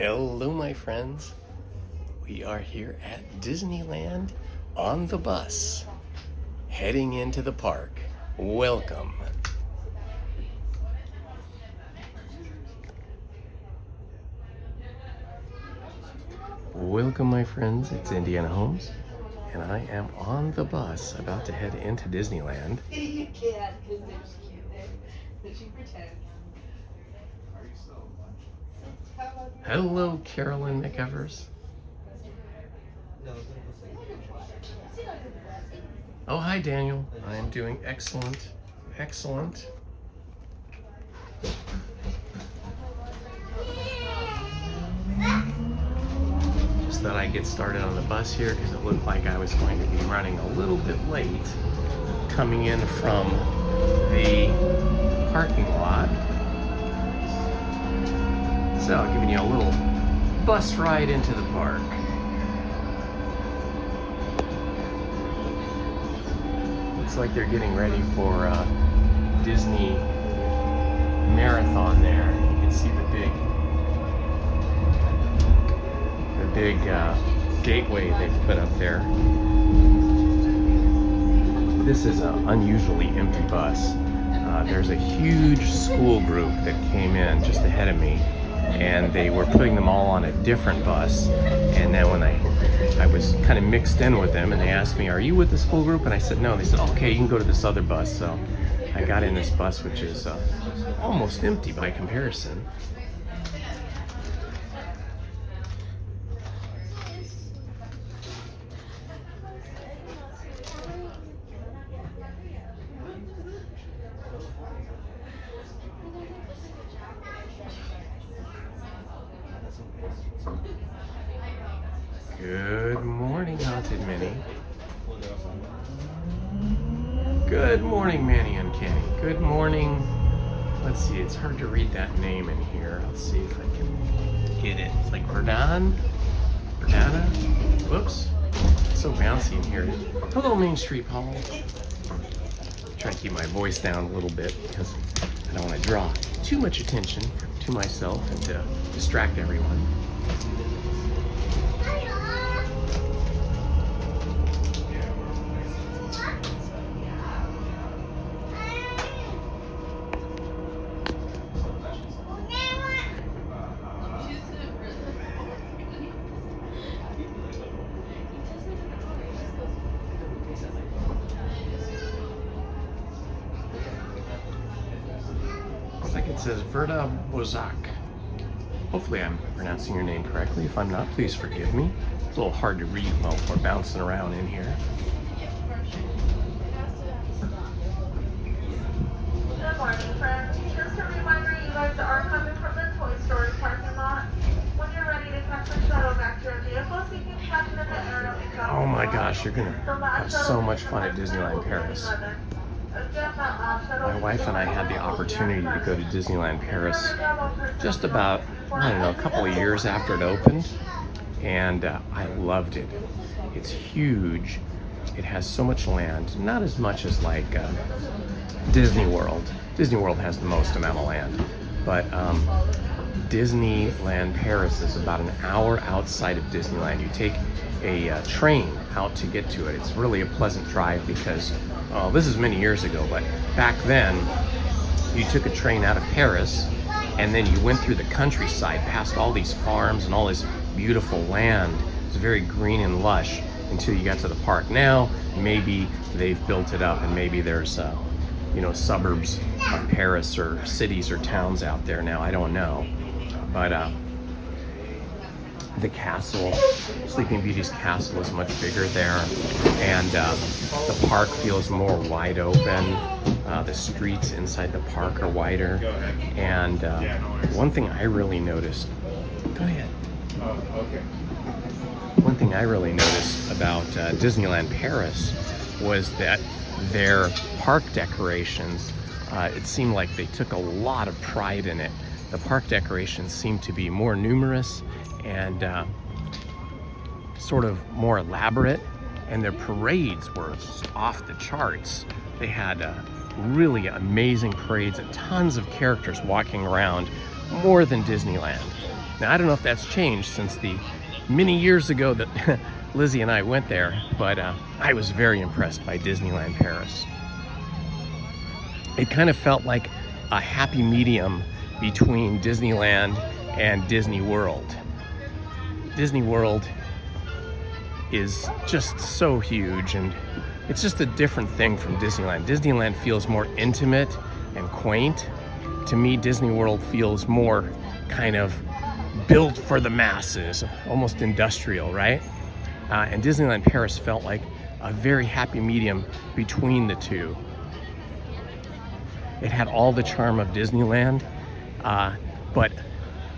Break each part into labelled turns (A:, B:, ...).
A: Hello, my friends. We are here at Disneyland on the bus, heading into the park. Welcome. Welcome, my friends. It's Indiana Holmes, and I am on the bus about to head into Disneyland.
B: You can't, because they're just cute. That she pretends.
A: Hello, Carolyn McEvers. Oh, hi, Daniel. I am doing excellent. Excellent. Just thought I'd get started on the bus here because it looked like I was going to be running a little bit late coming in from the parking lot. So, giving you a little bus ride into the park. Looks like they're getting ready for Disney Marathon there. You can see the big gateway they've put up there. This is an unusually empty bus. There's a huge school group that came in just ahead of me, and they were putting them all on a different bus. And then when I was kind of mixed in with them, and they asked me, "Are you with the school group?" And I said, "No." They said, "Okay, you can go to this other bus." So I got in this bus, which is almost empty by comparison. Good morning, Haunted Minnie. Good morning, Manny and Kenny. Good morning. Let's see, it's hard to read that name in here. Let's see if I can get it. It's like Verdana? Whoops. It's so bouncy in here. Hello, Main Street Paul. Trying to keep my voice down a little bit because I don't want to draw too much attention to myself and to distract everyone. It says Verda Bozak. Hopefully I'm pronouncing your name correctly. If I'm not, please forgive me. It's a little hard to read while we're bouncing around in here.
C: Good morning, friends. Just a reminder, you guys are coming from the Toy Story parking lot. When you're ready to catch the shuttle back to your vehicles, you can catch it in the arrow.
A: Oh my gosh, you're gonna have so much fun at Disneyland Paris. My wife and I had the opportunity to go to Disneyland Paris just about, I don't know, a couple of years after it opened, and I loved it. It's huge. It has so much land, not as much as like Disney World. Disney World has the most amount of land, but Disneyland Paris is about an hour outside of Disneyland. You take a train out to get to it. It's really a pleasant drive because this is many years ago, but back then you took a train out of Paris and then you went through the countryside past all these farms and all this beautiful land. It's very green and lush until you got to the park. Now maybe they've built it up and maybe there's suburbs of Paris or cities or towns out there now. I don't know, but the castle, Sleeping Beauty's castle, is much bigger there, and the park feels more wide open. The streets inside the park are wider, and one thing I really noticed, go ahead. One thing I really noticed about Disneyland Paris was that their park decorations, it seemed like they took a lot of pride in it. The park decorations seemed to be more numerous and sort of more elaborate, and their parades were off the charts. They had really amazing parades and tons of characters walking around, more than Disneyland. Now, I don't know if that's changed since the many years ago that Lizzie and I went there, but I was very impressed by Disneyland Paris. It kind of felt like a happy medium between Disneyland and Disney World. Disney World is just so huge, and it's just a different thing from Disneyland. Disneyland feels more intimate and quaint. To me, Disney World feels more kind of built for the masses, almost industrial, right? And Disneyland Paris felt like a very happy medium between the two. It had all the charm of Disneyland, but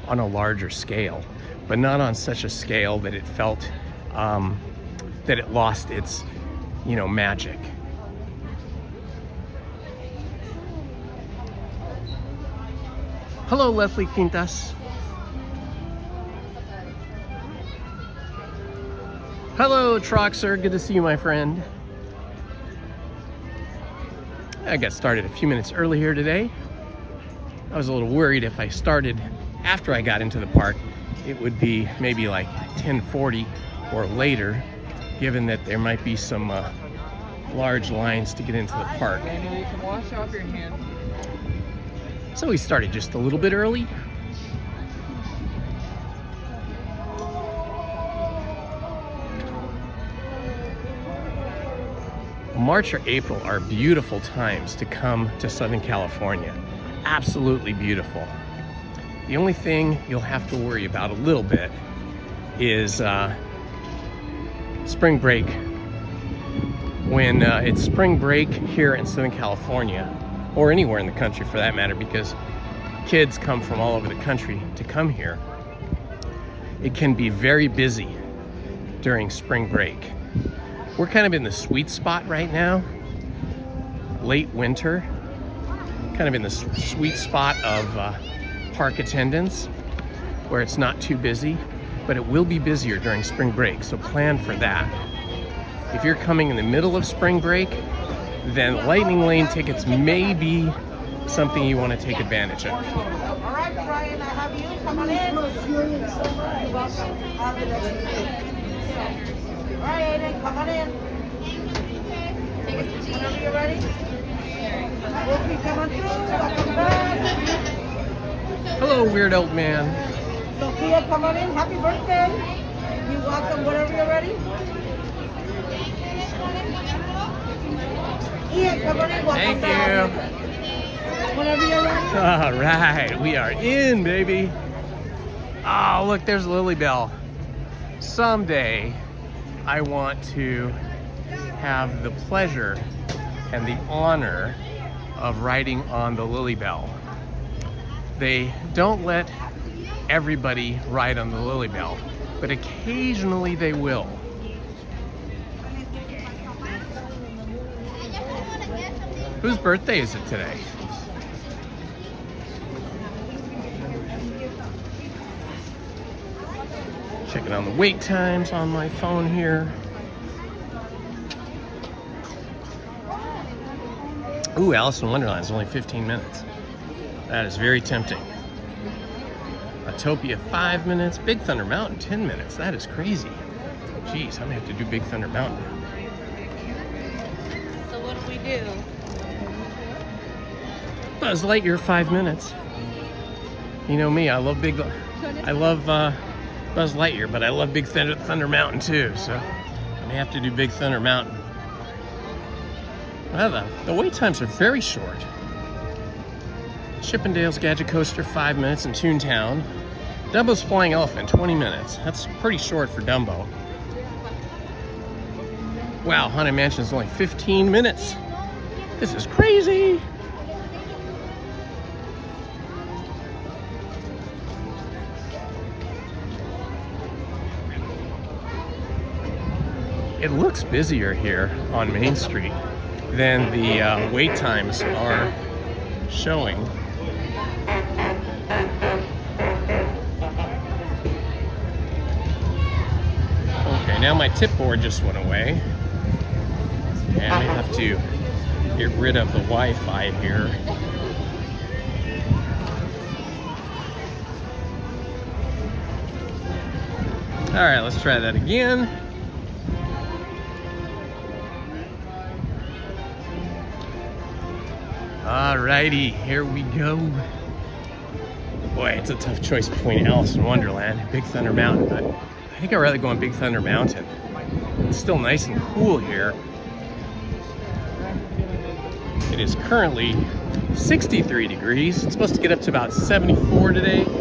A: on a larger scale, but not on such a scale that it felt that it lost its, magic. Hello, Leslie Quintas. Hello, Troxer. Good to see you, my friend. I got started a few minutes early here today. I was a little worried if I started after I got into the park, it would be maybe like 10:40 or later, given that there might be some large lines to get into the park.
D: You can wash off your hands.
A: So we started just a little bit early. March or April are beautiful times to come to Southern California. Absolutely beautiful. The only thing you'll have to worry about a little bit is spring break. When it's spring break here in Southern California, or anywhere in the country for that matter, because kids come from all over the country to come here, it can be very busy during spring break. We're kind of in the sweet spot right now, late winter, kind of in the sweet spot of park attendance, where it's not too busy, but it will be busier during spring break, so plan for that. If you're coming in the middle of spring break, then Lightning Lane tickets may be something you want to take advantage of.
E: All right, Brian, I have you. Come on in. You're welcome. Have a nice day. All right, Aiden, come on in. Whenever you're ready. Okay, come on through. Welcome back.
A: Hello, weird old man.
E: Sophia, come on in. Happy birthday. You're welcome whenever you're ready. Ian, come on in. Welcome
A: Thank
E: back.
A: you.
E: Whenever you're ready.
A: All right, we are in, baby. Oh, look, there's Lily Bell. Someday, I want to have the pleasure and the honor of riding on the Lily Bell. They don't let everybody ride on the Lily Bell, but occasionally they will. Whose birthday is it today? Checking on the wait times on my phone here. Ooh, Alice in Wonderland is only 15 minutes. That is very tempting. Autopia 5 minutes. Big Thunder Mountain 10 minutes. That is crazy. Jeez, I'm gonna have to do Big Thunder Mountain.
B: So what do we do?
A: Buzz Lightyear 5 minutes. You know me, I love Buzz Lightyear, but I love Big Thunder Mountain too, so I may have to do Big Thunder Mountain. Well, the wait times are very short. Chippendale's Gadget Coaster 5 minutes in Toontown. Dumbo's Flying Elephant 20 minutes. That's pretty short for Dumbo. Wow, Haunted Mansion is only 15 minutes. This is crazy. It looks busier here on Main Street than the wait times are showing. Okay, now my tip board just went away. And I have to get rid of the Wi-Fi here. All right, let's try that again. Alrighty, here we go. Boy, it's a tough choice between Alice in Wonderland and Big Thunder Mountain, but I think I'd rather go on Big Thunder Mountain. It's still nice and cool here. It is currently 63 degrees. It's supposed to get up to about 74 today. So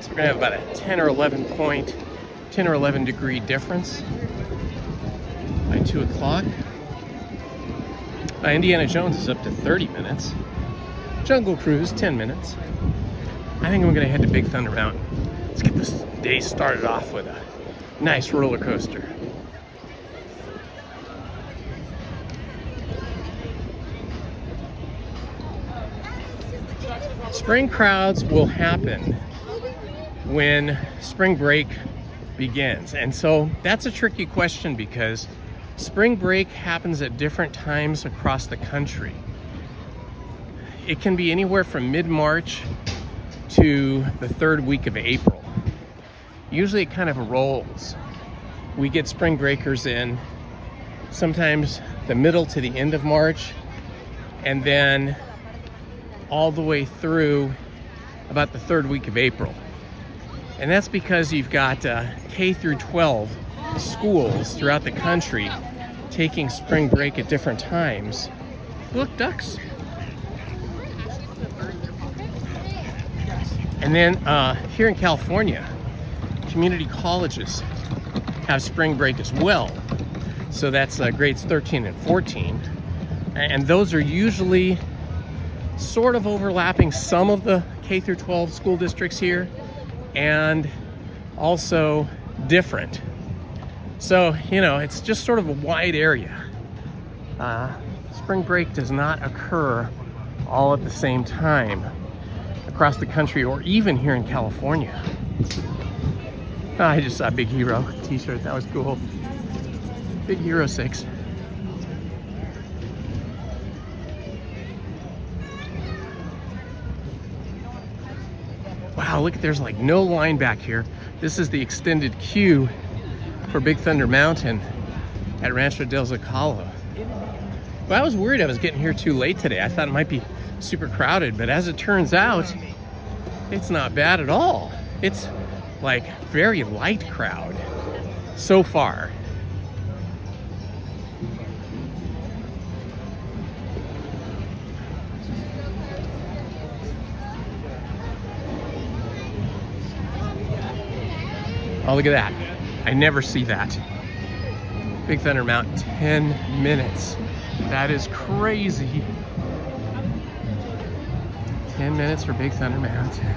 A: we're gonna have about a 10 or 11 degree difference by 2 o'clock. Indiana Jones is up to 30 minutes. Jungle Cruise, 10 minutes. I think I'm gonna head to Big Thunder Mountain. Let's get this day started off with a nice roller coaster. Spring crowds will happen when spring break begins. And so that's a tricky question because spring break happens at different times across the country. It can be anywhere from mid-March to the third week of April. Usually it kind of rolls. We get spring breakers in sometimes the middle to the end of March, and then all the way through about the third week of April. And that's because you've got K through 12 schools throughout the country taking spring break at different times. Look, ducks. And then here in California, community colleges have spring break as well. So that's grades 13 and 14. And those are usually sort of overlapping some of the K through 12 school districts here, and also different. So, you know, it's just sort of a wide area. Spring break does not occur all at the same time across the country or even here in California. I just saw Big Hero t-shirt, that was cool. Big Hero 6. Wow, look, there's like no line back here. This is the extended queue for Big Thunder Mountain at Rancho del Zocalo. Well, I was worried I was getting here too late today. I thought it might be super crowded, but as it turns out, it's not bad at all. It's like very light crowd so far. Oh, look at that. I never see that. Big Thunder Mountain, 10 minutes. That is crazy. 10 minutes for Big Thunder Mountain.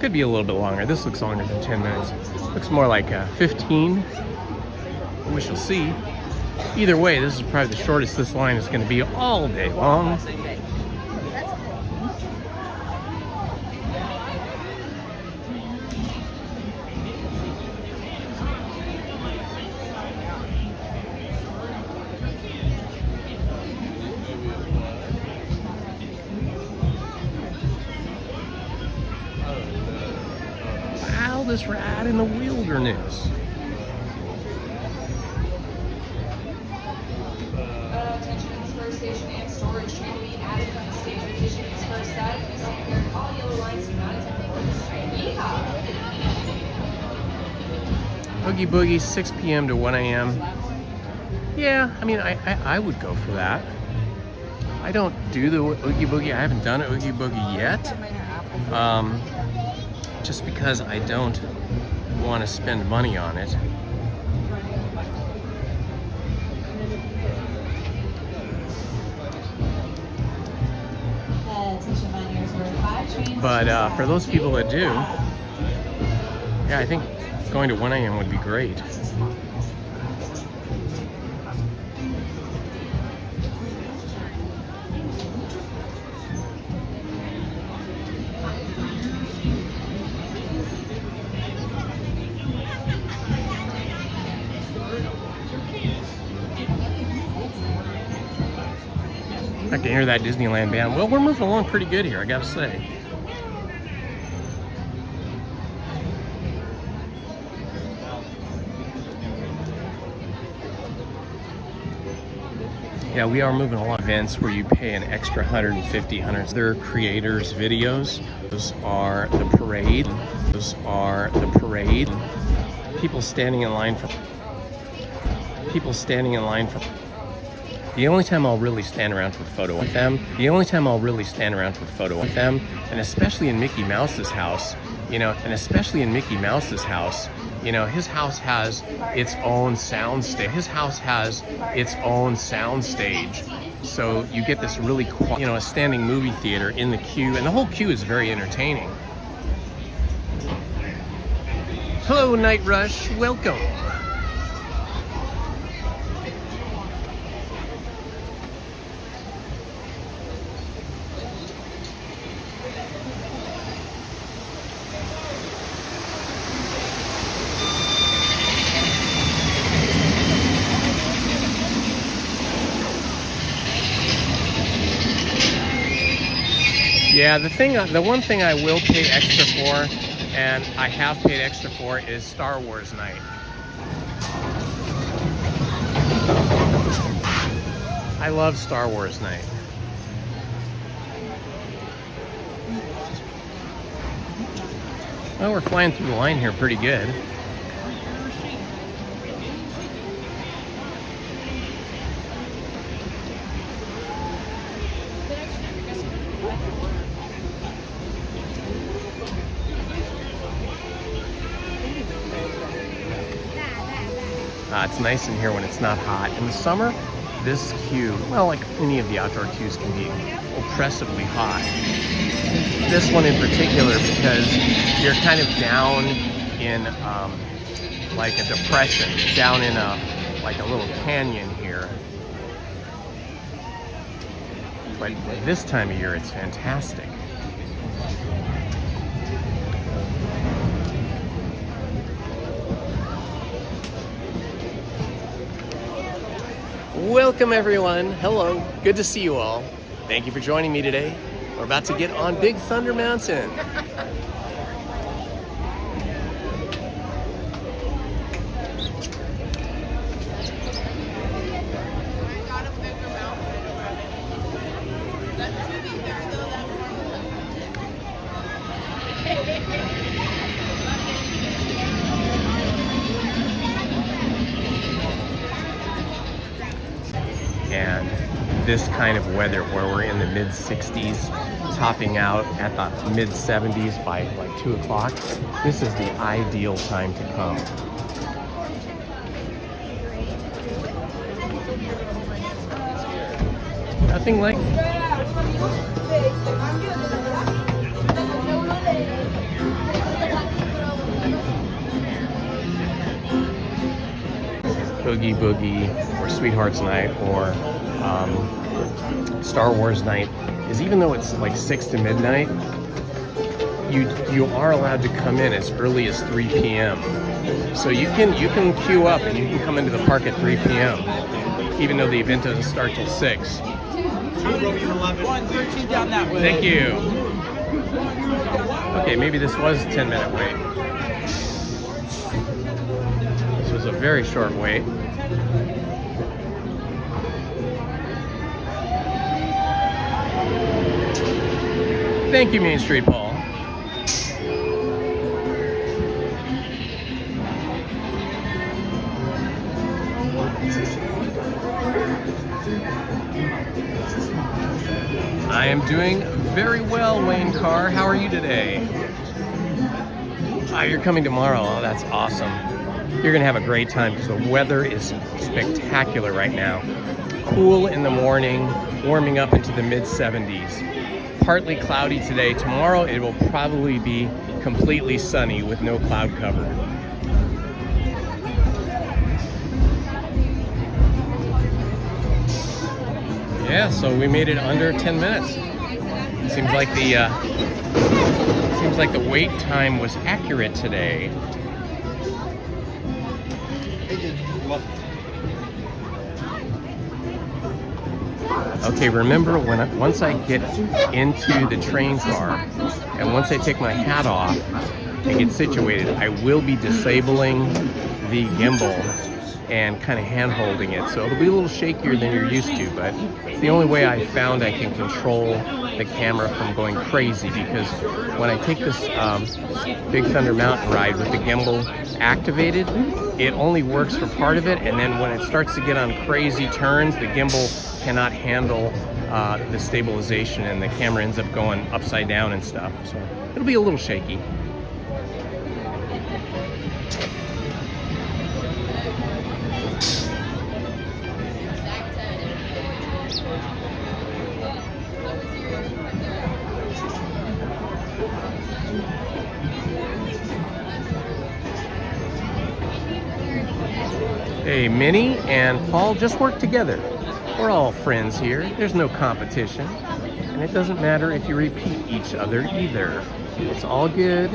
A: Could be a little bit longer. This looks longer than 10 minutes. Looks more like 15. We shall see. Either way, this is probably the shortest this line is going to be all day long. Wildest ride in the wilderness.
B: Attention, this first station and storage train will be added from the stage vacation express side. Please take care of all yellow lines do not attempt to this train. Yeehaw!
A: Oogie Boogie, 6 p.m. to 1 a.m. Yeah, I mean, I would go for that. I don't do the Oogie Boogie. I haven't done an Oogie Boogie yet. Just because I don't want to spend money on it. But for those people that do, yeah, I think going to 1 a.m. would be great. I can hear that Disneyland band. Well, we're moving along pretty good here, I gotta say. Yeah, we are moving along. Events where you pay an extra 150, 100. Their creators' videos. Those are the parade. Those are the parade. People standing in line for. People standing in line for. The only time I'll really stand around for a photo with them. The only time I'll really stand around for a photo with them, and especially in Mickey Mouse's house. You know, and especially in Mickey Mouse's house. You know, his house has its own sound stage. His house has its own sound stage. So you get this really, you know, a standing movie theater in the queue, and the whole queue is very entertaining. Hello, Night Rush. Welcome. Yeah, the one thing I will pay extra for, and I have paid extra for, is Star Wars night. I love Star Wars night. Well, we're flying through the line here pretty good. It's nice in here when it's not hot. In the summer, this queue, well, like any of the outdoor queues, can be oppressively hot. This one in particular, because you're kind of down in like a depression, down in like a little canyon here. But this time of year, it's fantastic. Welcome everyone. Hello. Good to see you all. Thank you for joining me today. We're about to get on Big Thunder Mountain. And this kind of weather where we're in the mid 60s, topping out at the mid 70s by like 2 o'clock, this is the ideal time to come. Nothing like Boogie Boogie or Sweethearts Night or Star Wars Night is, even though it's like 6 to midnight, you are allowed to come in as early as 3 p.m. So you can queue up and you can come into the park at 3 p.m. even though the event doesn't start till 6.
E: 113 down that way.
A: Thank you. Okay, maybe this was a 10-minute wait. This was a very short wait. Thank you, Main Street Paul. I am doing very well, Wayne Carr. How are you today? You're coming tomorrow. Oh, that's awesome. You're gonna have a great time because the weather is spectacular right now. Cool in the morning, warming up into the mid 70s. Partly cloudy today. Tomorrow it will probably be completely sunny with no cloud cover. Yeah, so we made it under 10 minutes. Seems like the wait time was accurate today. Okay, remember once I get into the train car and once I take my hat off and get situated, I will be disabling the gimbal and kind of hand holding it. So it'll be a little shakier than you're used to, but it's the only way I found I can control the camera from going crazy, because when I take this Big Thunder Mountain ride with the gimbal activated, it only works for part of it, and then when it starts to get on crazy turns, the gimbal cannot handle the stabilization and the camera ends up going upside down and stuff. So it'll be a little shaky. Hey, Minnie and Paul just work together. We're all friends here. There's no competition. And it doesn't matter if you repeat each other either. It's all good.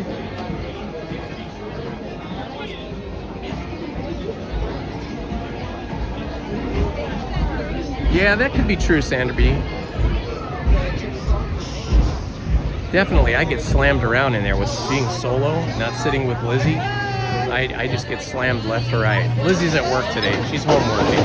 A: Yeah, that could be true, Sanderby. Definitely, I get slammed around in there with being solo, not sitting with Lizzie. I just get slammed left or right. Lizzie's at work today. She's home working.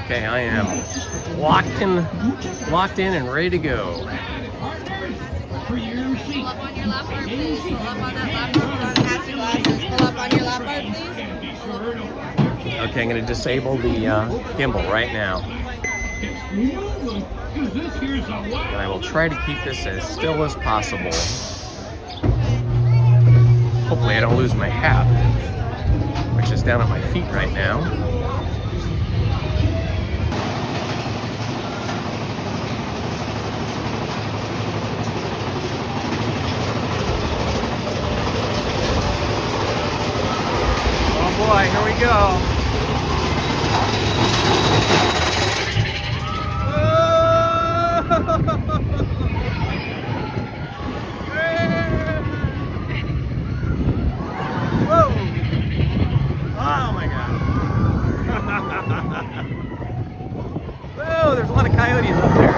A: Okay, I am locked in and ready to go.
B: Pull up on your lap bar, please. Pull up on that lap bar. Pass your glasses. Pull up on your lap bar, please.
A: Okay, I'm going to disable the gimbal right now. And I will try to keep this as still as possible. Hopefully I don't lose my hat, which is down at my feet right now. Boy, here we go. Whoa! Oh my God! Whoa! There's a lot of coyotes up there.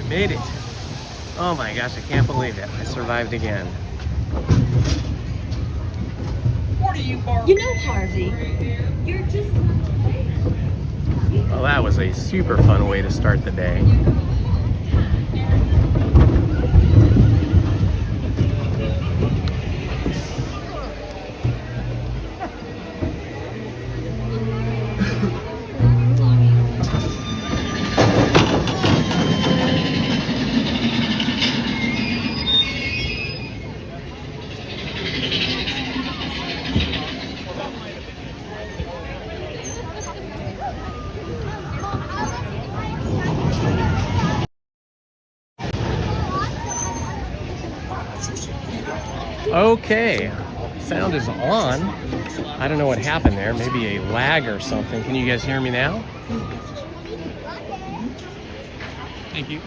A: Made it. Oh my gosh, I can't believe it. I survived again.
F: You know, Harvey, you're just...
A: Well, that was a super fun way to start the day. Okay, sound is on. I don't know what happened there. Maybe a lag or something. Can you guys hear me now? Thank you.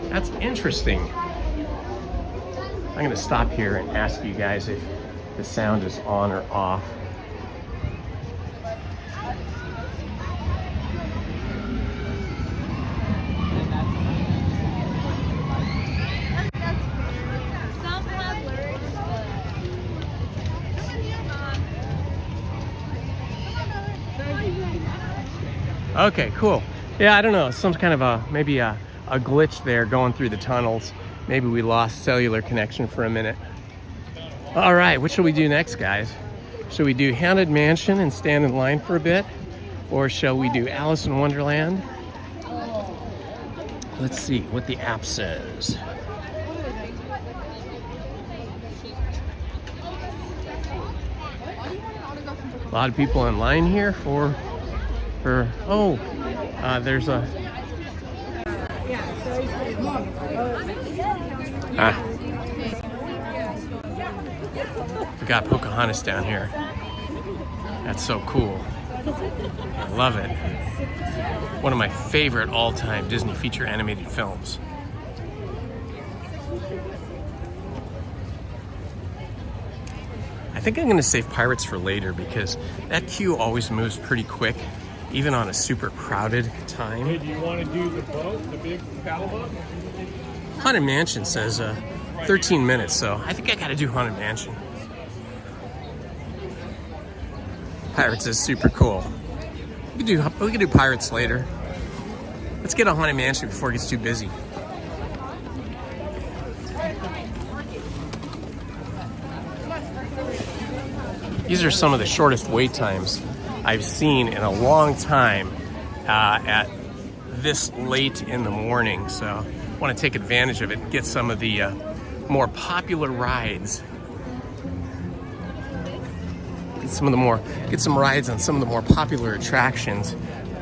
A: That's interesting. I'm going to stop here and ask you guys if the sound is on or off. Okay, cool. Yeah, I don't know. Some kind of maybe a glitch there going through the tunnels. Maybe we lost cellular connection for a minute. All right, what shall we do next, guys? Shall we do Haunted Mansion and stand in line for a bit? Or shall we do Alice in Wonderland? Let's see what the app says. A lot of people in line here for there's a we got Pocahontas down here. That's so cool. I love it. One of my favorite all-time Disney feature animated films. I think I'm going to save Pirates for later because that queue always moves pretty quick, even on a super crowded time.
G: Hey, do you want to do the boat, the big paddle boat?
A: Haunted Mansion says 13 minutes, so I think I got to do Haunted Mansion. Pirates is super cool. We can do Pirates later. Let's get a Haunted Mansion before it gets too busy. These are some of the shortest wait times I've seen in a long time at this late in the morning. So I want to take advantage of it and get some of the more popular rides. Get some rides on some of the more popular attractions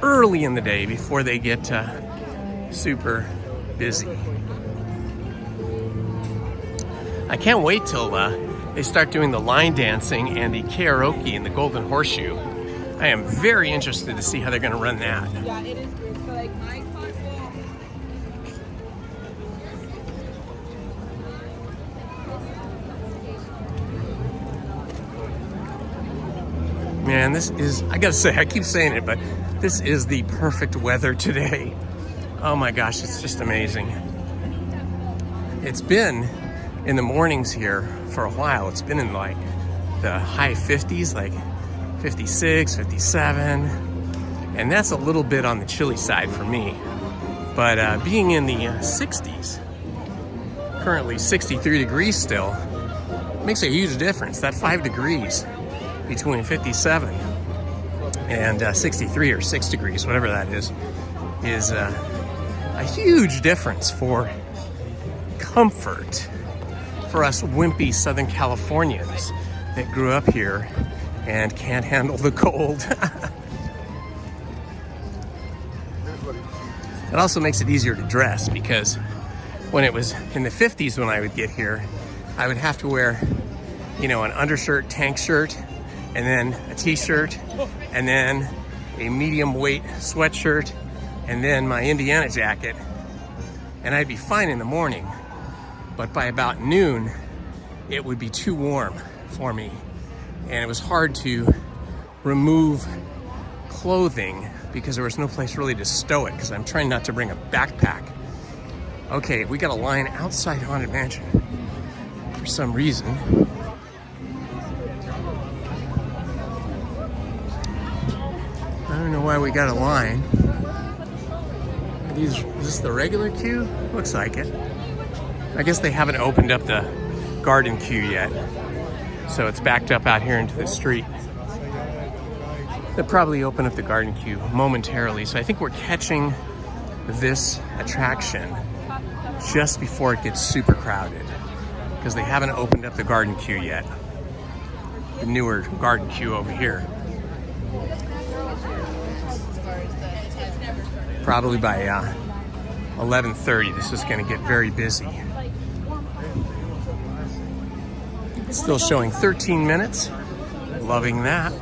A: early in the day before they get super busy. I can't wait till they start doing the line dancing and the karaoke in the Golden Horseshoe. I am very interested to see how they're going to run that.
D: Yeah, it is weird. So like my
A: Man, this is, I gotta say, I keep saying it, but this is the perfect weather today. Oh my gosh, it's just amazing. It's been in the mornings here for a while. It's been in like the high 50s, like 56, 57. And that's a little bit on the chilly side for me. But being in the 60s, currently 63 degrees still, makes a huge difference. That 5 degrees between 57 and 63 or 6 degrees, whatever that is a huge difference for comfort for us wimpy Southern Californians that grew up here and can't handle the cold. It also makes it easier to dress because when it was in the 50s when I would get here, I would have to wear, you know, an undershirt, tank shirt, and then a t-shirt, and then a medium weight sweatshirt, and then my Indiana jacket, and I'd be fine in the morning. But by about noon, it would be too warm for me, and it was hard to remove clothing because there was no place really to stow it because I'm trying not to bring a backpack. Okay, we got a line outside Haunted Mansion for some reason. I don't know why we got a line. Is this the regular queue? Looks like it. I guess they haven't opened up the garden queue yet, so it's backed up out here into the street. They'll probably open up the garden queue momentarily, so I think we're catching this attraction just before it gets super crowded because they haven't opened up the garden queue yet. The newer garden queue over here. Probably by 11:30, this is going to get very busy. Still showing 13 minutes. Loving that.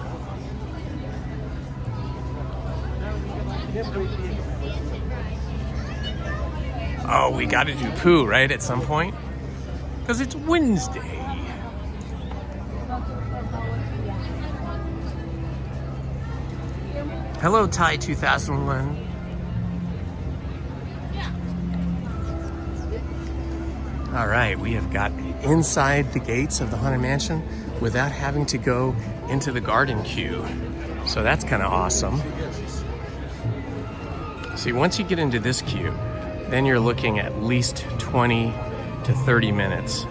A: Oh, we got to do Pooh, right, at some point? Because it's Wednesday. Hello, Thai 2001. All right, we have got inside the gates of the Haunted Mansion without having to go into the garden queue. So that's kind of awesome. See, once you get into this queue, then you're looking at least 20 to 30 minutes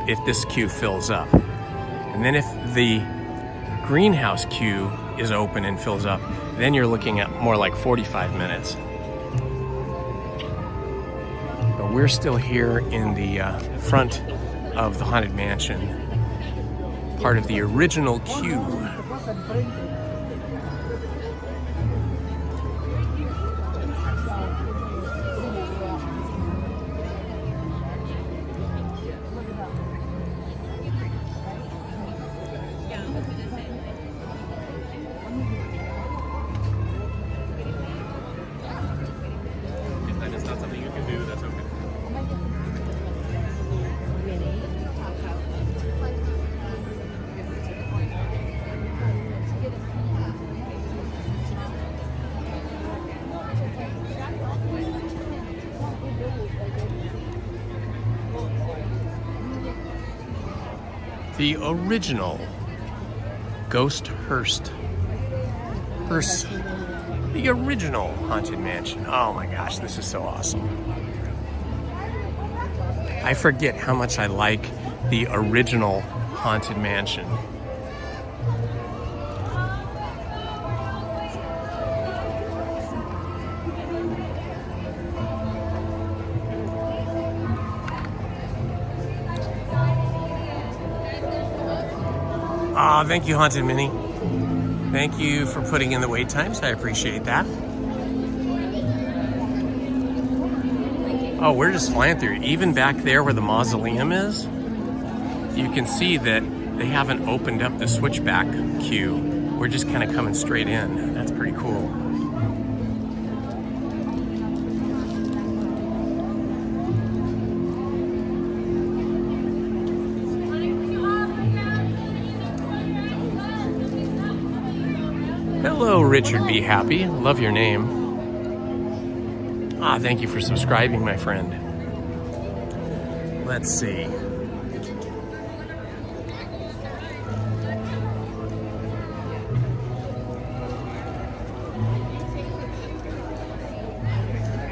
A: if this queue fills up. And then if the greenhouse queue is open and fills up, then you're looking at more like 45 minutes. But we're still here in the front of the Haunted Mansion, part of the original queue. The original Ghost Hearst. The original Haunted Mansion. Oh my gosh, this is so awesome. I forget how much I like the original Haunted Mansion. Aw, thank you, Haunted Minnie. Thank you for putting in the wait times. I appreciate that. Oh, we're just flying through. Even back there where the mausoleum is, you can see that they haven't opened up the switchback queue. We're just kind of coming straight in. That's pretty cool. Hello, Richard Be Happy. Love your name. Ah, thank you for subscribing, my friend. Let's see.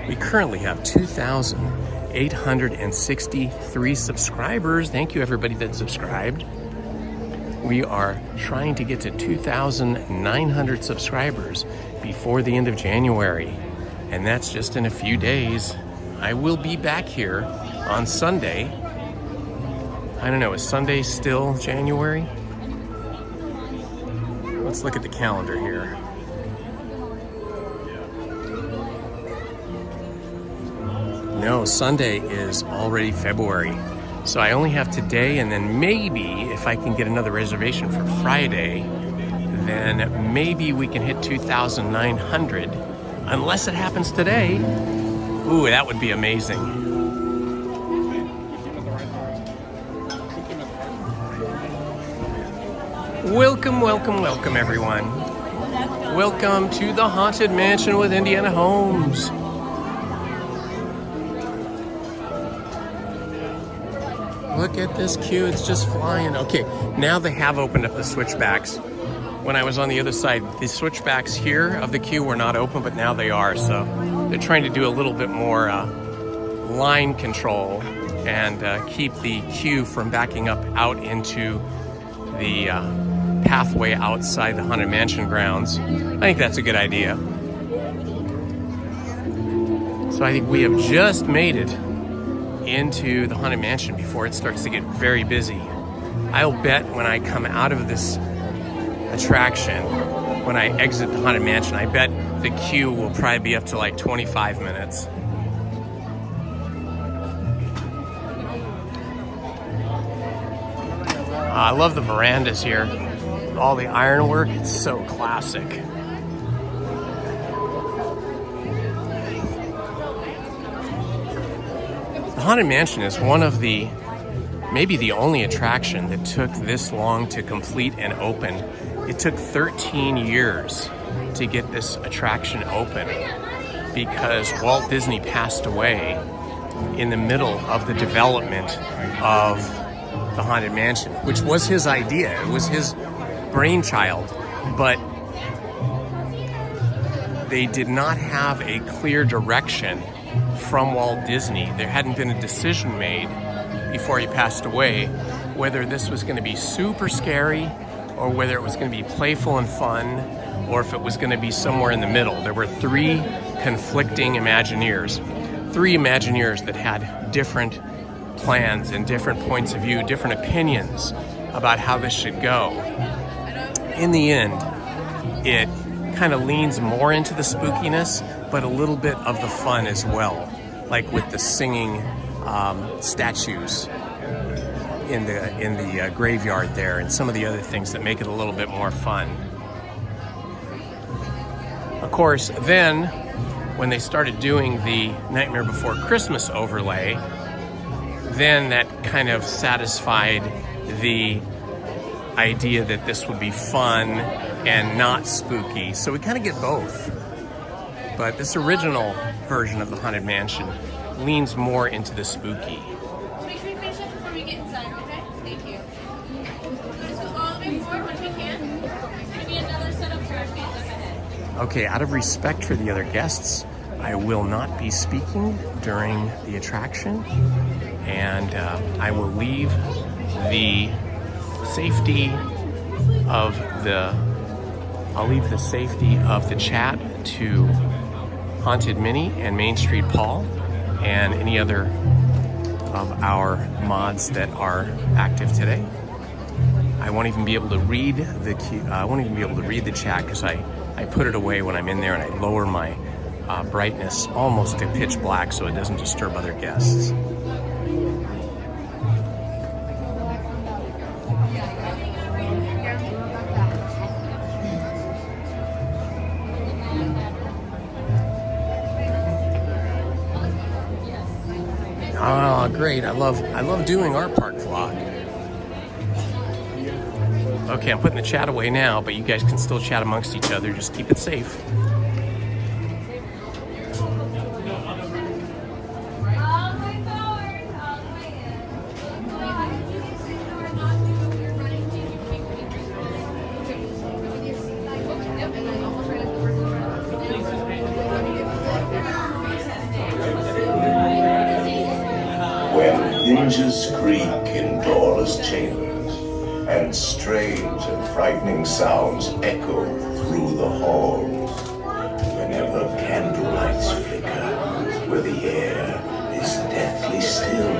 A: We currently have 2,863 subscribers. Thank you, everybody that subscribed. We are trying to get to 2,900 subscribers before the end of January, and that's just in a few days. I will be back here on Sunday. I don't know, is Sunday still January? Let's look at the calendar here. No, Sunday is already February. So I only have today, and then maybe if I can get another reservation for Friday, then maybe we can hit 2,900, unless it happens today. Ooh, that would be amazing. Welcome, welcome, welcome, everyone. Welcome to the Haunted Mansion with Indiana Holmes. Look at this queue, it's just flying. Okay, now they have opened up the switchbacks. When I was on the other side, the switchbacks here of the queue were not open, but now they are. So they're trying to do a little bit more line control and keep the queue from backing up out into the pathway outside the Haunted Mansion grounds. I think that's a good idea. So I think we have just made it into the Haunted Mansion before it starts to get very busy. I'll bet when I come out of this attraction, when I exit the Haunted Mansion, I bet the queue will probably be up to like 25 minutes. I love the verandas here. All the ironwork, it's so classic. The Haunted Mansion is one of the, maybe the only attraction that took this long to complete and open. It took 13 years to get this attraction open because Walt Disney passed away in the middle of the development of the Haunted Mansion, which was his idea. It was his brainchild, but they did not have a clear direction from Walt Disney. There hadn't been a decision made before he passed away whether this was going to be super scary or whether it was going to be playful and fun or if it was going to be somewhere in the middle. There were three conflicting Imagineers that had different plans and different points of view, different opinions about how this should go. In the end, it kind of leans more into the spookiness, but a little bit of the fun as well, like with the singing statues in the graveyard there, and some of the other things that make it a little bit more fun. Of course, then when they started doing the Nightmare Before Christmas overlay, then that kind of satisfied the idea that this would be fun and not spooky. So we kind of get both. But this original version of the Haunted Mansion leans more into the spooky.
B: Make sure you finish up before we get inside, okay? Thank you. Let's go all the way forward when we can. There's going to be another set of trash cans up ahead.
A: Okay, out of respect for the other guests, I will not be speaking during the attraction, and I will leave the safety of the chat to Haunted Minnie and Main Street Paul and any other of our mods that are active today. I won't even be able to read the chat because I put it away when I'm in there, and I lower my brightness almost to pitch black so it doesn't disturb other guests. Oh, great. I love doing our park vlog. Okay, I'm putting the chat away now, but you guys can still chat amongst each other. Just keep it safe.
H: Hinges creak in doorless chambers, and strange and frightening sounds echo through the halls. Whenever candlelights flicker, where the air is deathly still,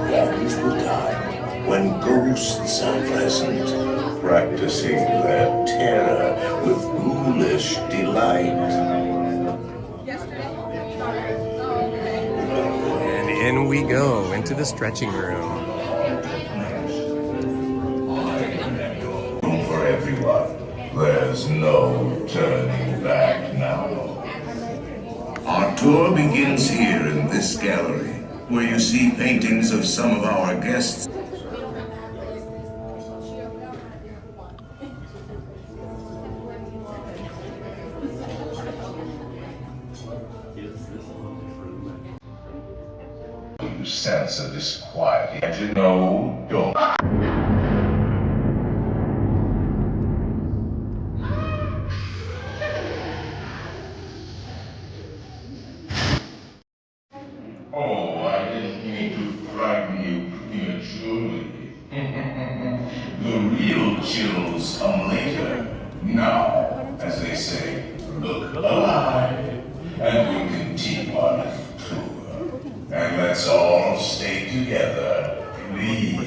H: that is the time when ghosts are present, practicing their terror with ghoulish delight.
A: In we go into the stretching room.
H: For everyone, there's no turning back now. Our tour begins here in this gallery, where you see paintings of some of our guests. Sense of disquiet, and you know, don't. Oh, I didn't mean to frighten you prematurely. The real chills come later. Now, as they say, look alive, and we'll continue our little tour. And let's all stay together, please.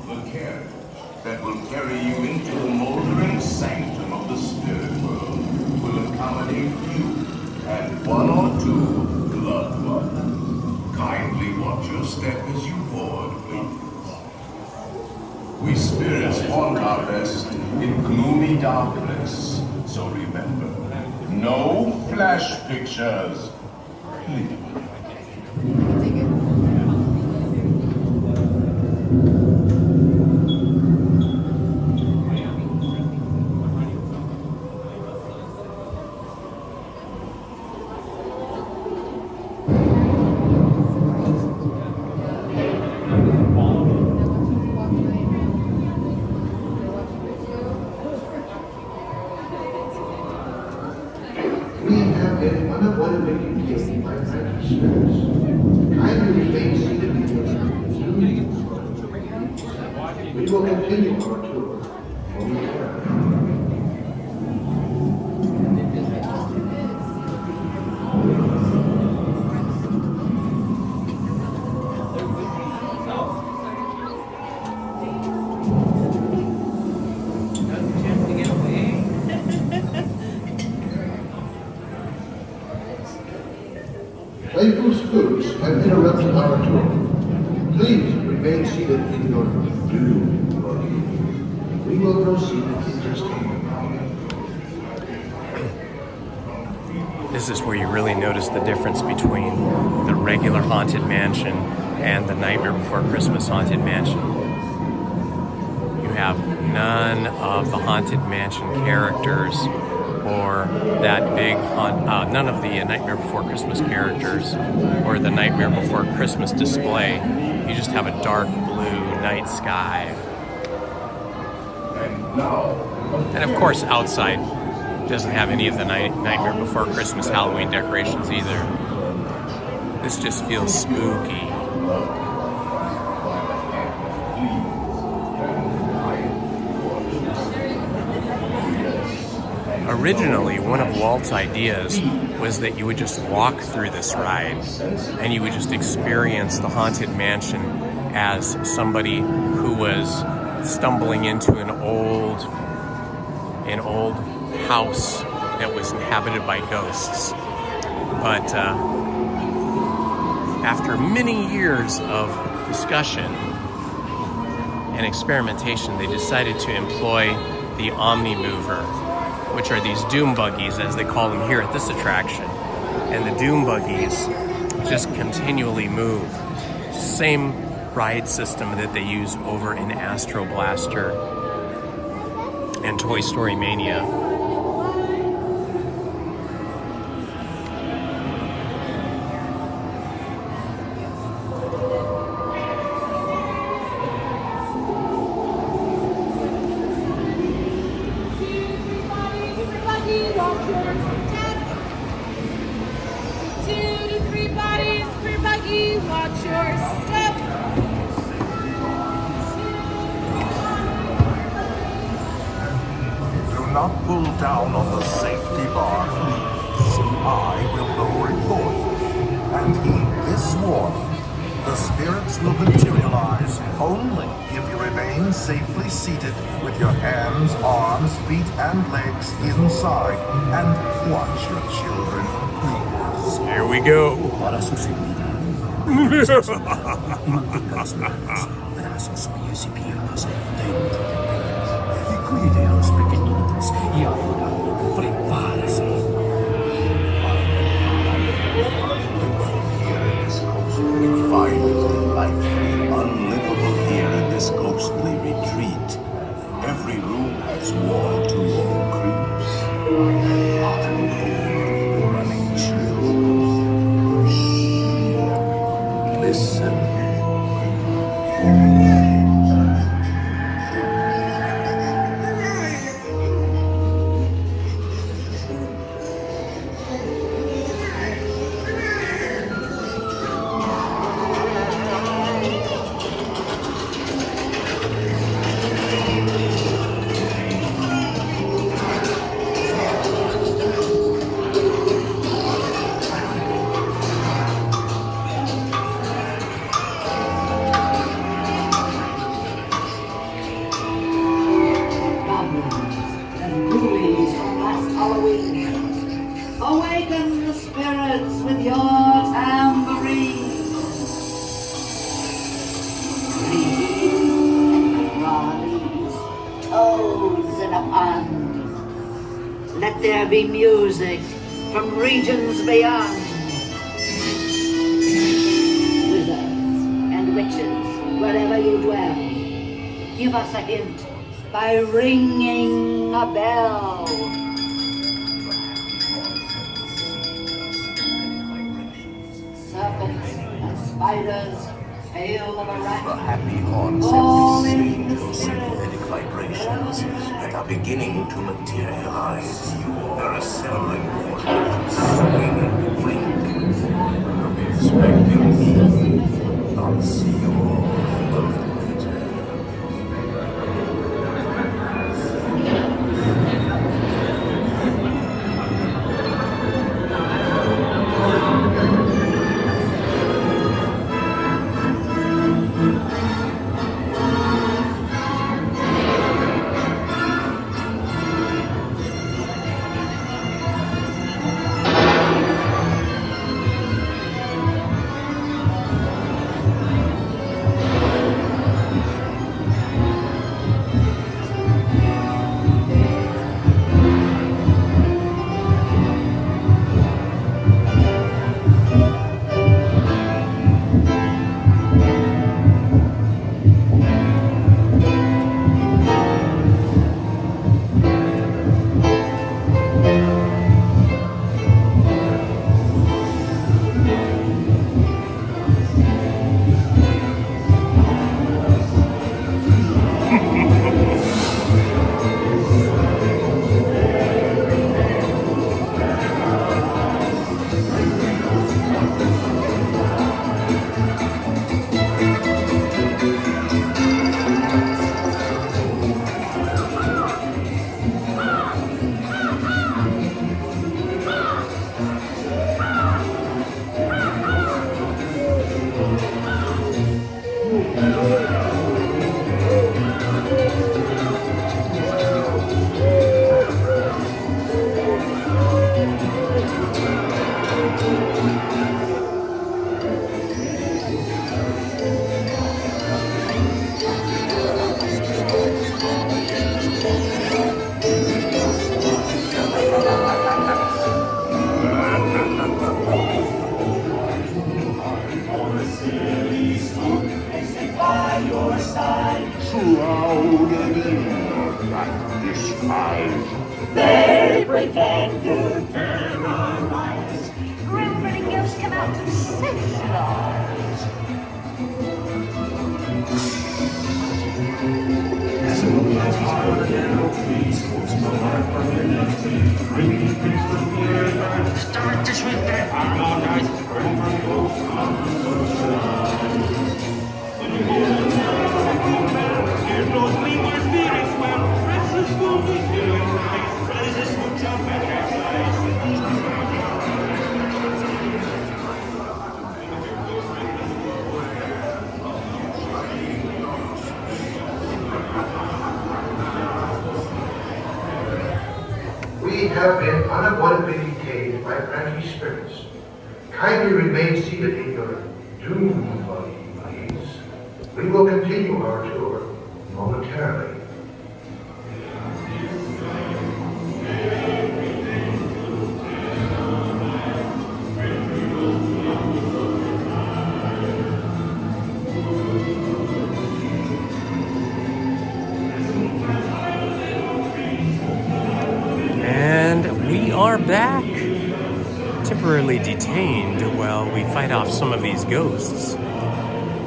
H: The carriage that will carry you into the moldering sanctum of the spirit world will accommodate you and one or two loved ones. Kindly watch your step as you board, please. We spirits haunt our best in gloomy darkness, so remember, no flash pictures, please.
I: We have been unavoidably detained by French spirits. Kindly remain seated in your We will continue our tour momentarily. Playful spooks have interrupted our tour. Please remain seated in your new buggy. We will proceed in just a moment.
A: This is where you really notice the difference between the regular Haunted Mansion and the Nightmare Before Christmas Haunted Mansion. You have none of the Haunted Mansion characters or that big, none of the Nightmare Before Christmas characters or the Nightmare Before Christmas display. You just have a dark blue night sky. And of course, outside doesn't have any of the Nightmare Before Christmas Halloween decorations either. This just feels spooky. Originally, one of Walt's ideas was that you would just walk through this ride and you would just experience the Haunted Mansion as somebody who was stumbling into an old house that was inhabited by ghosts. But after many years of discussion and experimentation, they decided to employ the Omni Mover, which are these doom buggies, as they call them here at this attraction. And the doom buggies just continually move. Same ride system that they use over in Astro Blaster and Toy Story Mania.
H: Not pull down on the safety bar, please. I will lower it for you. And heed this warning. The spirits will materialize only if you remain safely seated with your hands, arms, feet, and legs inside. And watch your children, please.
A: Here we go.
J: Para su seguridad. Brazos, pies y piernas dentro del pecho. Y cuide a los pequeñitos. Y ahora, prepárese.
H: Here in this coast, we find life unlivable here in this ghostly retreat. Every room has wall-to-wall creeps. Hot and cold, running chills. Shh. Listen.
F: with your tambourine. Trees, trolleys, toads in a pond. Let there be music from regions beyond. Wizards and witches, wherever you dwell, give us a hint by ringing a bell. Serpents and spiders, tail of a
H: The
F: rat,
H: happy haunts
F: all
H: have
F: in
H: received
F: the
H: those
F: spirit.
H: sympathetic vibrations and are beginning to materialize. They're assembling portals, swing and blink. You'll be expecting me. I'll see you all a little later.
F: They pretend to terrorize. Grim-grinning ghosts come out to socialize.
J: Start to shrink that harmonize.
I: We have been unavoidably detained by brandy spirits. Kindly remain seated in your doom buggy, please. We will continue our tour momentarily.
A: And we are back. Temporarily detained while we fight off some of these ghosts.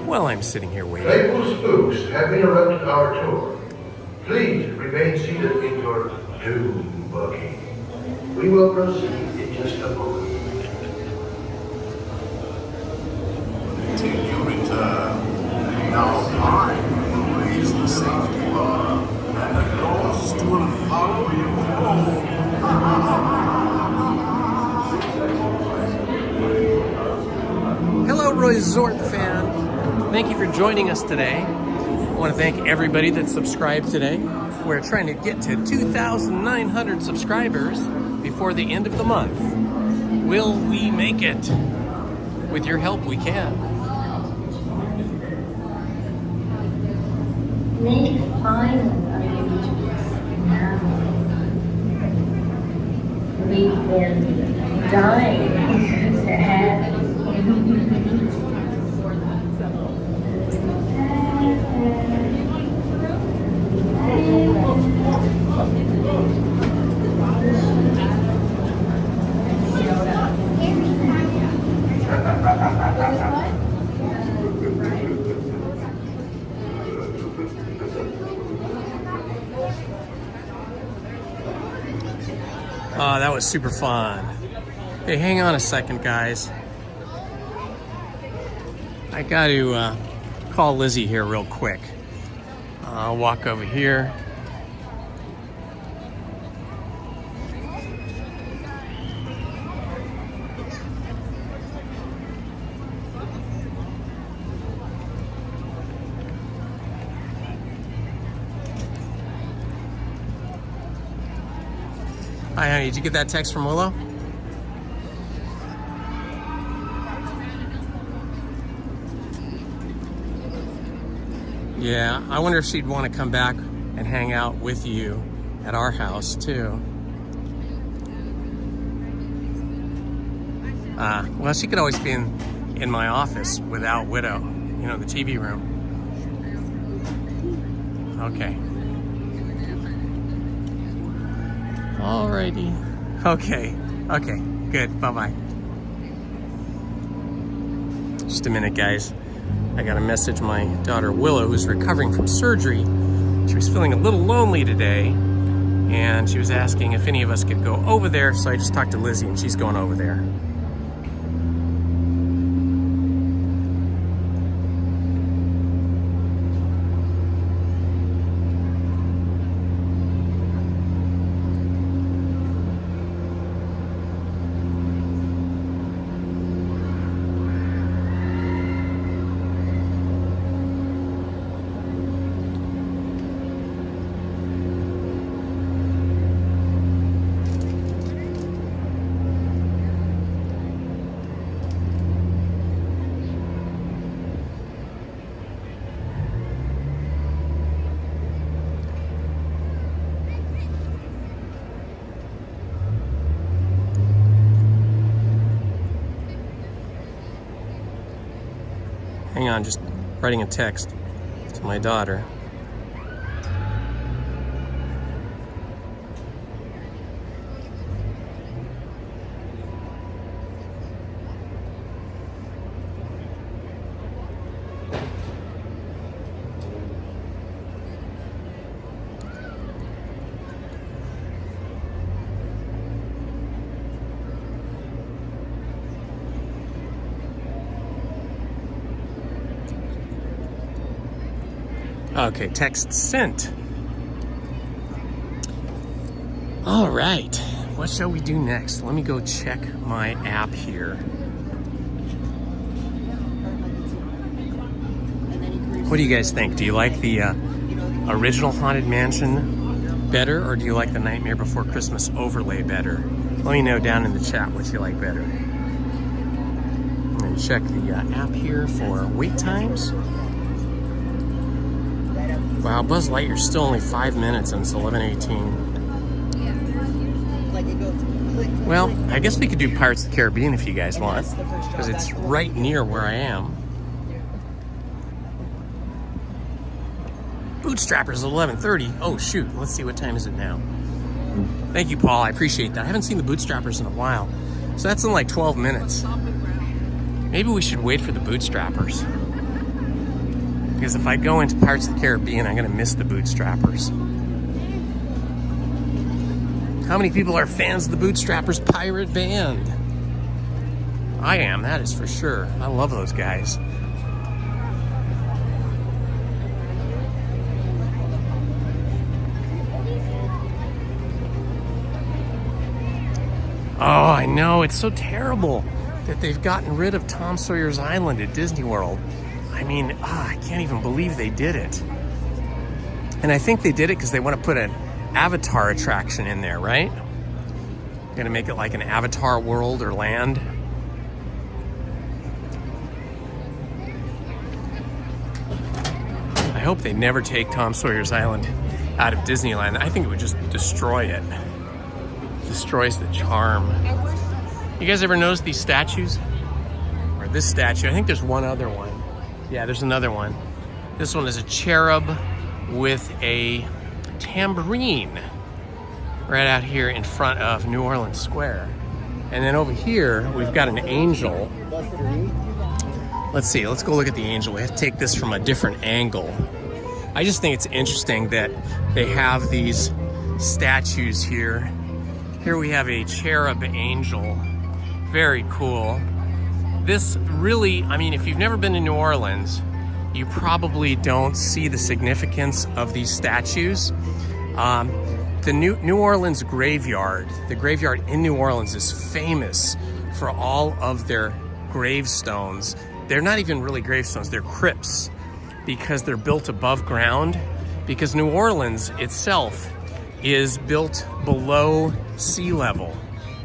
A: While I'm sitting here waiting.
I: Playful spooks have interrupted our tour. Please remain seated in your doom buggy. We will proceed in just a moment.
H: Till you return, now I will raise the safety bar, and the ghost will follow you home.
A: Hello, Resort fan. Thank you for joining us today. I want to thank everybody that subscribed today. We're trying to get to 2,900 subscribers before the end of the month. Will we make it? With your help, we can.
F: Make final arrangements now. We've been dying to have you.
A: Oh, that was super fun. Hey, hang on a second, guys. I got to call Lizzie here real quick. I'll walk over here. Hi, honey. Did you get that text from Willow? Yeah, I wonder if she'd want to come back and hang out with you at our house, too. Well, she could always be in my office without Widow, you know, the TV room. Okay. Alrighty. Okay. Okay. Good. Bye-bye. Just a minute, guys. I got to message my daughter Willow, who's recovering from surgery. She was feeling a little lonely today, and she was asking if any of us could go over there. So I just talked to Lizzie, and she's going over there. Hang on, just writing a text to my daughter. Okay, text sent. All right, what shall we do next? Let me go check my app here. What do you guys think? Do you like the original Haunted Mansion better, or do you like the Nightmare Before Christmas overlay better? Let me know down in the chat what you like better. And check the app here for wait times. Wow, Buzz Lightyear's still only 5 minutes and it's 11:18. Well, I guess we could do Pirates of the Caribbean if you guys want, because it's right near where I am. Bootstrappers at 11:30. Oh shoot, let's see, what time is it now? Thank you, Paul, I appreciate that. I haven't seen the Bootstrappers in a while. So that's in like 12 minutes. Maybe we should wait for the Bootstrappers. Because if I go into Pirates of the Caribbean, I'm going to miss the Bootstrappers. How many people are fans of the Bootstrappers pirate band? I am, that is for sure. I love those guys. Oh, I know, it's so terrible that they've gotten rid of Tom Sawyer's Island at Disney World. I mean, I can't even believe they did it. And I think they did it because they want to put an Avatar attraction in there, right? Gonna make it like an Avatar world or land. I hope they never take Tom Sawyer's Island out of Disneyland. I think it would just destroy it. Destroys the charm. You guys ever notice these statues? Or this statue? I think there's one other one. Yeah, there's another one. This one is a cherub with a tambourine right out here in front of New Orleans Square. And then over here, we've got an angel. Let's see, let's go look at the angel. We have to take this from a different angle. I just think it's interesting that they have these statues here. Here we have a cherub angel. Very cool. This really, I mean, if you've never been to New Orleans, you probably don't see the significance of these statues. The New Orleans graveyard, the graveyard in New Orleans is famous for all of their gravestones. They're not even really gravestones, they're crypts, because they're built above ground, because New Orleans itself is built below sea level.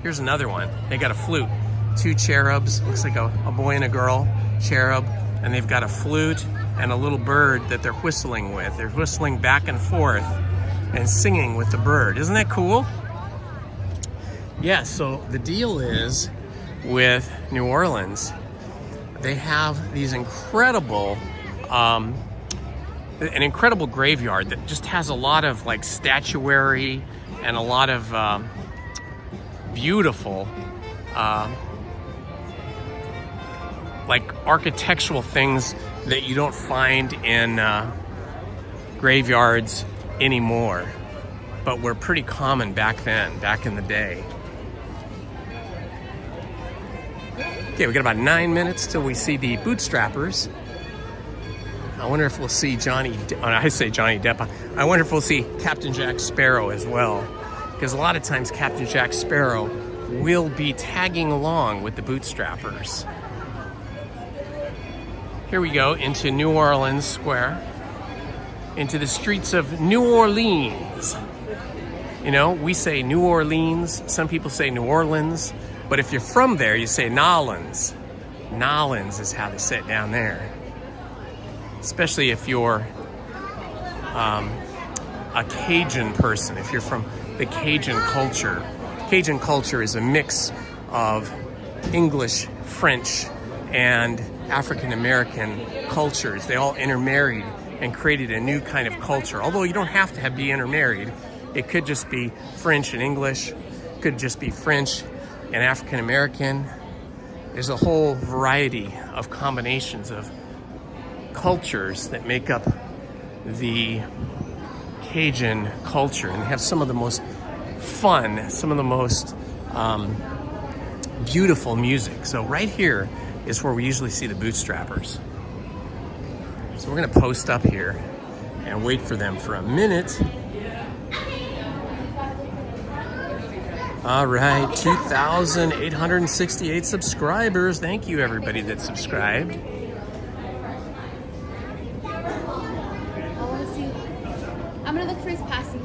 A: Here's another one. They got a flute. 2 cherubs, looks like a boy and a girl cherub, and they've got a flute and a little bird that they're whistling with. They're whistling back and forth and singing with the bird. Isn't that cool? Yeah, so the deal is with New Orleans, they have these incredible, an incredible graveyard that just has a lot of like statuary and a lot of beautiful, like architectural things that you don't find in graveyards anymore, but were pretty common back then, back in the day. Okay, we got about 9 minutes till we see the Bootstrappers. I wonder if we'll see I say Johnny Depp. I wonder if we'll see Captain Jack Sparrow as well, because a lot of times Captain Jack Sparrow will be tagging along with the Bootstrappers. Here we go into New Orleans Square, into the streets of New Orleans. You know, we say New Orleans, some people say New Orleans, but if you're from there, you say Nolans. Nolans is how they say it down there. Especially if you're a Cajun person, if you're from the Cajun culture. Cajun culture is a mix of English, French, and African-American cultures. They all intermarried and created a new kind of culture. Although you don't have to be intermarried. It could just be French and English, could just be French and African-American. There's a whole variety of combinations of cultures that make up the Cajun culture, and they have some of the most fun, some of the most beautiful music. So right here is where we usually see the Bootstrappers. So we're gonna post up here and wait for them for a minute. All right, 2,868 subscribers. Thank you everybody that subscribed.
B: I'm gonna look for his passing.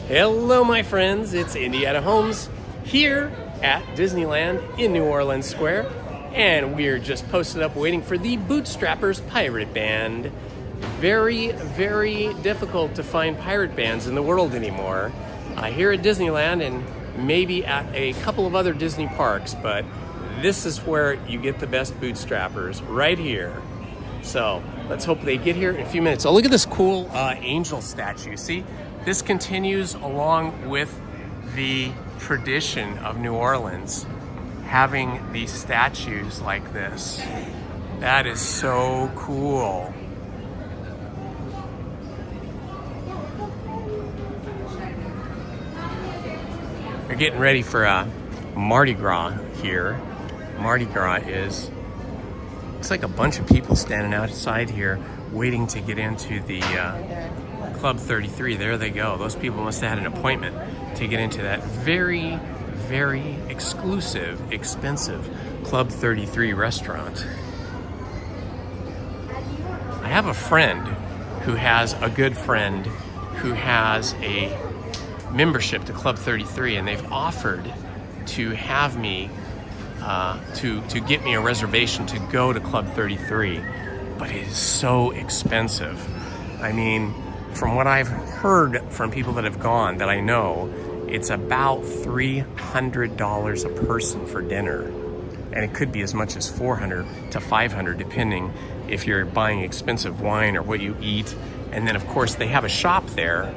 A: Hello, my friends. It's Indiana Holmes here at Disneyland in New Orleans Square, and we're just posted up waiting for the Bootstrappers Pirate Band. Very, very difficult to find pirate bands in the world anymore. Here at Disneyland and maybe at a couple of other Disney parks, but this is where you get the best Bootstrappers, right here. So let's hope they get here in a few minutes. Oh, look at this cool angel statue. See, this continues along with the tradition of New Orleans, having these statues like this. That is so cool. They're getting ready for Mardi Gras here. Mardi Gras looks like a bunch of people standing outside here waiting to get into the Club 33. There they go. Those people must have had an appointment to get into that very, very exclusive, expensive Club 33 restaurant. I have a friend who has a good friend who has a membership to Club 33, and they've offered to have me to get me a reservation to go to Club 33, but it is so expensive. I mean, from what I've heard from people that have gone that I know, it's about $300 a person for dinner, and it could be as much as $400 to $500 depending if you're buying expensive wine or what you eat. And then of course they have a shop there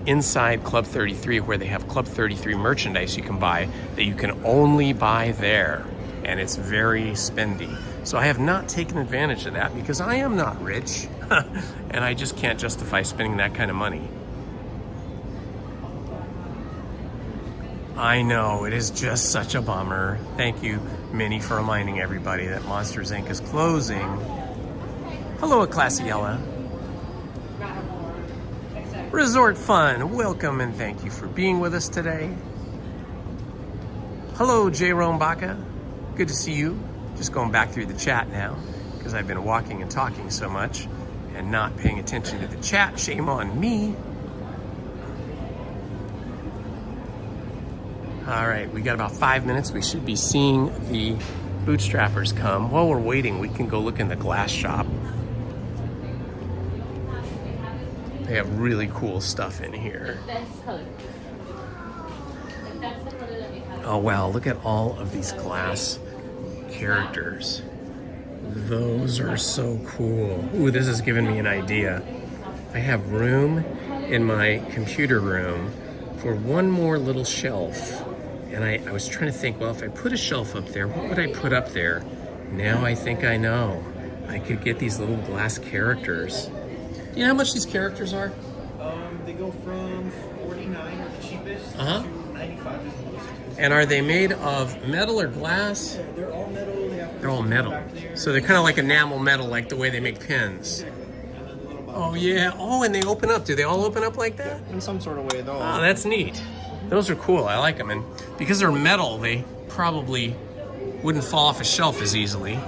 A: inside Club 33 where they have Club 33 merchandise you can buy that you can only buy there, and it's very spendy. So I have not taken advantage of that because I am not rich and I just can't justify spending that kind of money. I know, it is just such a bummer. Thank you, Minnie, for reminding everybody that Monsters Inc. is closing. Hello, Classiella. Resort Fun, welcome and thank you for being with us today. Hello, J. Rombaka. Good to see you. Just going back through the chat now because I've been walking and talking so much and not paying attention to the chat. Shame on me. All right, we got about 5 minutes. We should be seeing the bootstrappers come. While we're waiting, we can go look in the glass shop. They have really cool stuff in here. Oh wow, look at all of these glass characters. Those are so cool. Ooh, this has given me an idea. I have room in my computer room for one more little shelf. And I was trying to think, well, if I put a shelf up there, what would I put up there? Now I think I know. I could get these little glass characters. Do you know how much these characters are?
K: They go from $49 or the cheapest to $95 is the most.
A: And are they made of metal or glass?
K: Yeah, they're all metal.
A: They're all metal. So they're kind of like enamel metal, like the way they make pens. Oh yeah. Oh, and they open up. Do they all open up like that?
K: In some sort of way, though.
A: Oh, that's neat. Those are cool. I like them. And because they're metal, they probably wouldn't fall off a shelf as easily.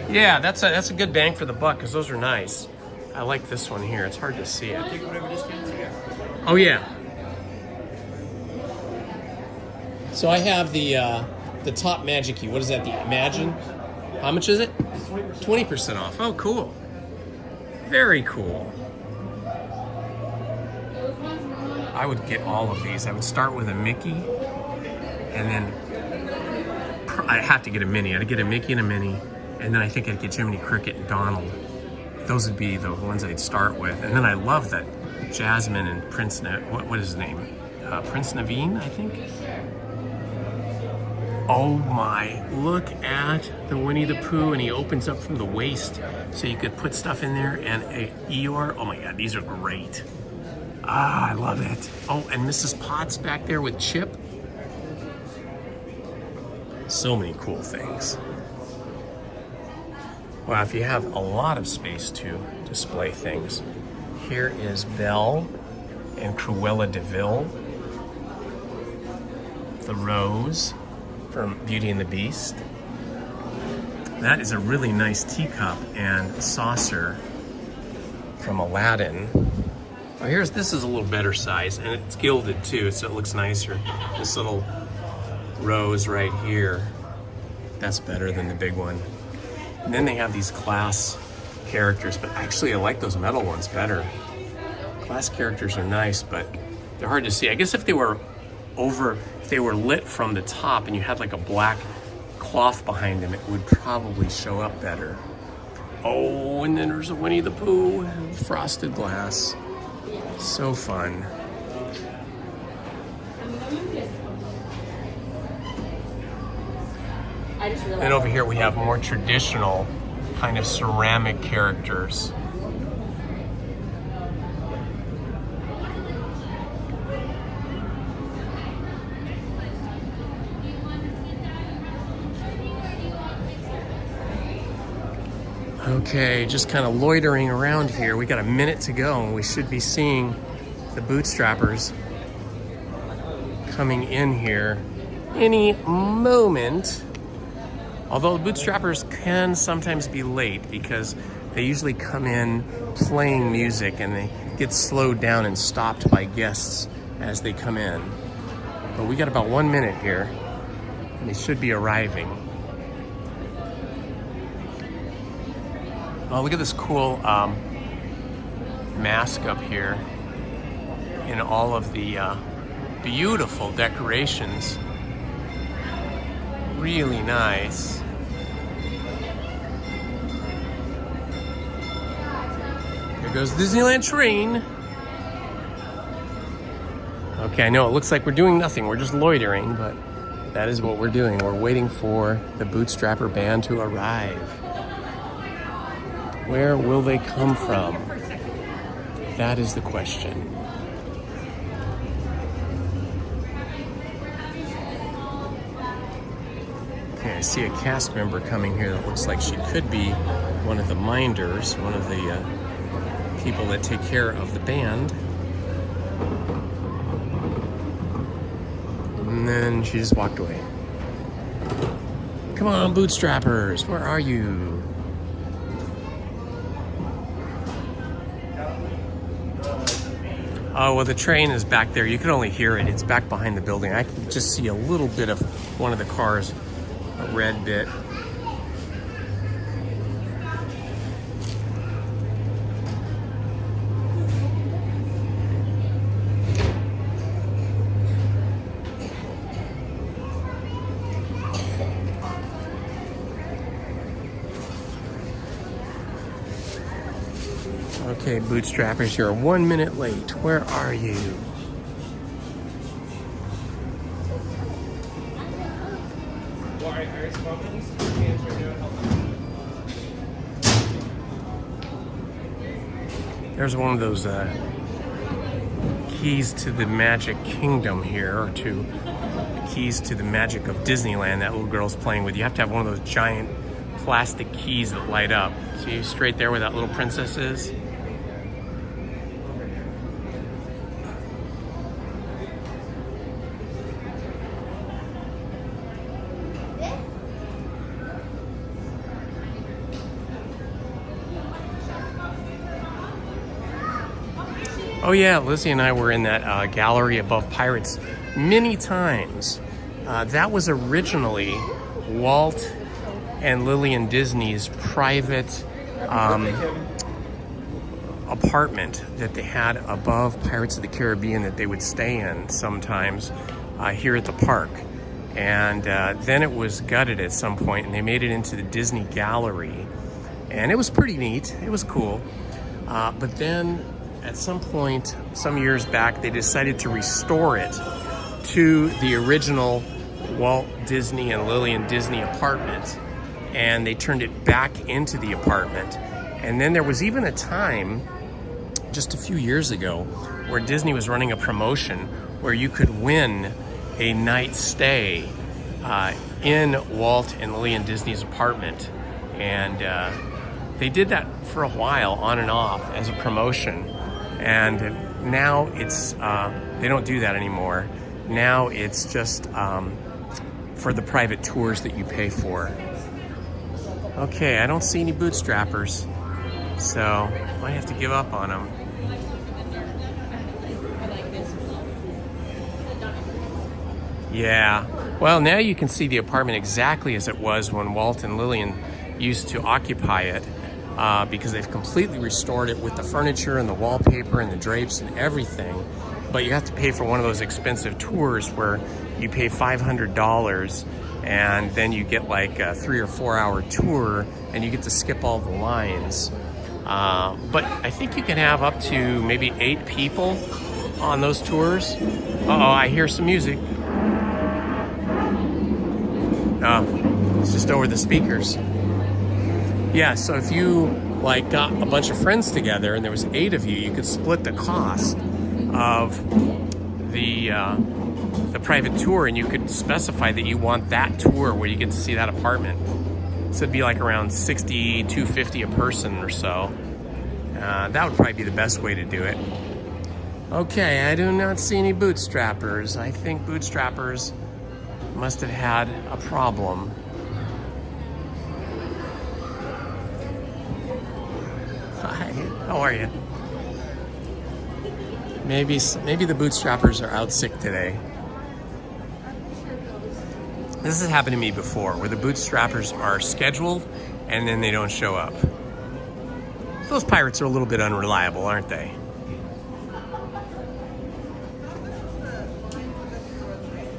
A: Yeah, that's a good bang for the buck because those are nice. I like this one here. It's hard to see it.
K: Take whatever discounts you got.
A: Oh yeah. So I have the top magic key. What is that? The Imagine? How much is it? 20% off. Oh, cool. Very cool. I would get all of these. I would start with a Mickey, and then I'd have to get a Minnie. I'd get a Mickey and a Minnie. And then I think I'd get Jiminy Cricket and Donald. Those would be the ones I'd start with. And then I love that Jasmine and Prince, what is his name? Prince Naveen, I think? Oh my, look at the Winnie the Pooh, and he opens up from the waist so you could put stuff in there, and a Eeyore. Oh my God, these are great. Ah, I love it. Oh, and Mrs. Potts back there with Chip. So many cool things. Wow, if you have a lot of space to display things. Here is Belle and Cruella de Vil. The Rose from Beauty and the Beast. That is a really nice teacup and saucer from Aladdin. Oh, this is a little better size, and it's gilded too, so it looks nicer. This little rose right here, that's better than the big one. And then they have these glass characters, but actually I like those metal ones better. Glass characters are nice, but they're hard to see. I guess if they were lit from the top and you had like a black cloth behind them, it would probably show up better. Oh, and then there's a Winnie the Pooh, frosted glass. So fun. And over here we have more traditional kind of ceramic characters. Okay, just kind of loitering around here. We got a minute to go and we should be seeing the bootstrappers coming in here any moment. Although the bootstrappers can sometimes be late because they usually come in playing music and they get slowed down and stopped by guests as they come in. But we got about 1 minute here and they should be arriving. Oh, look at this cool mask up here in all of the beautiful decorations. Really nice. Here goes the Disneyland train. Okay, I know it looks like we're doing nothing. We're just loitering, but that is what we're doing. We're waiting for the Bootstrapper band to arrive. Where will they come from? That is the question. Okay, I see a cast member coming here that looks like she could be one of the minders, one of the people that take care of the band. And then she just walked away. Come on, Bootstrappers, where are you? Oh, well, the train is back there. You can only hear it. It's back behind the building. I can just see a little bit of one of the cars, a red bit. Okay, Bootstrappers, you're 1 minute late. Where are you? There's one of those keys to the Magic Kingdom here, or to keys to the magic of Disneyland that little girl's playing with. You have to have one of those giant plastic keys that light up. See straight there where that little princess is? Oh yeah, Lizzie and I were in that gallery above Pirates many times. That was originally Walt and Lillian Disney's private apartment that they had above Pirates of the Caribbean that they would stay in sometimes here at the park. And then it was gutted at some point and they made it into the Disney Gallery. And it was pretty neat, it was cool. But then at some point, some years back, they decided to restore it to the original Walt Disney and Lillian Disney apartment. And they turned it back into the apartment. And then there was even a time, just a few years ago, where Disney was running a promotion where you could win a night stay in Walt and Lillian Disney's apartment. And they did that for a while, on and off, as a promotion. And now it's, they don't do that anymore. Now it's just for the private tours that you pay for. Okay, I don't see any Bootstrappers, so I might have to give up on them. Yeah, well, now you can see the apartment exactly as it was when Walt and Lillian used to occupy it. Because they've completely restored it with the furniture and the wallpaper and the drapes and everything. But you have to pay for one of those expensive tours where you pay $500 and then you get like a 3 or 4 hour tour and you get to skip all the lines. But I think you can have up to maybe 8 people on those tours. Uh-oh, I hear some music. Oh, it's just over the speakers. Yeah, so if you like got a bunch of friends together and there was 8 of you, you could split the cost of the private tour, and you could specify that you want that tour where you get to see that apartment. So it'd be like around $60, $250 a person or so. That would probably be the best way to do it. Okay, I do not see any bootstrappers. I think bootstrappers must have had a problem. Hi, how are you? Maybe the bootstrappers are out sick today. This has happened to me before, where the bootstrappers are scheduled and then they don't show up. Those pirates are a little bit unreliable, aren't they?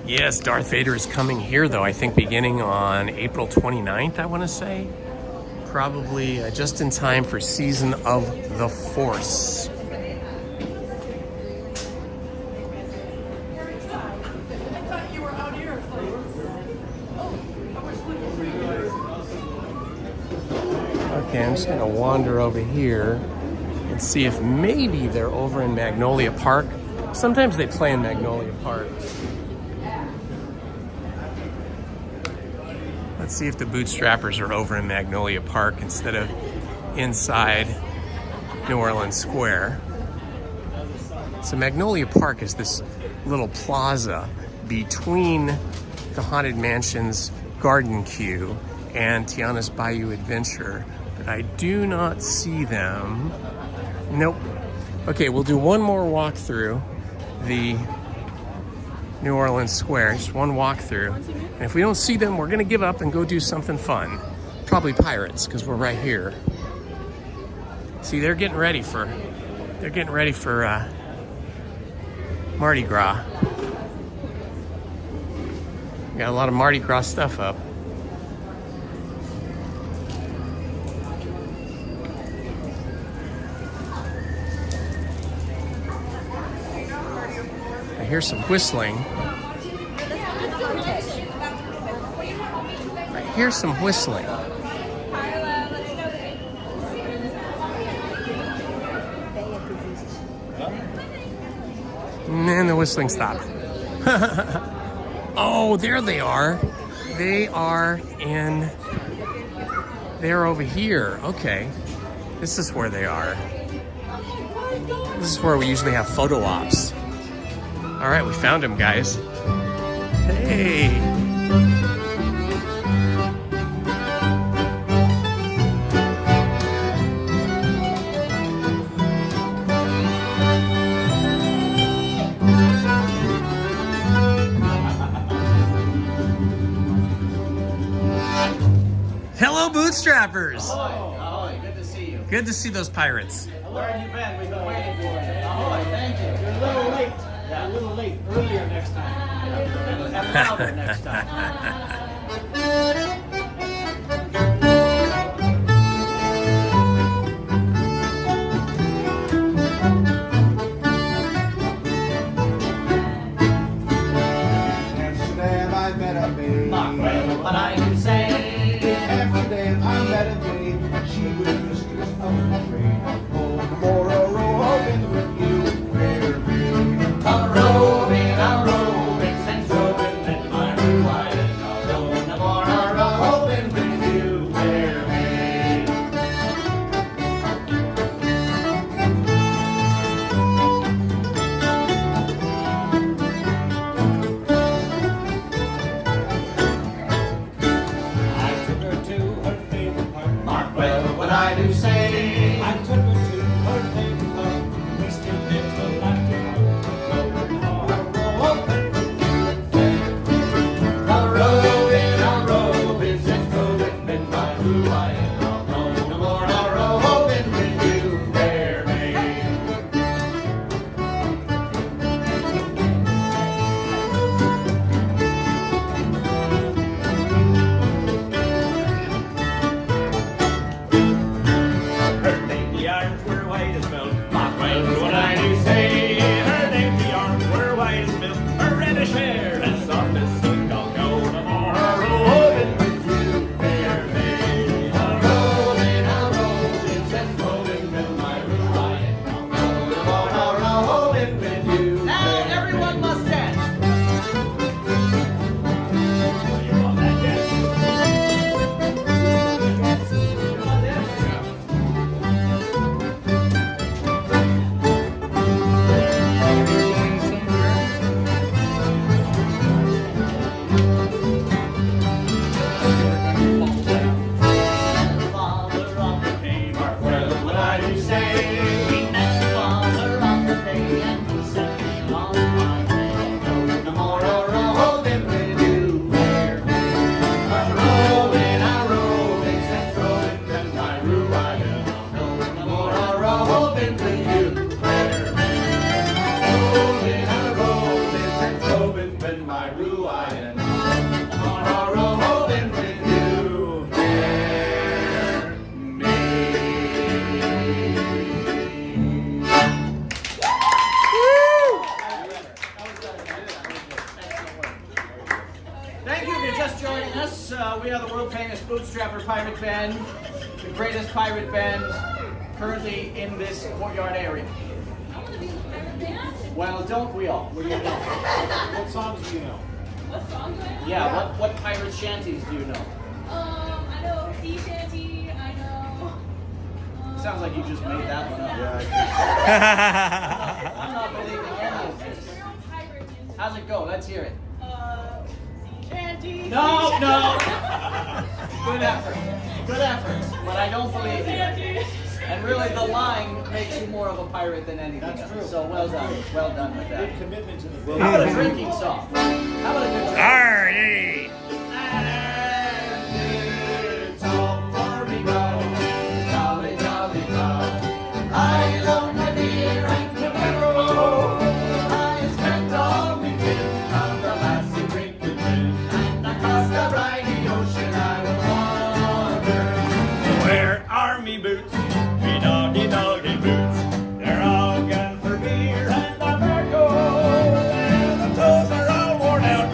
A: Yes, Darth Vader is coming here, though, I think beginning on April 29th, I want to say. Probably just in time for Season of the Force. Okay, I'm just going to wander over here and see if maybe they're over in Magnolia Park. Sometimes they play in Magnolia Park. Let's see if the bootstrappers are over in Magnolia Park instead of inside New Orleans Square. So Magnolia Park is this little plaza between the Haunted Mansion's Garden Queue and Tiana's Bayou Adventure, but I do not see them. Nope. Okay, we'll do one more walk through the New Orleans Square, just one walkthrough. And if we don't see them, we're gonna give up and go do something fun. Probably pirates, because we're right here. See, they're getting ready for Mardi Gras. Got a lot of Mardi Gras stuff up. I hear some whistling. I hear some whistling. And then the whistling stopped. Oh, there they are. They're over here. Okay. This is where they are. This is where we usually have photo ops. All right, we found him, guys. Hey. Hello, bootstrappers.
K: Ahoy, good to see you.
A: Good to see those pirates.
K: Where have you been? We've been waiting for you. Ahoy, thank you. You're a little late. Yeah, a little late. Earlier next time. And louder next time.
I: Amsterdam, I met a maid.
K: Mark, well, what I do say.
I: Amsterdam, I met a maid. She was mistress of the train. Oh, tomorrow, row in with you, fair maid.
K: I'm roving, since roving that my blue white and Yes, we are the world famous Bootstrapper Pirate Band, the greatest pirate band currently in this courtyard area.
B: I want to be in the pirate band.
K: Well, don't we all? What do you know? What songs do you know?
B: What song do I know?
K: Yeah, what pirate shanties do you know?
B: I know sea shanty. I know.
K: Sounds like you just made that one up. I'm not believing any of this.
B: Your own pirate music.
K: How's it go? Let's hear it.
B: Sea shanty.
K: No. Good effort. Good effort. But I don't believe you. And really, the line makes you more of a pirate than anything else. True. So well done. Well done with that.
J: Good commitment to the
K: How about a drinking song? How about a good drink?
A: Arr,
K: And it's all for me, go. Jolly, jolly, go. I love my beer and tobacco. I spent all my tin on the lassie drinking gin. And across the briny ocean I will wander. Where are me boots? Me doggy, doggy boots. They're all gone for beer and tobacco. And the toes are all worn out.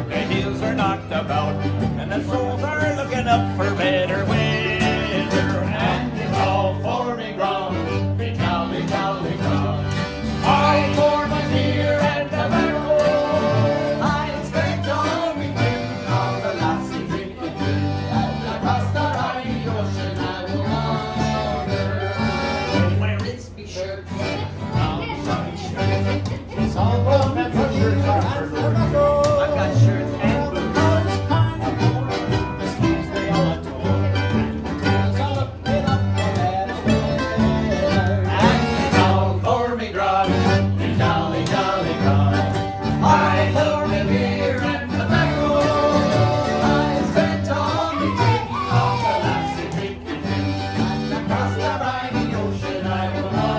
K: The heels are knocked about. And the soles are looking up for better weather. And it's all for me ground. Me jolly, jolly ground. All for my beer and tobacco. I expect all me gin on the lassie drinking gin. And across the briny ocean I will wander. Where is me shirt? It's all for my shirts are for tobacco. I've got shirts and boots. The sleeves they all are torn. Tails all up and up and and it's all for me grog. Me jolly, jolly grog. I for me beer and tobacco. I spent all me tin on the lassie drinking gin. And across the briny ocean I will wander.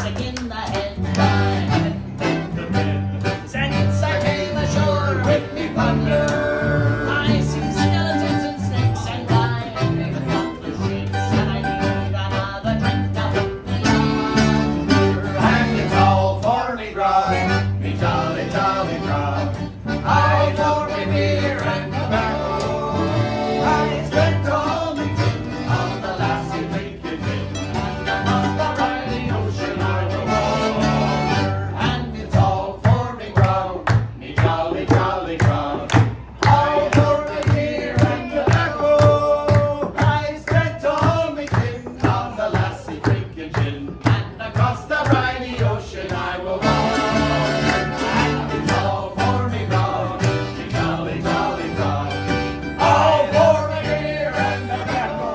K: Singing the head time. Since I came ashore with me butler, I see skeletons and snakes and diving from the sheets, and I need another drink to put me under. And it's all for me grog, me jolly, jolly grog. I for me beer and tobacco. I spent all me tin on the lassie drinking gin. And across the briny ocean I will wander. And it's all for me grog, me jolly, jolly grog. I for me beer and tobacco. I spent all me tin on the lassie drinking gin. And across the briny ocean I will wander. And it's all for me grog, me jolly, jolly grog. All for me beer and tobacco.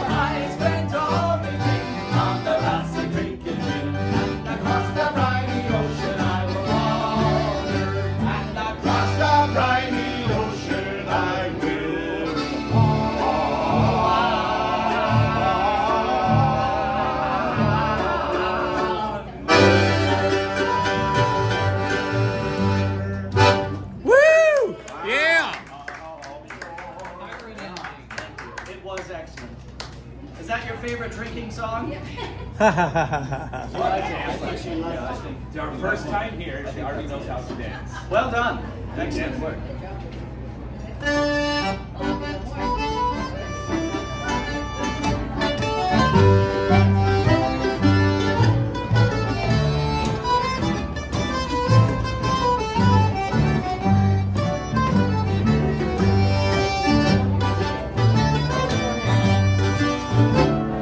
K: I spent all me tin on the lassie drinking gin. And across the briny ocean I will wander. And across the briny ocean I will
A: Woo! Yeah!
K: It was excellent. Is that your favorite drinking song?
G: It's our first time here. She already knows how to dance.
K: Well done. Excellent work.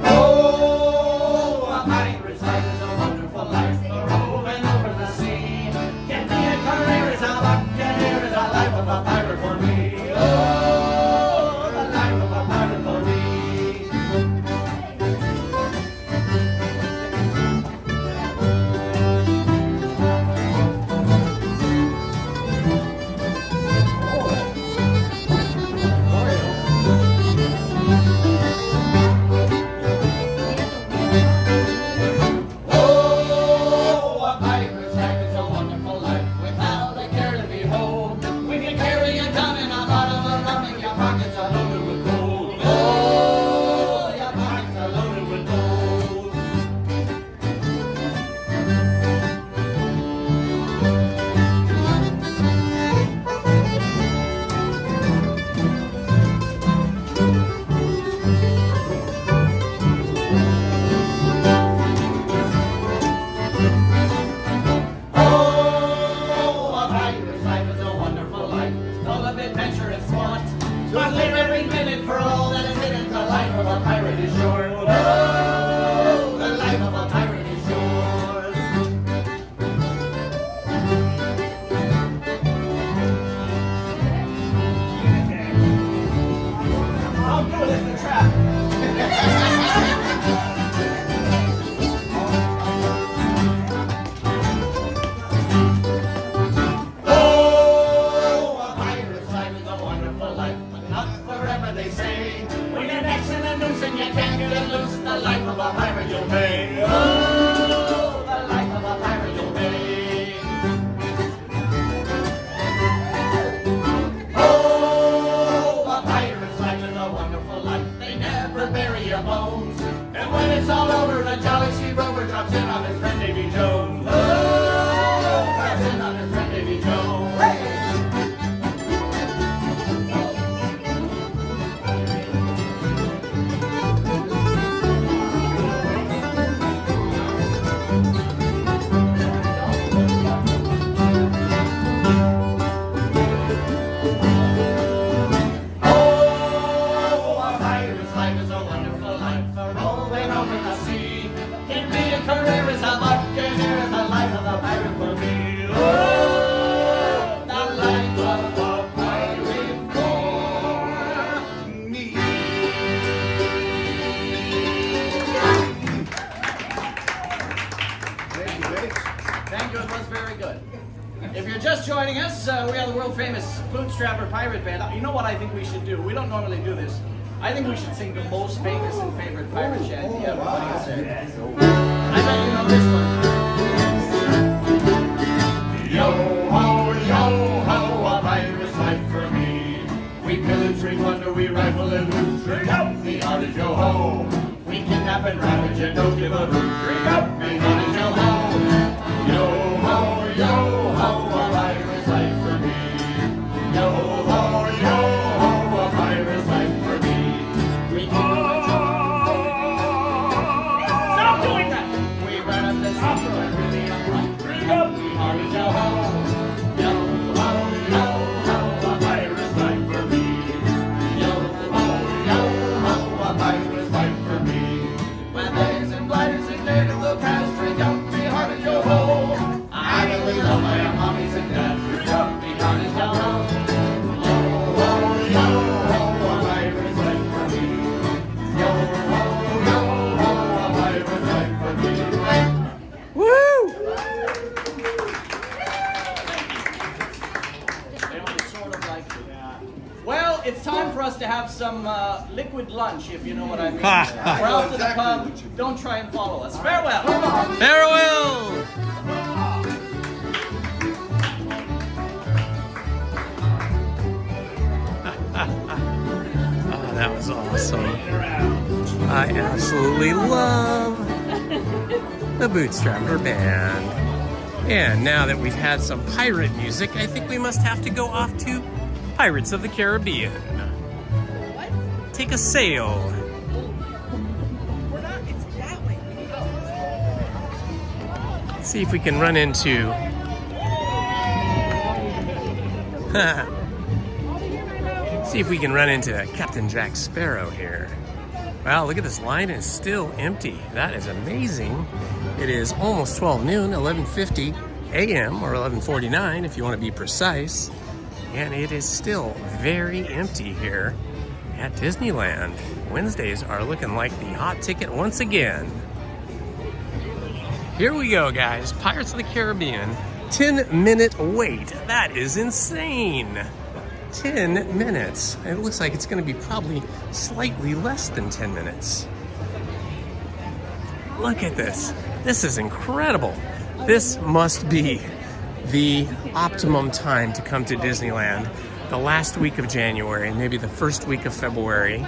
K: Oh, a pirate's life is a wonderful life, roving over the sea. Get me a career as a buccaneer, as a life of a pirate for me. Oh, the life of a pirate for me. Oh, a pirate's life is a wonderful life, without a care to behold. But live every minute for all that is in it. The life of a pirate is short. Oh, the life of a pirate is short.
G: I'll do it as the trap.
K: And you can't get loose. The life of a pirate you'll pay. Oh, the life of a pirate you'll pay. Oh, a pirate's life is a wonderful life. They never bury your bones. And when it's all over, a jolly sea rover drops in on his friend Davy Jones. Oh, drops in on his friend Davy Jones. If you're just joining us, we are the world-famous Bootstrapper Pirate Band. You know what I think we should do? We don't normally do this. I think we should sing the most famous and favorite pirate shanty everybody has said. I bet you know this one. Yo-ho, a pirate's life for me. We pillage, we plunder, we rifle and loot. Drink up, the hearted yo-ho. We kidnap and ravage and don't give a hoot. Drink up, the hearted yo-ho. Yo-ho, yo-ho, a pirate's life for me. Yo-ho, yo-ho, a pirate's life for me. We keep Stop doing that! We burn up this hopper and really upright. Drink up, the hearted yo-ho. Yo-ho, yo-ho, a pirate's life for me. Yo-ho, yo-ho, a pirate's life for me. When layers and gliders and native look past, drink up, the hearted yo-ho. I really love my mommies and dads. Drink up, the hearted yo-ho. Yo-ho, yo-ho, a pirate's life for me. Yo-ho, yo-ho, a pirate's life for me.
A: Woo!
K: They only sort of like it. Well, it's time for us to have some liquid lunch, if you know what I mean. We're off to the pub. Don't try and follow us. Farewell.
A: Farewell! Oh, that was awesome. I absolutely love the Bootstrapper Band. And now that we've had some pirate music, I think we must have to go off to Pirates of the Caribbean. Take a sail.
D: We're not, it's that way. We need to go.
A: See if we can run into see if we can run into Captain Jack Sparrow here. Wow, look at this line, it's still empty. That is amazing. It is almost 12 noon, 11:50 a.m. or 11:49 if you want to be precise. And it is still very empty here at Disneyland. Wednesdays are looking like the hot ticket once again. Here we go, guys. Pirates of the Caribbean. 10-minute wait. That is insane. 10 minutes. It looks like it's going to be probably slightly less than 10 minutes. Look at this. This is incredible. This must be the optimum time to come to Disneyland. The last week of January, maybe the first week of February.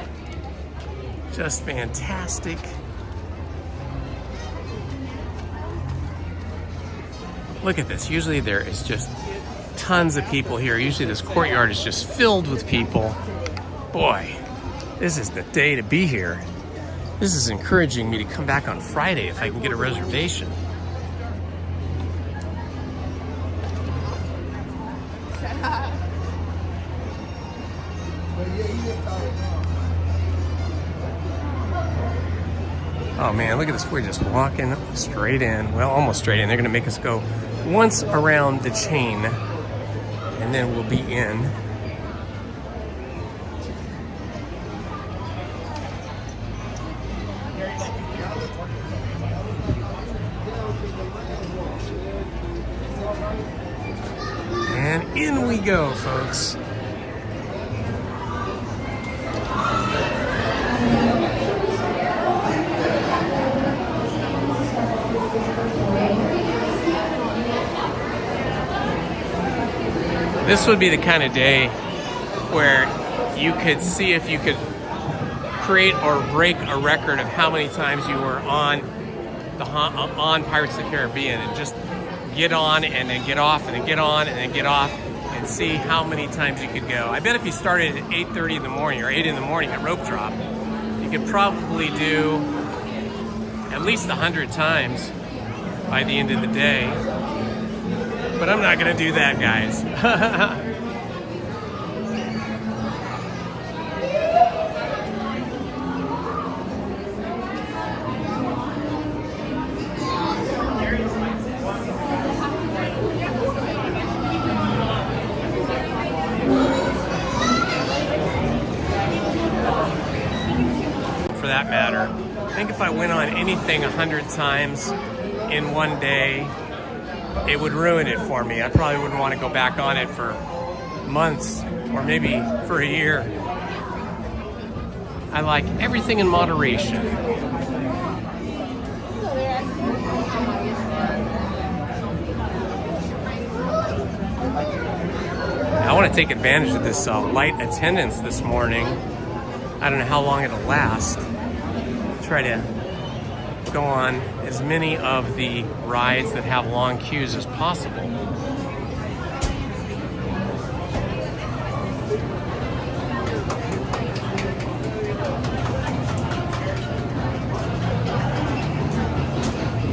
A: Just fantastic. Look at this. Usually there is just tons of people here. Usually this courtyard is just filled with people. Boy, this is the day to be here. This is encouraging me to come back on Friday if I can get a reservation. Oh man, look at this. We're just walking straight in. Well, almost straight in. They're gonna make us go once around the chain and then we'll be in. And in we go, folks. This would be the kind of day where you could see if you could create or break a record of how many times you were on Pirates of the Caribbean, and just get on and then get off and then get on and then get off and see how many times you could go. I bet if you started at 8:30 in the morning or 8 in the morning at rope drop, you could probably do at least 100 times by the end of the day. But I'm not gonna do that, guys. For that matter, I think if I went on anything 100 times in one day, it would ruin it for me. I probably wouldn't want to go back on it for months or maybe for a year. I like everything in moderation. I want to take advantage of this light attendance this morning. I don't know how long it'll last. Try to go on as many of the rides that have long queues as possible.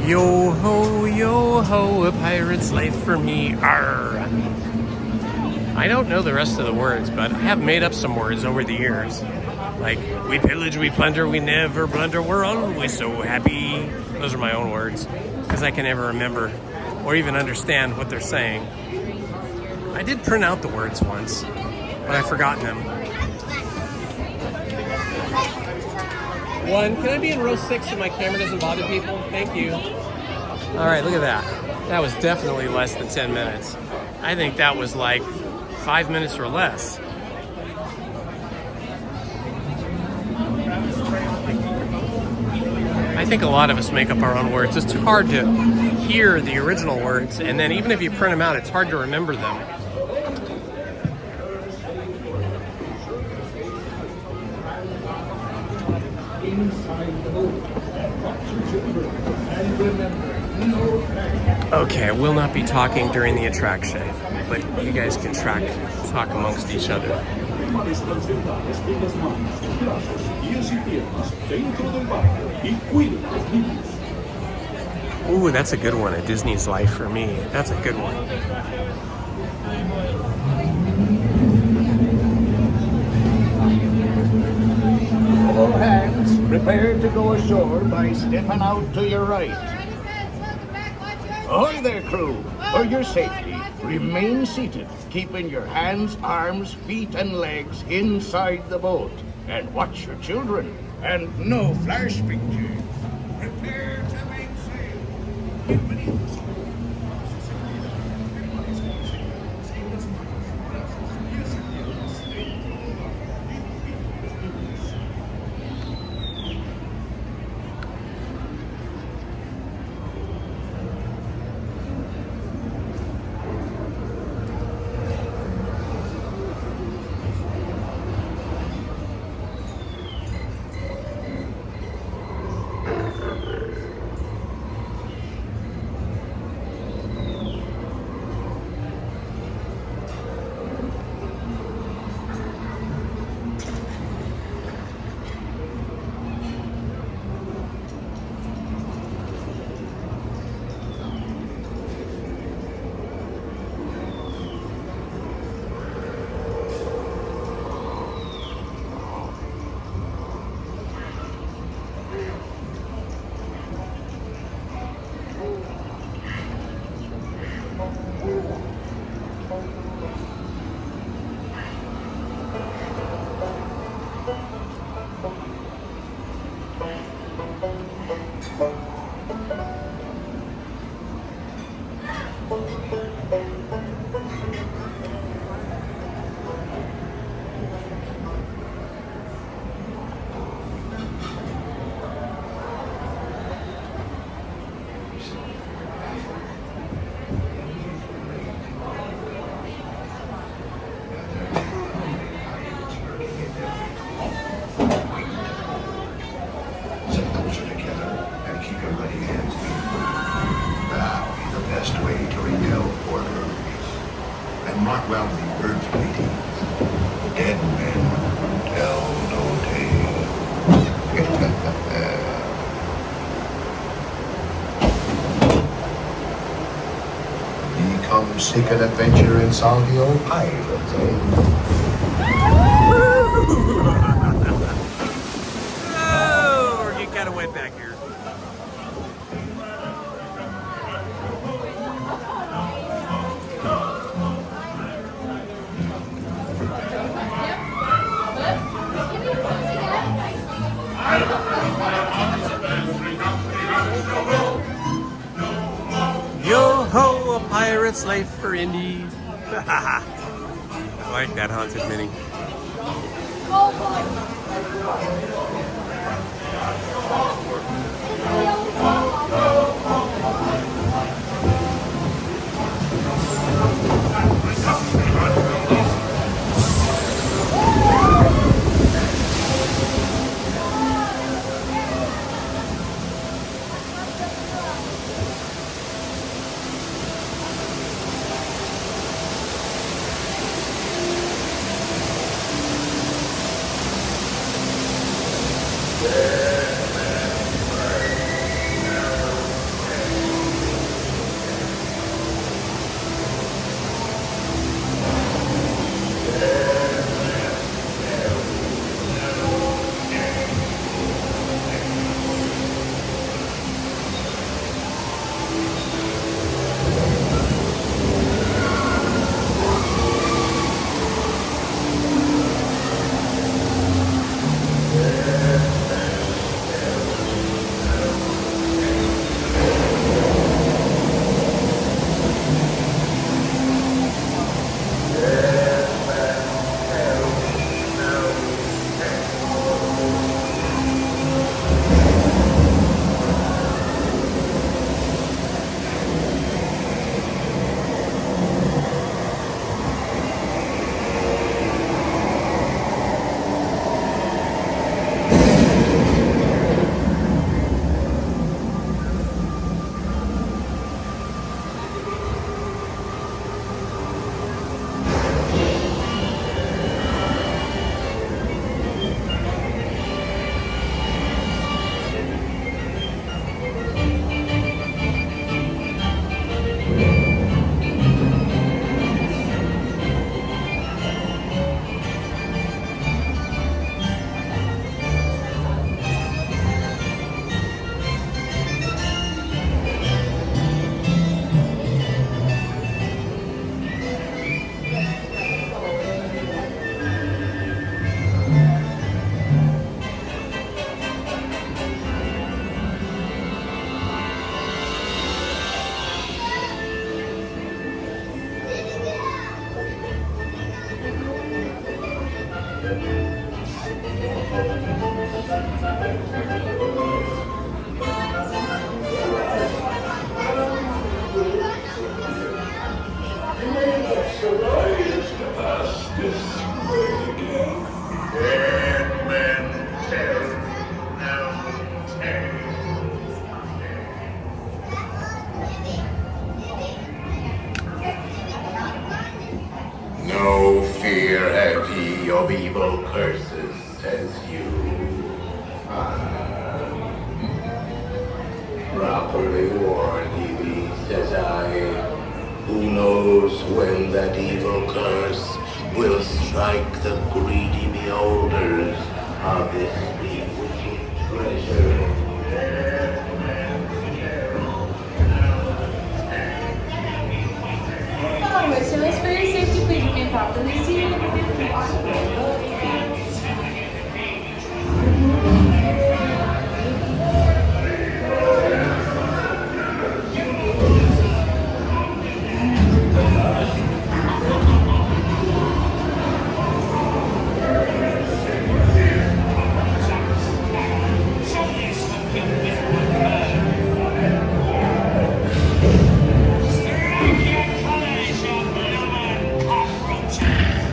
A: Yo ho, a pirate's life for me, arr. I don't know the rest of the words, but I have made up some words over the years. Like, we pillage, we plunder, we never blunder, we're always so happy. Those are my own words, because I can never remember or even understand what they're saying. I did print out the words once, but I've forgotten them. Can I be in row 6 so my camera doesn't bother people? Thank you. All right, look at that. That was definitely less than 10 minutes. I think that was like 5 minutes or less. I think a lot of us make up our own words. It's hard to hear the original words, and then even if you print them out, it's hard to remember them. Okay, I will not be talking during the attraction, but you guys can talk amongst each other. Ooh, that's a good one. A Disney's Life for me. That's a good one.
L: All hands, prepare to go ashore by stepping out to your right. Ahoy there, crew! For your safety, remain seated, keeping your hands, arms, feet, and legs inside the boat. And watch your children, and no flash pictures. Prepare to make sail.
I: seek an adventure and solve the old pirates, eh?
A: Oh, you got away back here. Yo ho, a pirate's life for Indy. I like that haunted mini.
H: No fear have ye of evil curses, says you. Properly warned ye be, says I. Who knows when that evil curse will strike the greedy beholders of this bewitching treasure.
B: Listeners, for your safety, please remain properly seated.
K: Cockroaches!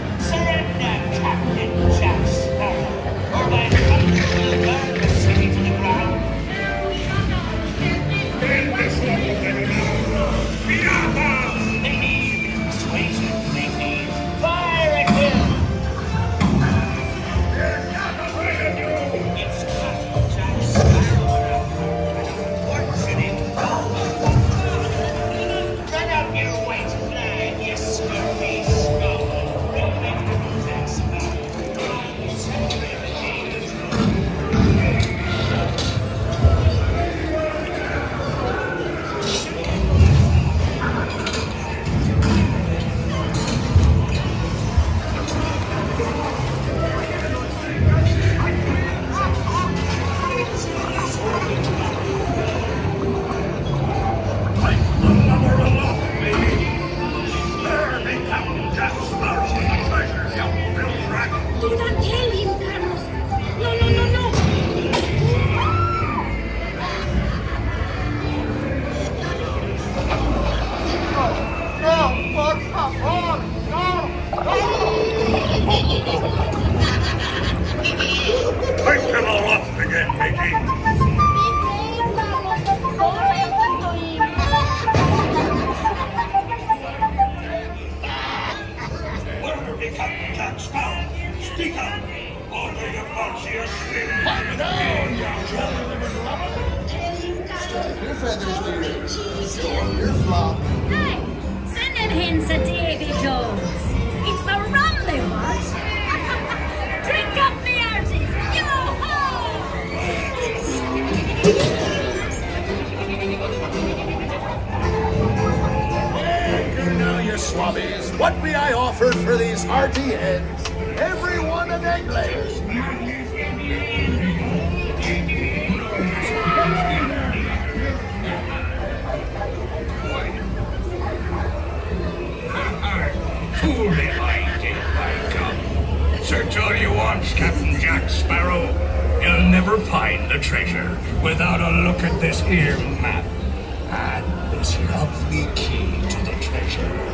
F: Do not tell him, Carlos. No, no, no, no.
L: No, por favor, no,
H: Take them all off again, matey. Where become Jack Sparrow? Speak out, or do you fancy a swim? Calm down, young
M: Your feathers, dear. Storm your flock.
N: Hey, send them hints to Davy Jones. It's the rum they want. Drink up the arties. Yo-ho!
L: Here now, you swabbies. What be I offered for these hearty heads? Every one an egg layer.
H: Search all you want, Captain Jack Sparrow. You'll never find the treasure without a look at this here map and this lovely key to the treasure.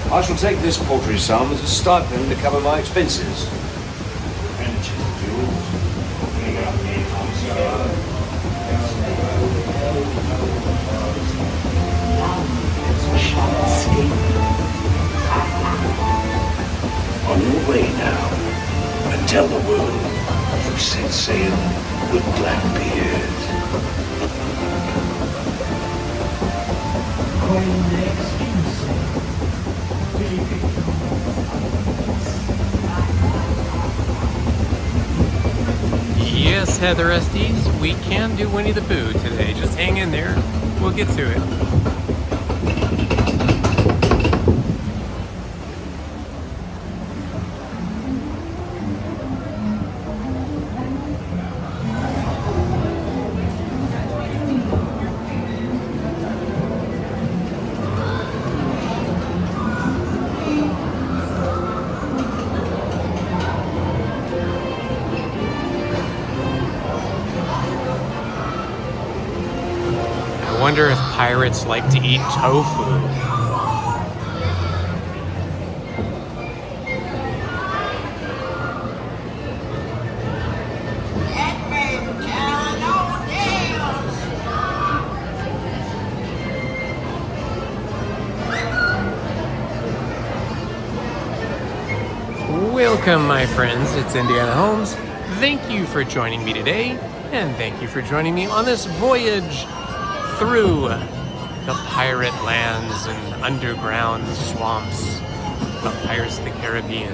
O: I shall take this paltry sum as a stipend to cover my expenses.
H: tell the world you set sail with Blackbeard.
A: Yes, Heather Estes, we can do Winnie the Pooh today. Just hang in there. We'll get to it. I wonder if pirates like to eat tofu. Welcome, my friends. It's Indiana Holmes. Thank you for joining me today, and thank you for joining me on this voyage through the pirate lands and underground swamps of Pirates of the Caribbean.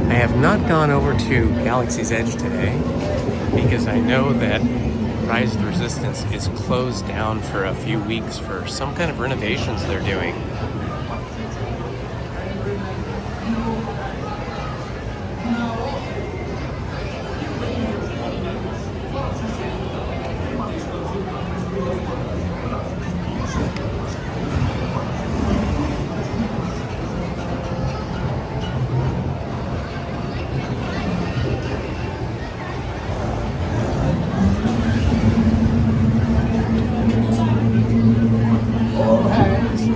A: I have not gone over to Galaxy's Edge today because I know that Rise of the Resistance is closed down for a few weeks for some kind of renovations they're doing.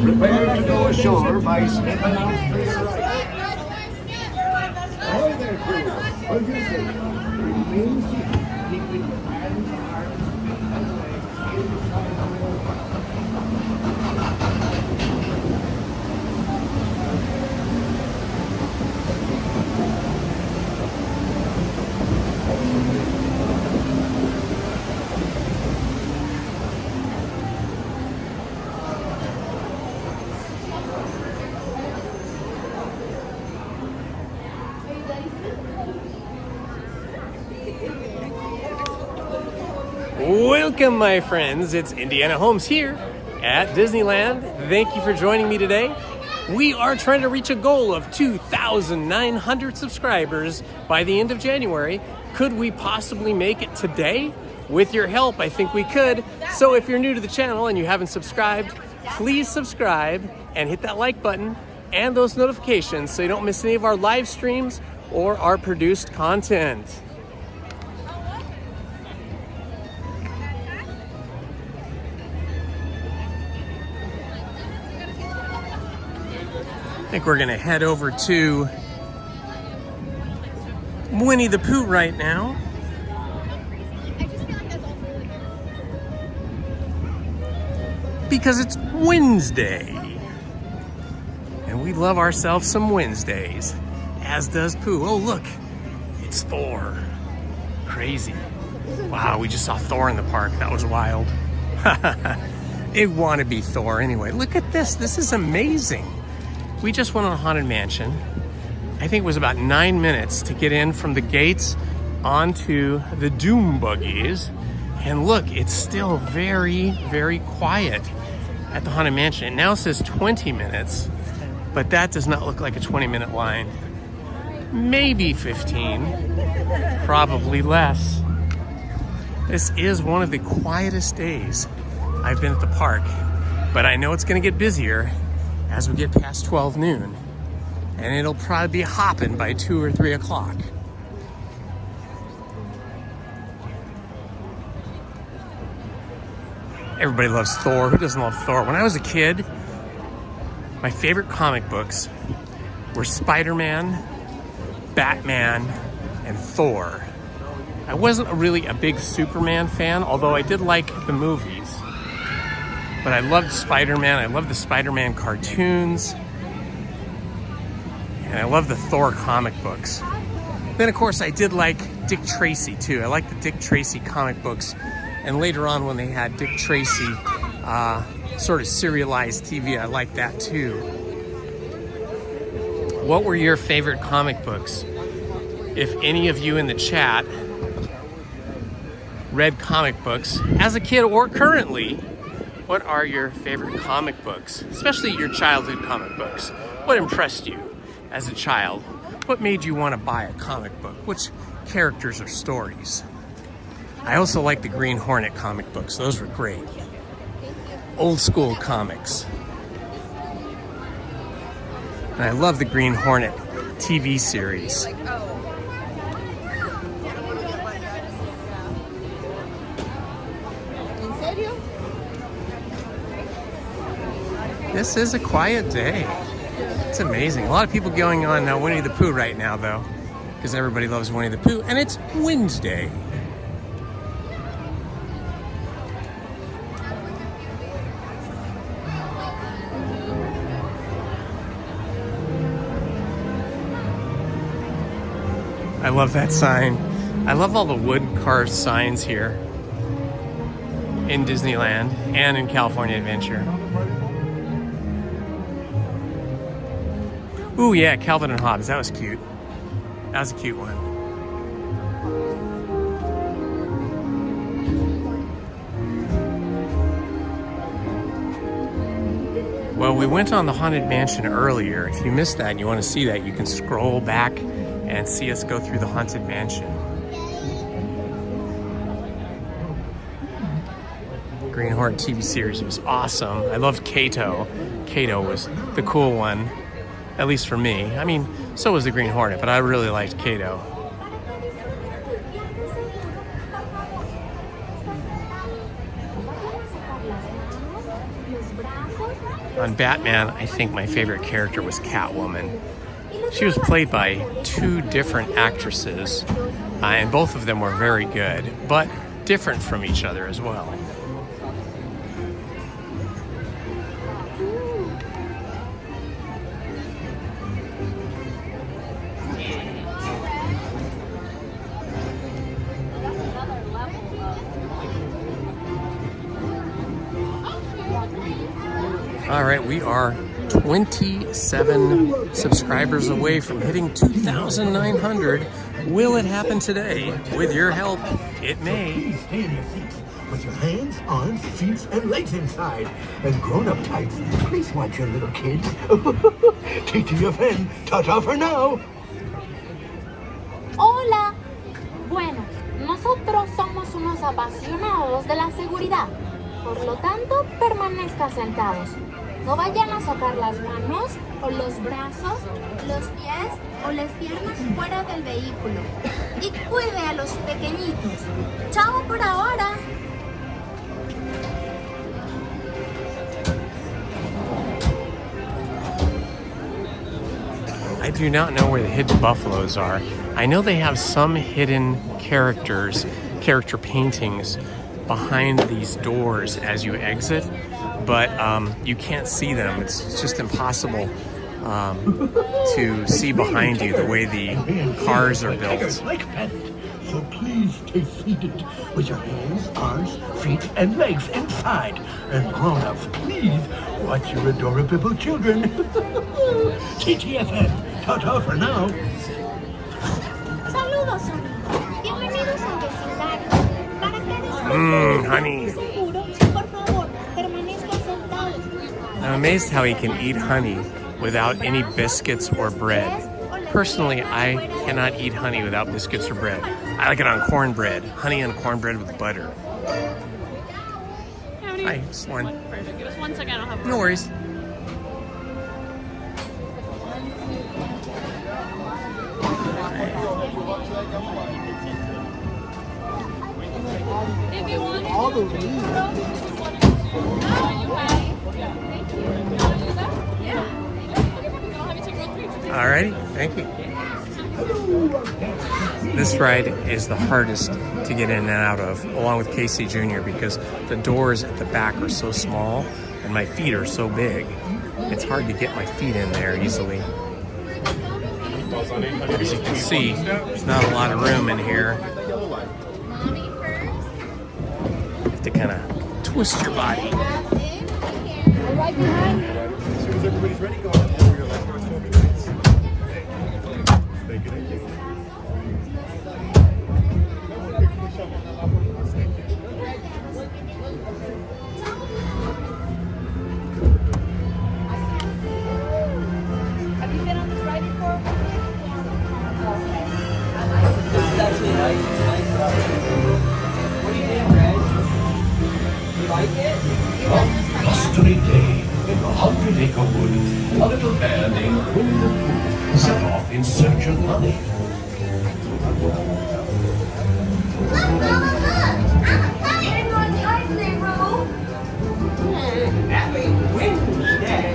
L: Prepare to go ashore by stepping out to your right. Ahoy there, crew. What'd you say? Remain seated, keeping your hands, arms, feet, and legs inside the
A: Welcome, my friends. It's Indiana Holmes here at Disneyland. Thank you for joining me today. We are trying to reach a goal of 2,900 subscribers by the end of January. Could we possibly make it today? With your help, I think we could. So if you're new to the channel and you haven't subscribed, please subscribe and hit that like button and those notifications so you don't miss any of our live streams or our produced content. I think we're gonna head over to Winnie the Pooh right now. Because it's Wednesday. And we love ourselves some Wednesdays, as does Pooh. Oh, look, it's Thor. Crazy. Wow, we just saw Thor in the park. That was wild. It wanna be Thor anyway. Look at this, this is amazing. We just went on a Haunted Mansion. I think it was about 9 minutes to get in from the gates onto the Doom buggies. And look, it's still very, very quiet at the Haunted Mansion. It now says 20 minutes, but that does not look like a 20-minute line. Maybe 15, probably less. This is one of the quietest days I've been at the park, but I know it's gonna get busier as we get past 12 noon, and it'll probably be hopping by 2 or 3 o'clock. Everybody loves Thor. Who doesn't love Thor? When I was a kid, my favorite comic books were Spider-Man, Batman, and Thor. I wasn't really a big Superman fan, although I did like the movies. But I loved Spider-Man. I loved the Spider-Man cartoons. And I loved the Thor comic books. Then, of course, I did like Dick Tracy, too. I liked the Dick Tracy comic books. And later on, when they had Dick Tracy sort of serialized TV, I liked that, too. What were your favorite comic books? If any of you in the chat read comic books as a kid or currently, what are your favorite comic books? Especially your childhood comic books. What impressed you as a child? What made you want to buy a comic book? Which characters or stories? I also like the Green Hornet comic books. Those were great. Old school comics. And I love the Green Hornet TV series. This is a quiet day. It's amazing. A lot of people going on Winnie the Pooh right now, though, because everybody loves Winnie the Pooh, and it's Wednesday. I love that sign. I love all the wood carved signs here in Disneyland and in California Adventure. Ooh, yeah, Calvin and Hobbes. That was cute. That was a cute one. Well, we went on the Haunted Mansion earlier. If you missed that and you want to see that, you can scroll back and see us go through the Haunted Mansion. Green Hornet TV series was awesome. I loved Kato. Kato was the cool one. At least for me. I mean, so was the Green Hornet, but I really liked Kato. On Batman, I think my favorite character was Catwoman. She was played by two different actresses, and both of them were very good, but different from each other as well. All right, we are 27 subscribers away from hitting 2,900. Will it happen today? With your help, it may.
L: Please stay on your feet with your hands, arms, feet, and legs inside. And grown-up types, please watch your little kids. TTFN, ta-ta for now.
P: Hola. Bueno, nosotros somos unos apasionados de la seguridad. Por lo tanto, permanezca sentados. No vayan a sacar las manos o los brazos, los pies o las piernas fuera del vehículo. Y cuide a los pequeñitos. Chao por ahora.
A: I do not know where the hidden buffaloes are. I know they have some hidden character paintings behind these doors as you exit, but you can't see them. It's just impossible to see behind you the way the cars are built.
L: So please stay seated with your hands, arms, feet, and legs inside. And grown-ups, please watch your adorable children. TTFN, ta-ta for now.
P: Saludos, amigos. Bienvenidos al vecindario. Para que disfruten
A: honey.
P: seguro, por favor, permanezcan sentados.
A: I'm amazed how he can eat honey without any biscuits or bread. Personally, I cannot eat honey without biscuits or bread. I like it on cornbread. Honey on cornbread with butter. Hi, it's Lauren.
Q: Give us 1 second, I'll have
A: No worries.
Q: If you want
E: all the
A: Alrighty, thank you. This ride is the hardest to get in and out of, along with Casey Jr., because the doors at the back are so small and my feet are so big. It's hard to get my feet in there easily. As you can see, there's not a lot of room in here. You have to kind of twist your body.
B: Right behind you.
M: As soon as everybody's ready, go on over your left door's 2 minutes. Thank you, thank you.
B: Have you been on this ride before? Okay.
K: This is actually nice. It's nice. What do you think, Reg? You like it?
H: Blustery day in the 100-acre wood, a little bear named Winnie the Pooh set off in search of honey.
N: Getting on tightly, Ro.
K: Happy Wednesday.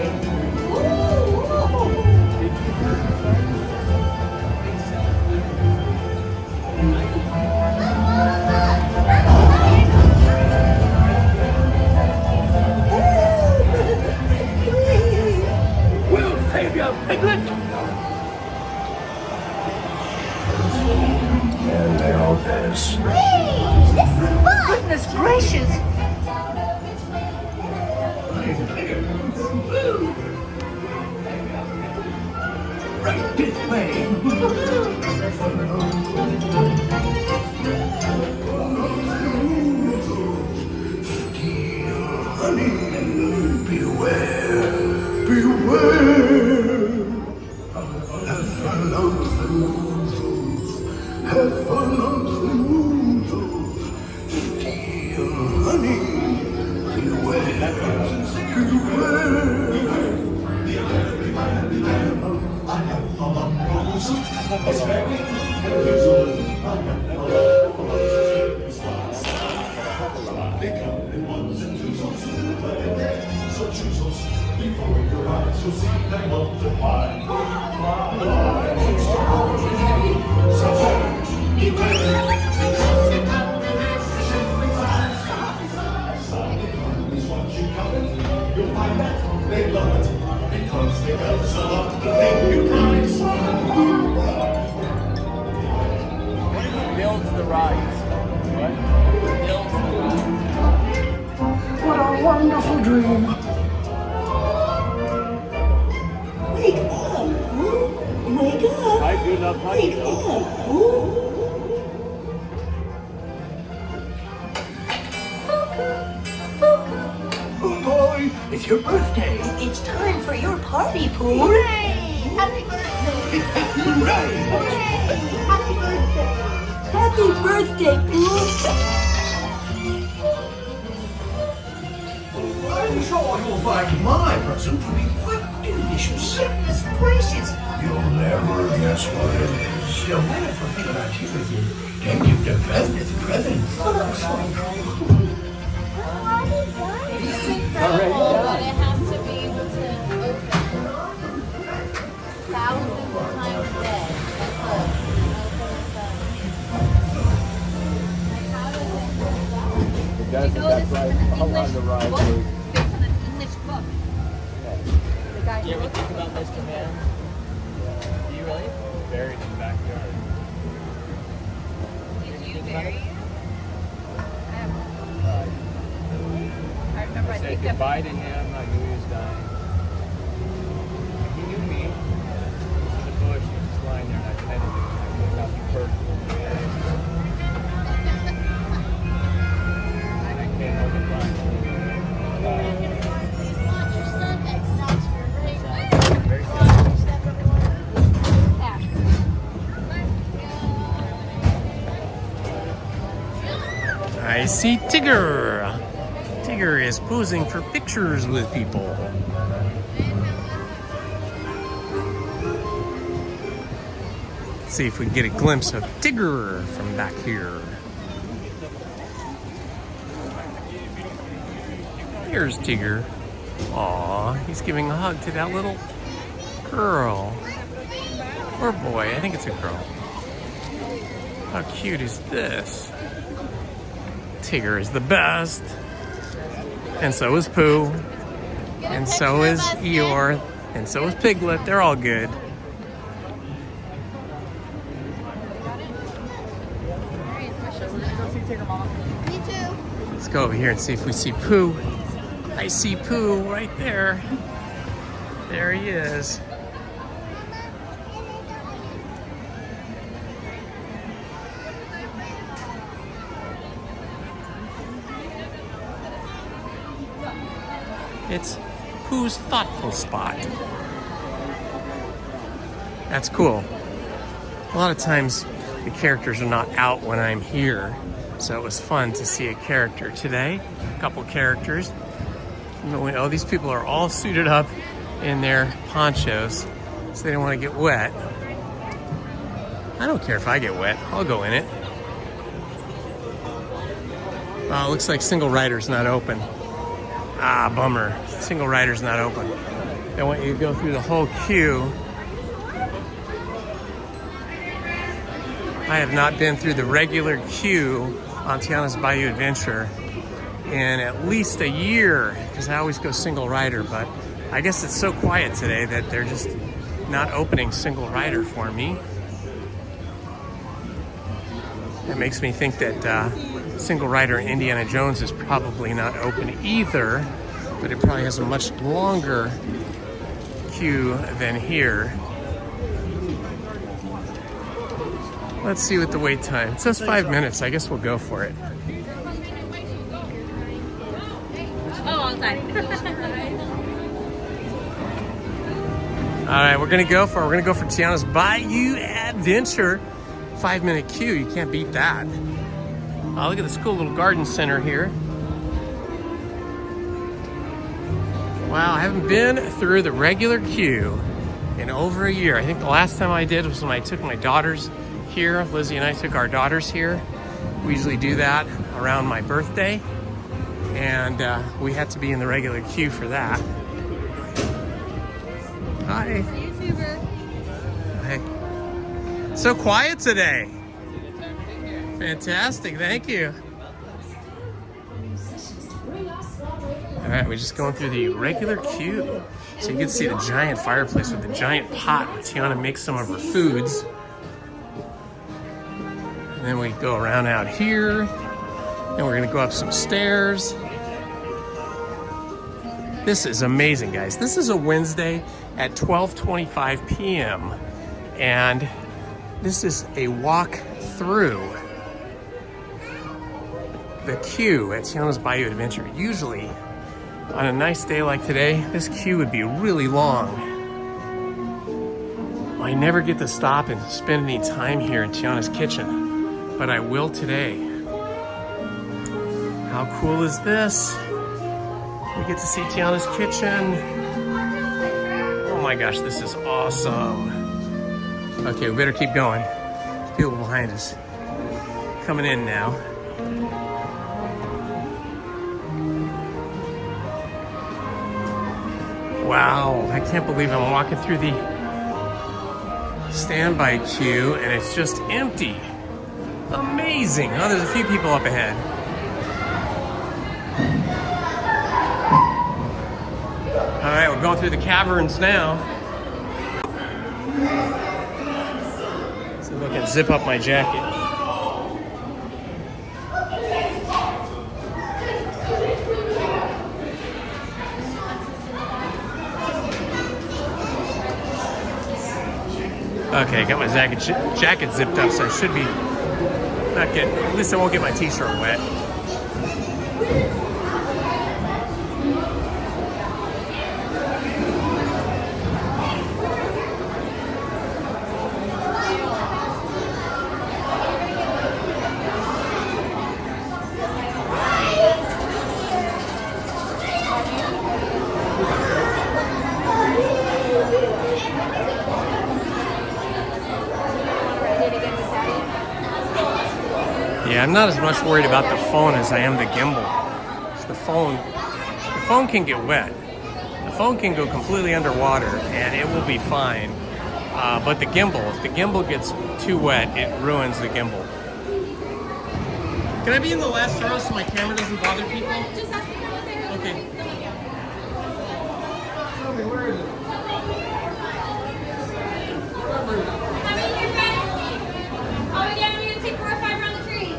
H: We'll save you, Piglet! And now this.
N: This is fun! Goodness gracious!
H: Right this way. Steal honey. Beware. Beware. Steal honey. Beware.
G: Builds the rides. What? Builds the rides.
H: What a wonderful dream.
N: Wake up! Wake up!
G: I do love honey though.
H: Oh boy, it's your birthday.
N: It's time for your party, Pooh! Hooray! Happy birthday!
H: Hooray!
N: Happy birthday! Happy birthday, Pooh!
H: I'm sure you'll find my present to be quite delicious.
N: Goodness gracious!
H: You'll never guess what it is. You'll never think about you with you. Can't give the best as a present.
G: Already done.
B: But it has to be able to open thousands of times a day.
G: It does, that's right. How long the ride is.
B: Based on an English book. The guy
K: Do you ever think about Mr. Man? Do you really?
G: Buried in the backyard.
B: Did you bury it? I remember
G: I
B: I
G: said
B: picked up.
G: goodbye to him. I knew he was dying. He knew me. He was in the bush. He was just lying there, and I petted him. I looked out the curtain. And I came over crying. Very sad.
A: I see Tigger. Tigger is posing for pictures with people. Let's see if we can get a glimpse of Tigger from back here. Here's Tigger. Aw, he's giving a hug to that little girl. Or boy, I think it's a girl. How cute is this? Tigger is the best. And so is Pooh. And so is Eeyore. And so is Piglet. They're all good.
E: Me too.
A: Let's go over here and see if we see Pooh. I see Pooh right there. There he is. It's Pooh's thoughtful spot. That's cool. A lot of times the characters are not out when I'm here, so it was fun to see a character today. A couple characters. Oh, these people are all suited up in their ponchos, so they don't want to get wet. I don't care if I get wet. I'll go in it. Oh, looks like single rider's not open. Ah, bummer. Single rider's not open. They want you to go through the whole queue. I have not been through the regular queue on Tiana's Bayou Adventure in at least a year, because I always go single rider, but I guess it's so quiet today that they're just not opening single rider for me. That makes me think that single rider Indiana Jones is probably not open either, but it probably has a much longer queue than here. Let's see what the wait time. It says 5 minutes. I guess we'll go for it.
Q: Oh, long time.
A: All right, we're gonna go for Tiana's Bayou Adventure. 5-minute queue. You can't beat that. Oh, look at this cool little garden center here. Wow, I haven't been through the regular queue in over a year. I think the last time I did was when I took my daughters here. Lizzie and I took our daughters here. We usually do that around my birthday, and we had to be in the regular queue for that. Hi.
Q: YouTuber.
A: Hey. So quiet today. Fantastic, thank you. All right, we're just going through the regular queue. So you can see the giant fireplace with the giant pot where Tiana makes some of her foods. And then we go around out here. And we're gonna go up some stairs. This is amazing, guys. This is a Wednesday at 12:25 p.m. And this is a walk through the queue at Tiana's Bayou Adventure. Usually, on a nice day like today, this queue would be really long. I never get to stop and spend any time here in Tiana's kitchen, but I will today. How cool is this? We get to see Tiana's kitchen. Oh my gosh, this is awesome. Okay, we better keep going. People behind us coming in now. Wow, I can't believe I'm walking through the standby queue and it's just empty. Amazing. Oh, there's a few people up ahead. All right, we're going through the caverns now. See if I can zip up my jacket. Okay, got my jacket zipped up, so I should be not getting, at least I won't get my t-shirt wet. Yeah, I'm not as much worried about the phone as I am the gimbal. The phone can get wet. The phone can go completely underwater and it will be fine. But the gimbal, if the gimbal gets too wet, it ruins the gimbal. Can I be in the last row so my camera doesn't bother people?
B: Just ask them what they're
A: Okay.
N: Come in here, friends. Oh, yeah, you're gonna take 4 or 5 around the tree.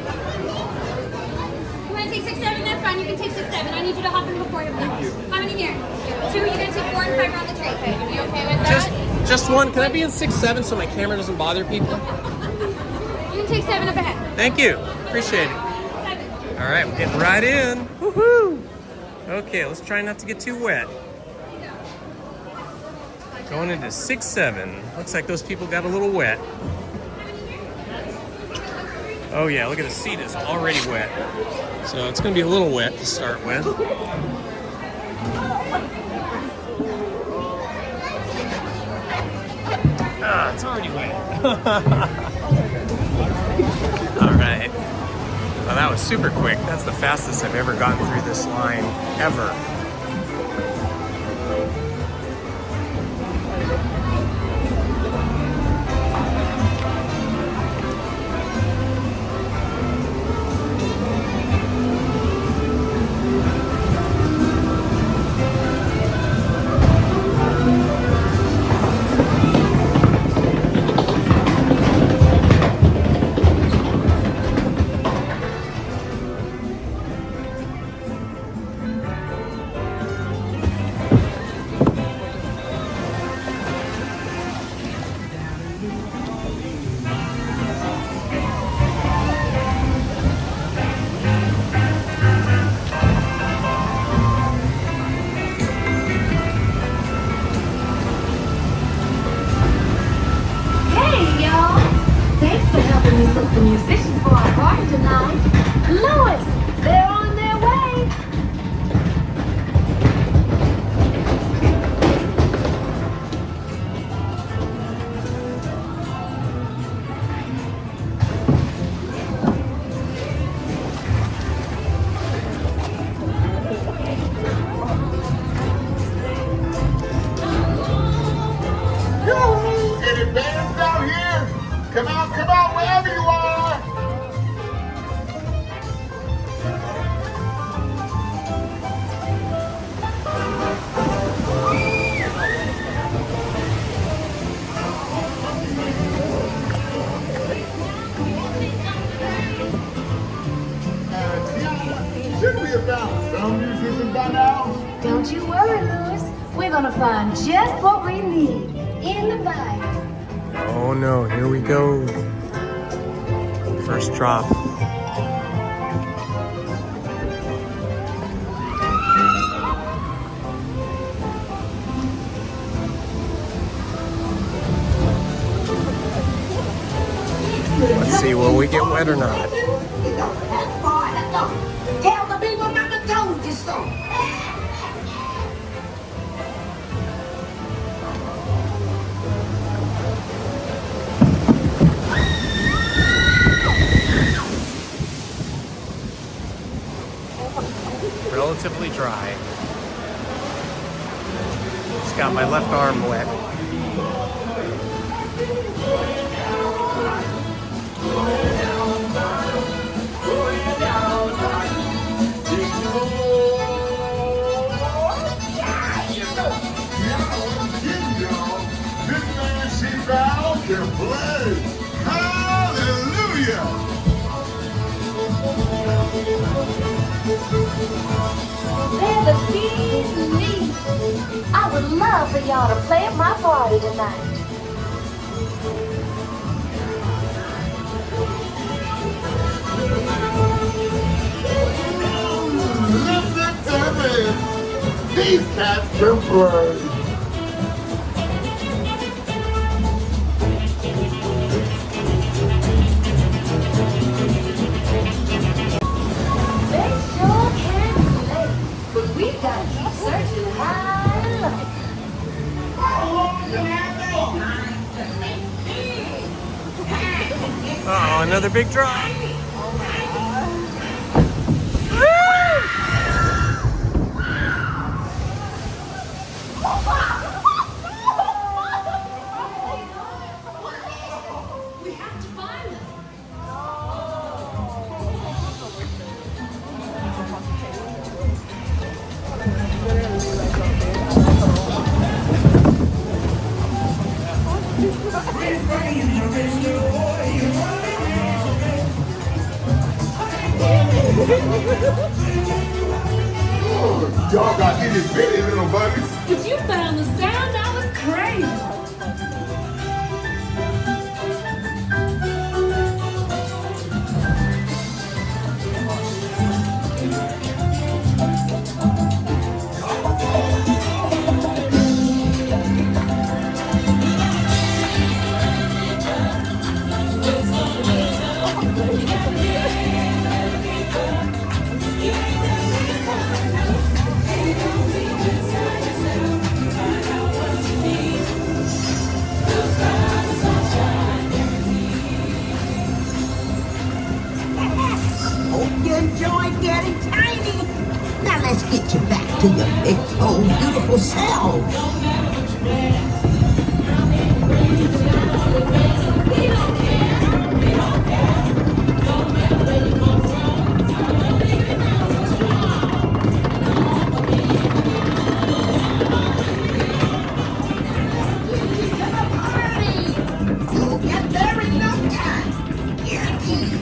N: You wanna take 6, 7? That's fine. You can take 6, 7. I need you to hop in before him. Thank you. How many here? 2. You're gonna take 4 and 5 around the tree. Okay, are you okay with that?
A: Just one. Can I be in 6, 7 so my camera doesn't bother people?
N: You can take 7 up ahead.
A: Thank you. Appreciate it. All right, we're getting right in. Woohoo! Okay, let's try not to get too wet. Going into 6, 7. Looks like those people got a little wet. Oh yeah, look at the seat is already wet. So it's gonna be a little wet to start with. Ah, it's already wet. All right. Well, that was super quick. That's the fastest I've ever gotten through this line, ever.
N: The musicians for our party tonight. Louis, they're on their way.
L: Any bands out here? Come out, wherever you are! Tiana, shouldn't we have found some musicians by now?
N: Don't you worry, Louis. We're gonna find just what we need in the Bayou.
A: Oh no, here we go. First drop. Let's see, will we get wet or not?
F: Tell the people not to told you so.
A: Relatively dry. Just got my left arm wet.
L: Can play. Hallelujah!
N: They're the bees knees. I would love for y'all to play at my party tonight.
L: Listen to me. These cats can play.
N: They sure can play, but we've got to keep searching high and low.
A: Oh, another big drop.
N: We have to find them.
H: Y'all got itty bitty little bunnies.
K: But you found the sound, that was crazy.
E: Hope you enjoyed getting tiny. Now let's get you back to your big, old, beautiful self. You'll get there in no time. Guaranteed.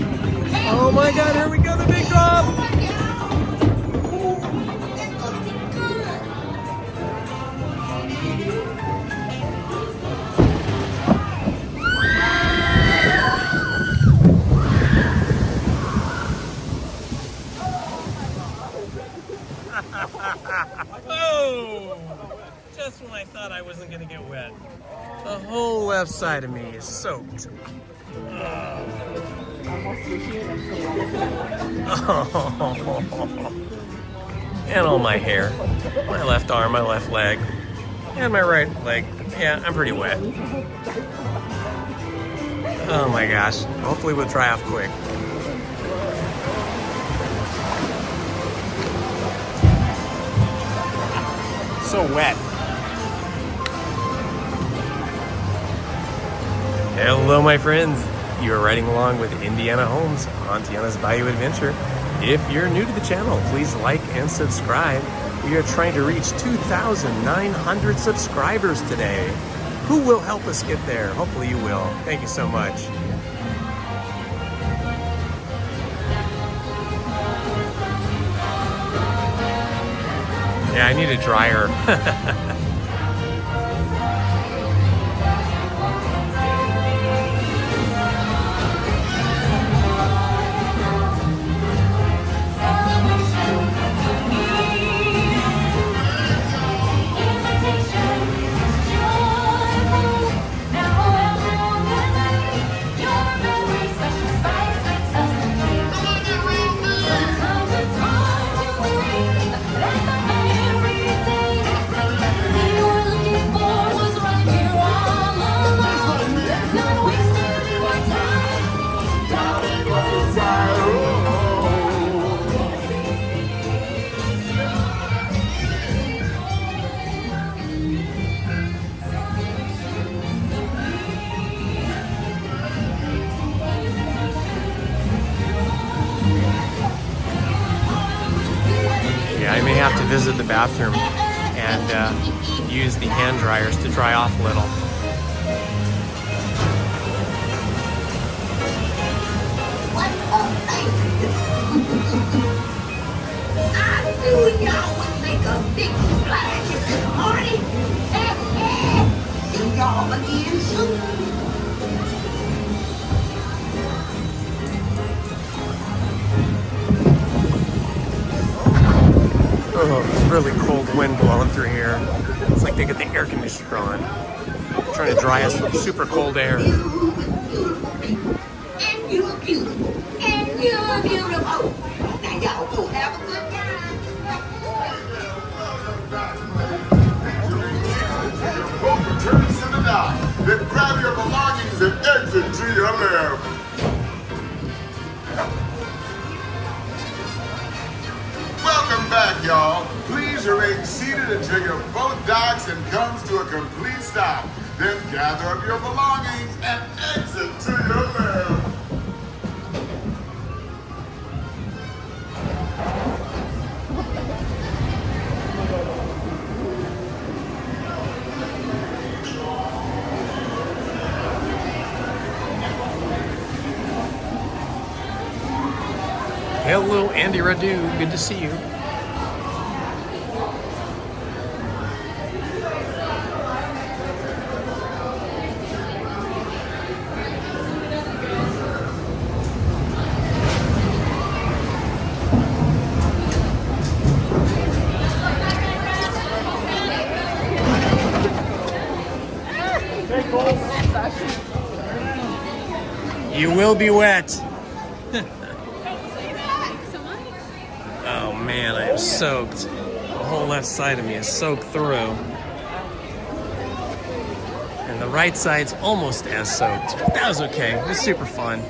A: Oh my God, here we go, the big drop. Oh! Just when I thought I wasn't gonna get wet. The whole left side of me is soaked. Oh. And all my hair. My left arm, my left leg, and my right leg. Yeah, I'm pretty wet. Oh my gosh. Hopefully we'll dry off quick. So wet. Hello, my friends. You are riding along with Indiana Holmes on Tiana's Bayou Adventure. If you're new to the channel, please like and subscribe. We are trying to reach 2,900 subscribers today. Who will help us get there? Hopefully you will. Thank you so much. Yeah, I need a dryer. I may have to visit the bathroom and use the hand dryers to dry off a little.
E: What a I knew y'all would make a big splash at this party. See y'all again soon.
A: Oh, it's really cold wind blowing through here. It's like they get the air conditioner on. Trying to dry us with super cold air.
E: And you're beautiful. And you're beautiful. Now y'all go have a good time.
H: Both returns to the dock. Then grab your belongings and exit to your left. Welcome back, y'all. Please remain seated until your boat docks and comes to a complete stop. Then gather up your belongings and exit to your left.
A: Hello, Andy Radu. Good to see you. You will be wet. Oh man, I am soaked. The whole left side of me is soaked through. And the right side's almost as soaked. But that was okay. It was super fun.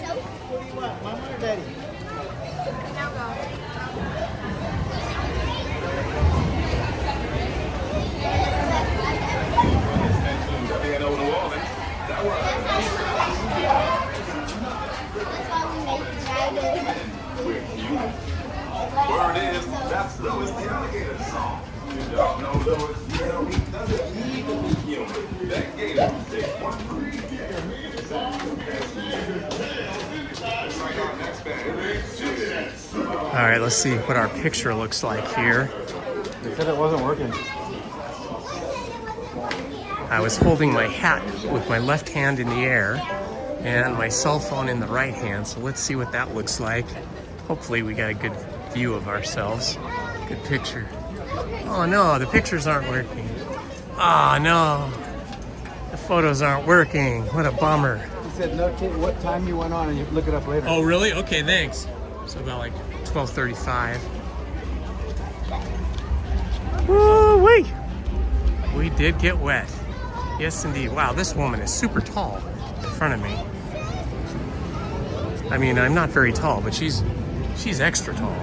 H: Word is, that's Louis the alligator song. You don't know Louis, you know he doesn't need to be human. That gator takes one creep.
A: All right, let's see what our picture looks like here.
G: They said it wasn't working.
A: I was holding my hat with my left hand in the air and my cell phone in the right hand, so let's see what that looks like. Hopefully we got a good view of ourselves. Good picture. Oh no, the pictures aren't working. Oh no, the photos aren't working. What a bummer.
G: He said notate what time you went on and you look it up later.
A: Oh really? Okay, thanks. So about like 12:35. Woo-wee! We did get wet. Yes indeed. Wow, this woman is super tall in front of me. I mean, I'm not very tall, but she's extra tall.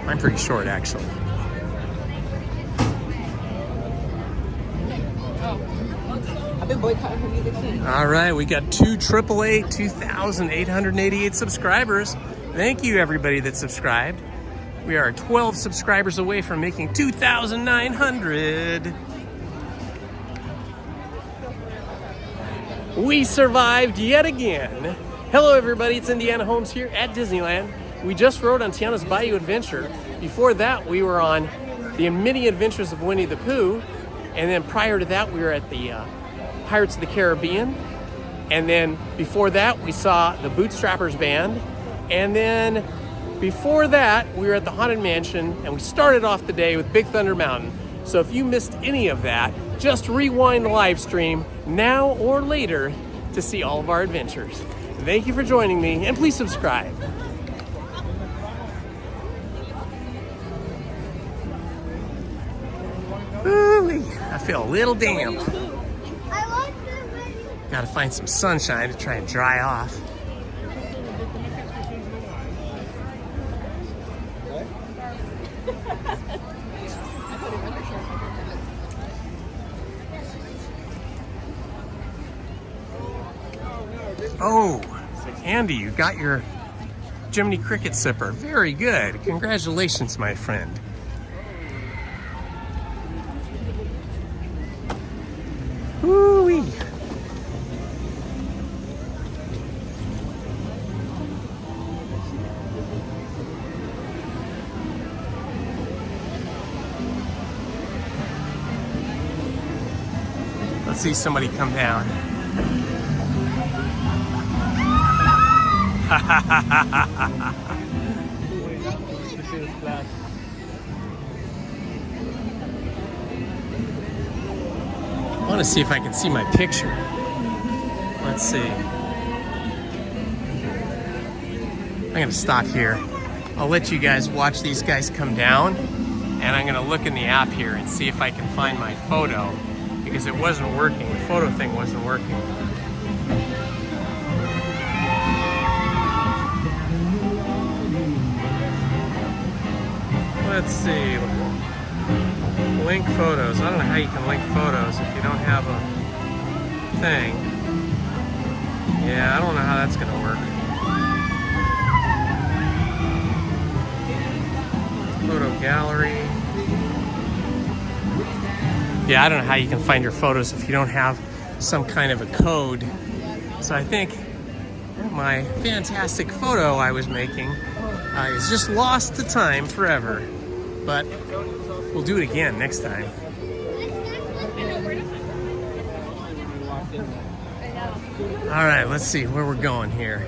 A: I'm pretty short, actually.
E: I've been boycotting her music since.
A: All right, we got 2,888 subscribers. Thank you, everybody that subscribed. We are 12 subscribers away from making 2,900. We survived yet again. Hello, everybody. It's Indiana Holmes here at Disneyland. We just rode on Tiana's Bayou Adventure. Before that, we were on the Mini Adventures of Winnie the Pooh. And then prior to that, we were at the Pirates of the Caribbean. And then before that, we saw the Bootstrappers Band. And then before that, we were at the Haunted Mansion. And we started off the day with Big Thunder Mountain. So if you missed any of that, just rewind the live stream now or later to see all of our adventures. Thank you for joining me, and please subscribe. Ooh, I feel a little damp. Gotta find some sunshine to try and dry off. Oh, Andy, you got your Jiminy Cricket sipper. Very good. Congratulations, my friend. Woo-wee. Let's see somebody come down. I want to see if I can see my picture. Let's see. I'm going to stop here. I'll let you guys watch these guys come down, and I'm going to look in the app here and see if I can find my photo, because it wasn't working. The photo thing wasn't working. Let's see. Link photos. I don't know how you can link photos if you don't have a thing. Yeah, I don't know how that's going to work. Photo gallery. Yeah, I don't know how you can find your photos if you don't have some kind of a code. So I think my fantastic photo I was making It's just lost to time forever, but we'll do it again next time. All right, let's see where we're going here.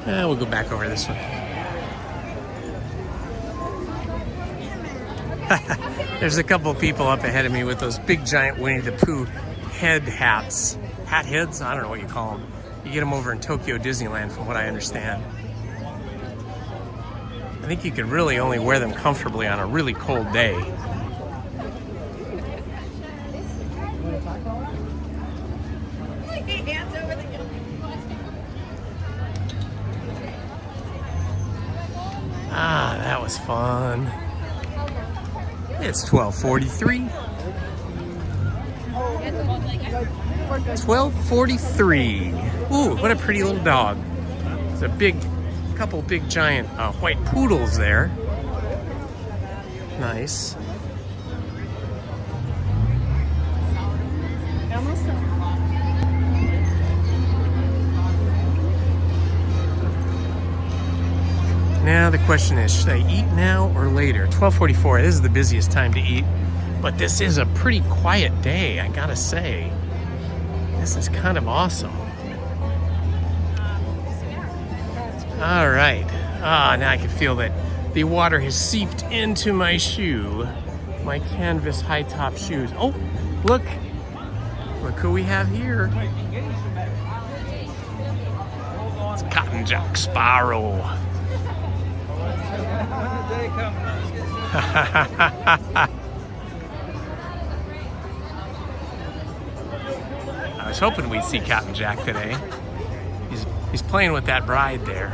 A: We'll go back over this way. There's a couple of people up ahead of me with those big giant Winnie the Pooh head hats. Hat heads? I don't know what you call them. You get them over in Tokyo Disneyland from what I understand. I think you could really only wear them comfortably on a really cold day. Ah, that was fun. It's 12:43. 12:43. Ooh, what a pretty little dog. There's a couple big giant white poodles there. Nice. Now the question is, should I eat now or later? 12:44, this is the busiest time to eat, but this is a pretty quiet day, I gotta say. This is kind of awesome. All right, now I can feel that the water has seeped into my shoe, my canvas high top shoes. Oh, look who we have here. It's Cotton Jack Sparrow. I was hoping we'd see Captain Jack today. He's playing with that bride there.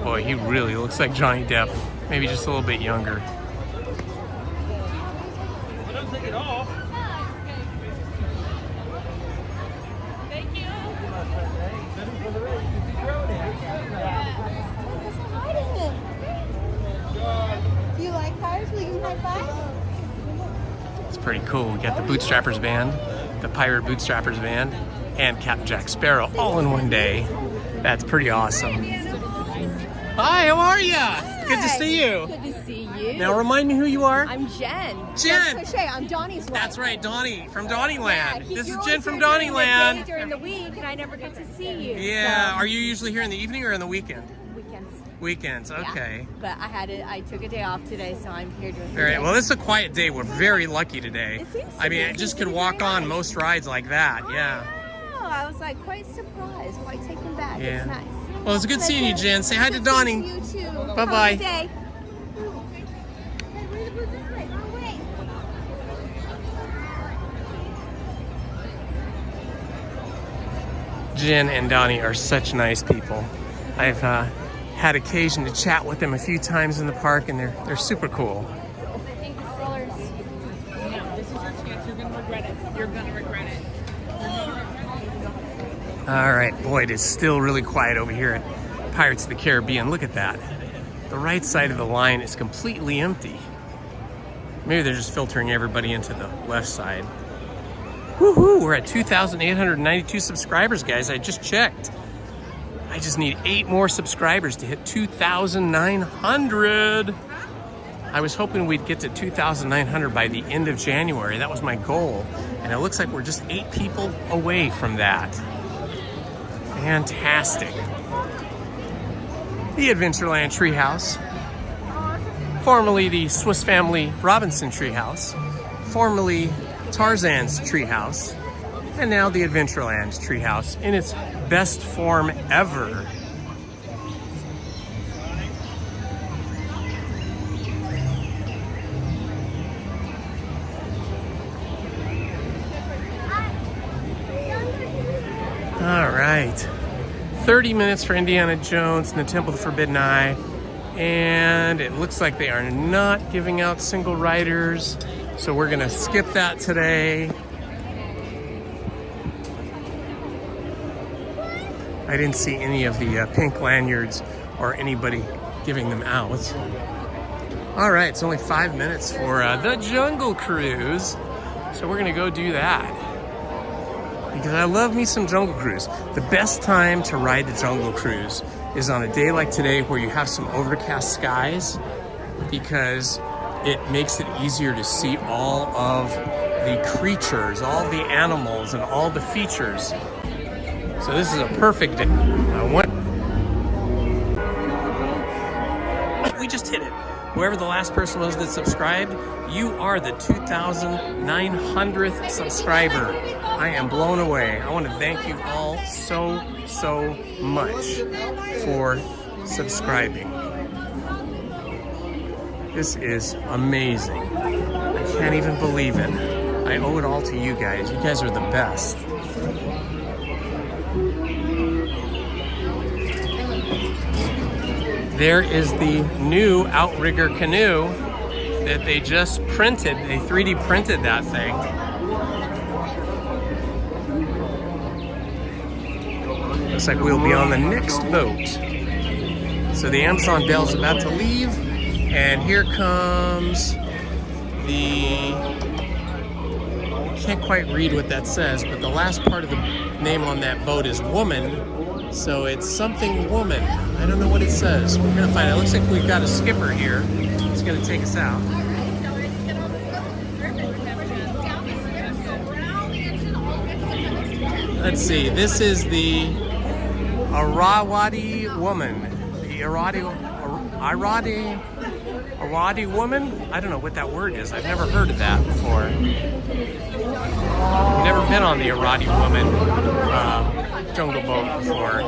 A: Boy, he really looks like Johnny Depp, maybe just a little bit younger.
K: Don't take it off.
E: Do you like cars? Will you give me high five?
A: It's pretty cool. We got the Bootstrappers Band, the Pirate Bootstrappers Band, and Captain Jack Sparrow all in one day. That's pretty awesome. Hi, how are ya? Good to see you.
R: Good to see you.
A: Now remind me who you are.
R: I'm Jen.
A: Jen.
R: I'm Donnie's wife.
A: That's right, Donnie from Donnieland.
R: Yeah,
A: this is Jen from Donnieland.
R: During the week, and I never get to see you.
A: Yeah.
R: So.
A: Are you usually here in the evening or in the weekend?
R: Weekends.
A: Weekends. Okay.
R: Yeah. But I took a day off today, so I'm here doing.
A: All right. Well, this is a quiet day. We're very lucky today.
R: It seems.
A: I mean, I just could walk on most rides like that. Yeah.
R: Oh, I was like quite surprised, quite taken back.
A: Yeah.
R: It's nice.
A: Well, it's good seeing you, Jen. Say hi to Donnie.
R: You too.
A: Bye-bye.
R: Have a good day.
A: Jen and Donnie are such nice people. I've had occasion to chat with them a few times in the park, and they're super cool.
K: This is your chance. You're gonna regret it. You're gonna regret it.
A: All right, boy, it is still really quiet over here at Pirates of the Caribbean. Look at that. The right side of the line is completely empty. Maybe they're just filtering everybody into the left side. Woohoo, we're at 2,892 subscribers, guys. I just checked. I just need 8 more subscribers to hit 2,900. I was hoping we'd get to 2,900 by the end of January. That was my goal. And it looks like we're just 8 people away from that. Fantastic. The Adventureland Treehouse, formerly the Swiss Family Robinson Treehouse, formerly Tarzan's Treehouse, and now the Adventureland Treehouse in its best form ever. All right. 30 minutes for Indiana Jones and the Temple of the Forbidden Eye. And it looks like they are not giving out single riders. So we're gonna skip that today. I didn't see any of the pink lanyards or anybody giving them out. All right, it's only 5 minutes for the Jungle Cruise. So we're gonna go do that. because I love me some Jungle Cruise. The best time to ride the Jungle Cruise is on a day like today where you have some overcast skies, because it makes it easier to see all of the creatures, all the animals, and all the features. So this is a perfect day. We just hit it. Whoever the last person was that subscribed, you are the 2,900th subscriber. I am blown away. I want to thank you all so much for subscribing. This is amazing. I can't even believe it. I owe it all to you guys. You guys are the best. There is the new outrigger canoe that they just printed. They 3D printed that thing. Looks like we'll be on the next boat. So the Amazon Belle's about to leave, and here comes the... Can't quite read what that says, but the last part of the name on that boat is woman. So it's something woman. I don't know what it says. We're gonna find out. It looks like we've got a skipper here. He's gonna take us out. Let's see. This is the Irrawaddy woman. The Irrawaddy woman? I don't know what that word is. I've never heard of that before. I've never been on the Irrawaddy woman jungle boat before.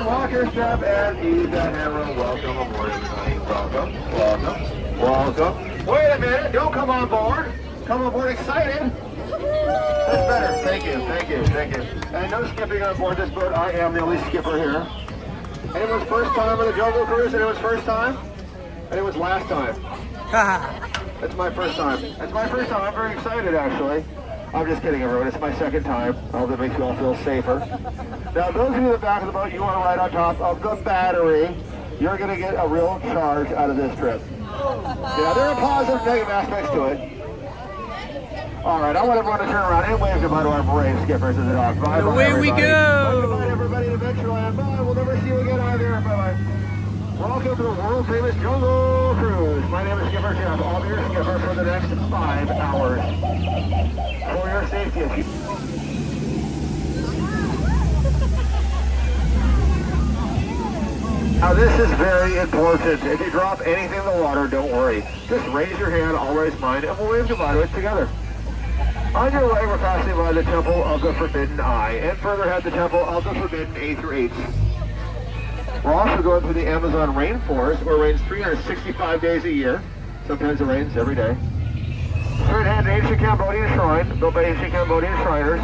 I: Walker, step, and ease that handrail. Welcome aboard, everybody. Welcome. Wait a minute, don't come on board. Come on board excited. That's better. Thank you. And no skipping on board this boat. I am the only skipper here. Anyone's first time on the Jungle Cruise? Anyone's first time? Anyone's last time? It's my first time. I'm very excited, actually. I'm just kidding, everyone. It's my second time. I hope that makes you all feel safer. Now, those of you in the back of the boat, you are right on top of the battery. You're going to get a real charge out of this trip. Yeah, there are positive and negative aspects to it. All right, I want everyone to turn around and wave goodbye to our brave skippers in the dock. Bye,
A: away we go.
I: Goodbye, everybody, to Adventureland. Bye. We'll never see you again either. Bye-bye. Welcome to the world-famous Jungle Cruise. My name is Skipper Jeff. I'll be your skipper for the next 5 hours. For your safety. Now this is very important. If you drop anything in the water, don't worry. Just raise your hand, I'll raise mine, and we'll wave goodbye to it together. On your way, we're passing by the Temple of the Forbidden Eye, and further ahead, the Temple of the Forbidden A through H. We're also going through the Amazon rainforest, where it rains 365 days a year. Sometimes it rains every day. Straight ahead, an ancient Cambodian shrine, built by ancient Cambodian Shriners.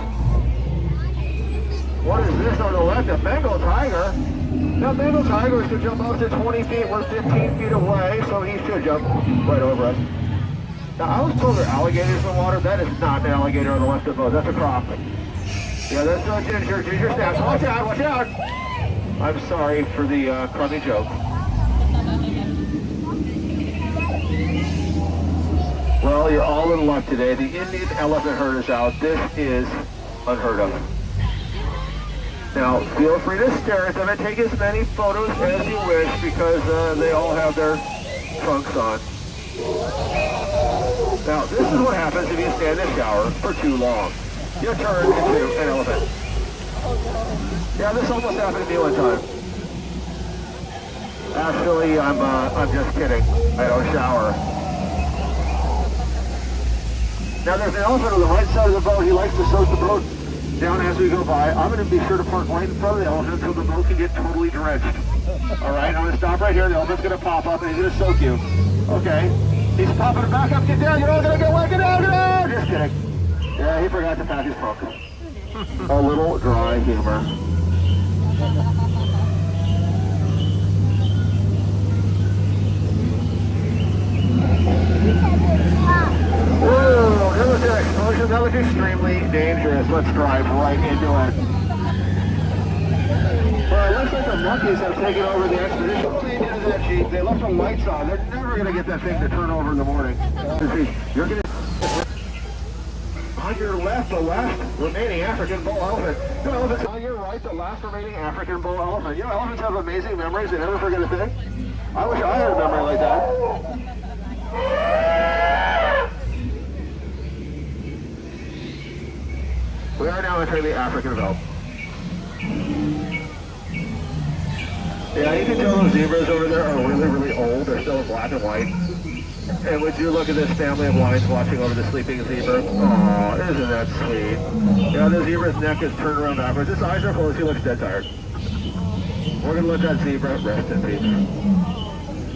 I: What is this on the left? A Bengal tiger? Now, Bengal tigers could jump up to 20 feet. We're 15 feet away, so he should jump right over us. Now, I was told there are alligators in the water. That is not an alligator on the left of the boat. That's a crop. Yeah, that's not ginger. Ginger snaps. Watch out, watch out! I'm sorry for the crummy joke. Well, you're all in luck today. The Indian elephant herd is out. This is unheard of. Now, feel free to stare at them and take as many photos as you wish, because they all have their trunks on. Now, this is what happens if you stand in the shower for too long. You turn into an elephant. Yeah, this almost happened to me one time. Actually, I'm just kidding. I don't shower. Now, there's an elephant on the right side of the boat. He likes to soak the boat down as we go by. I'm going to be sure to park right in front of the elephant until the boat can get totally drenched. All right, I'm going to stop right here. The elephant's going to pop up and he's going to soak you. Okay, he's popping it back up. Get down. You're all going to get wet. Get down. Get down. Just kidding. Yeah, he forgot to pack his trunk. A little dry humor. Whoa, there was an explosion. That was extremely dangerous. Let's drive right into it. Well, it looks like the monkeys have taken over the expedition. They did into that Jeep. They left the lights on. They're never going to get that thing to turn over in the morning. You're going to... On your left, the last remaining African bull elephant. Two elephants. On your right, the last remaining African bull elephant. You know, elephants have amazing memories. They never forget a thing. I wish I had a memory like that. We are now entering the African belt. Yeah, you can tell those zebras over there are really, really old. They're still in black and white. And would you look at this family of lions watching over the sleeping zebra? Aw, isn't that sweet? Yeah, the zebra's neck is turned around backwards. His eyes are closed. He looks dead tired. We're going to let that zebra rest in peace.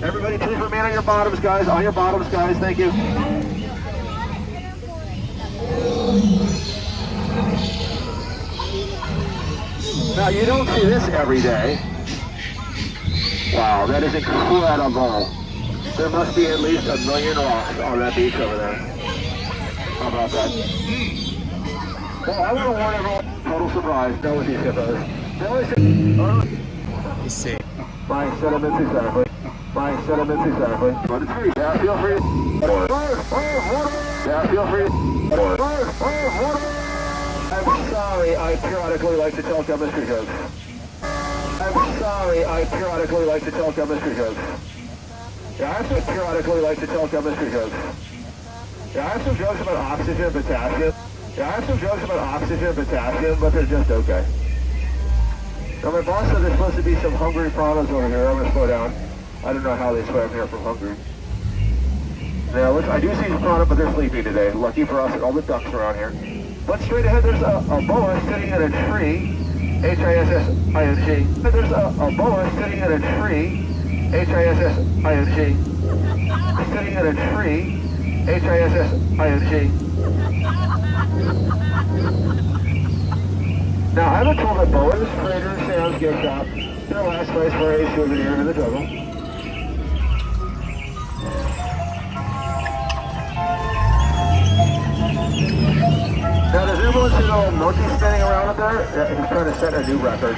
I: Everybody, please remain on your bottoms, guys. On your bottoms, guys. Thank you. Now, you don't see this every day. Wow, that is incredible. There must be at least 1 million rocks on that beach over there. How about that? Well, I want to warn everyone, total surprise. No with these hippos.
A: You see.
I: My sentiments exactly. My sentiments exactly. But it's free. Yeah, feel free. Yeah, feel free. I'm sorry, I periodically like to tell chemistry jokes. I'm sorry, I periodically like to tell chemistry jokes. Yeah, I have to periodically like to tell chemistry jokes. Yeah, I have some jokes about oxygen and potassium. Yeah, I have some jokes about oxygen and potassium, but they're just okay. Now, my boss said there's supposed to be some hungry piranhas over here. I'm going to slow down. I don't know how they swam here from Hungary. Now, look, I do see some piranha, but they're sleeping today. Lucky for us and all the ducks around here. But straight ahead, there's a boa sitting in a tree. H-I-S-S-I-N-G. There's a boa sitting in a tree. H-I-S-S-I-N-G. Sitting in a tree. H-I-S-S-I-N-G. Now, I've been told that boas, freighters, sounds, gift shop, they're the last place for a souvenir in the jungle. Now, does everyone see the little monkey spinning around up there? Yeah, he's trying to set a new record.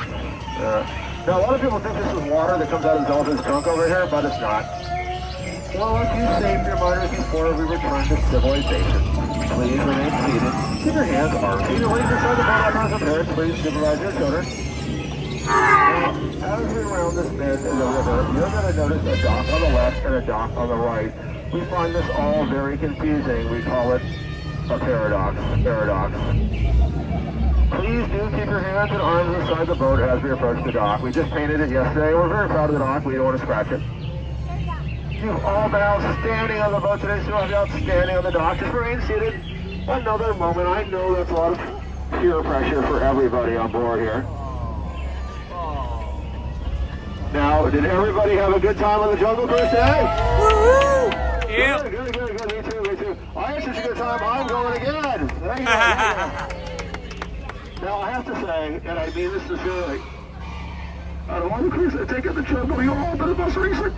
I: Now, a lot of people think this is water that comes out of the dolphin's trunk over here, but it's not. Well, if you saved your miners before we return to civilization, please remain seated. Keep your hands, arms, feet, and legs inside the boat like as a parent. Please supervise your children. Now, as we round this bend in the river, you're going to notice a dock on the left and a dock on the right. We find this all very confusing. We call it a paradox. Please do keep your hands and arms inside the boat as we approach the dock. We just painted it yesterday. We're very proud of the dock. We don't want to scratch it. You've all been outstanding on the boat today, so I'll be outstanding on the dock. Just remain seated. Another moment. I know that's a lot of peer pressure for everybody on board here. Now, did everybody have a good time on the Jungle Cruise today? Woo-hoo! Yeah. Good. Me too. I had such a good time, I'm going again. Thank you. Now, I have to say, and I mean this sincerely, out of all the cruises I've taken the Jungle, you've all been the most recent.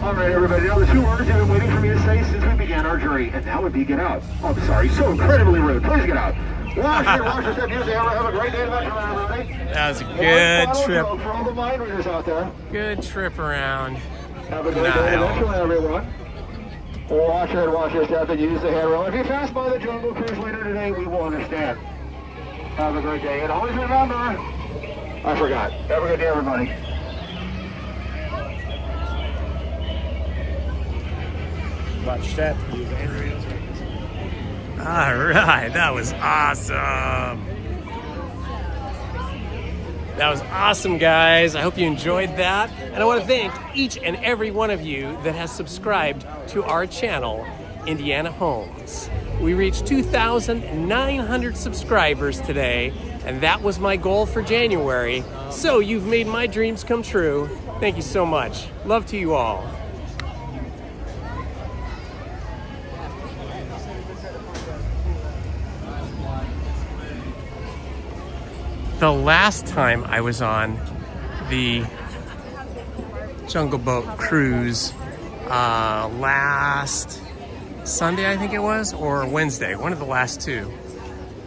I: All right, everybody, now the 2 words you've been waiting for me to say since we began our journey, and that would be get out. Oh, I'm sorry, so incredibly rude. Please get out. Wash your step, use the hammer. Have a great day, everybody.
A: That was a good trip.
I: For all the mind readers out there.
A: Good trip around.
I: Have a great day, eventually, everyone. Watch your step, and use the handrail. If you pass by the Jungle Cruise later today, we will understand. Have a great day, and always remember, I forgot. Have a good day, everybody.
G: Watch that.
A: All right, that was awesome. That was awesome, guys. I hope you enjoyed that. And I want to thank each and every one of you that has subscribed to our channel, Indiana Holmes. We reached 2,900 subscribers today, and that was my goal for January. So you've made my dreams come true. Thank you so much. Love to you all. The last time I was on the Jungle Boat cruise, last Sunday, I think it was, or Wednesday, one of the last 2,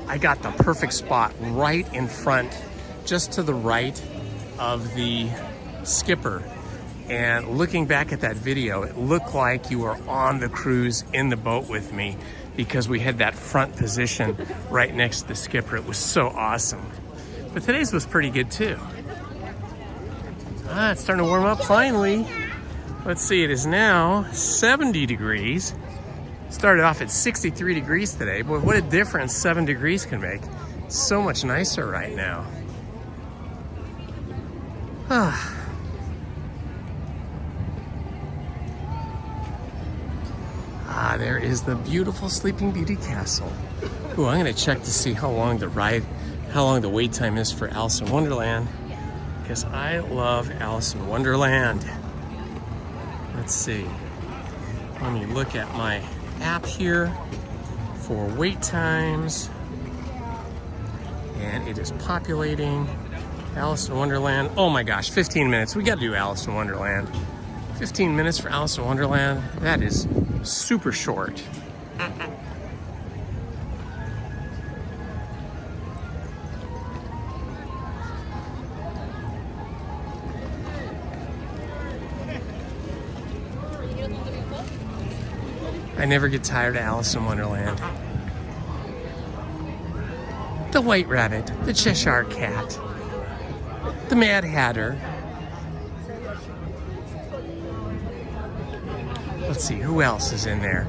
A: I got the perfect spot right in front, just to the right of the skipper. And looking back at that video, it looked like you were on the cruise in the boat with me. because we had that front position right next to the skipper. It was so awesome. But today's was pretty good too. It's starting to warm up finally. Let's see, it is now 70 degrees. Started off at 63 degrees today. Boy, what a difference 7 degrees can make. It's so much nicer right now. There is the beautiful Sleeping Beauty Castle. Ooh, I'm gonna check to see how long the wait time is for Alice in Wonderland, because I love Alice in Wonderland. Let's see. Let me look at my app here for wait times. And it is populating. Alice in Wonderland. Oh my gosh, 15 minutes. We gotta do Alice in Wonderland. 15 minutes for Alice in Wonderland. That is super short. I never get tired of Alice in Wonderland. The White Rabbit, the Cheshire Cat, the Mad Hatter. Let's see, who else is in there?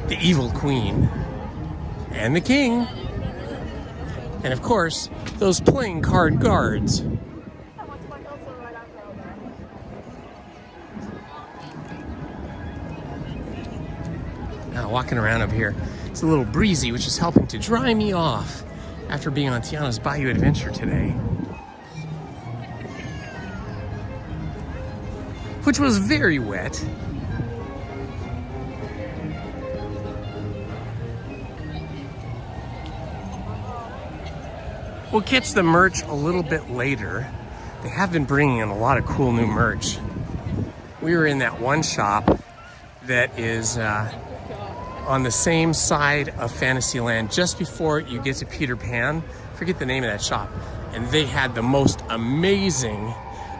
A: The Evil Queen and the King. And of course, those playing card guards. Now, walking around up here, it's a little breezy, which is helping to dry me off after being on Tiana's Bayou adventure today, which was very wet. We'll catch the merch a little bit later. They have been bringing in a lot of cool new merch. We were in that one shop that is on the same side of Fantasyland, just before you get to Peter Pan. Forget the name of that shop. And they had the most amazing,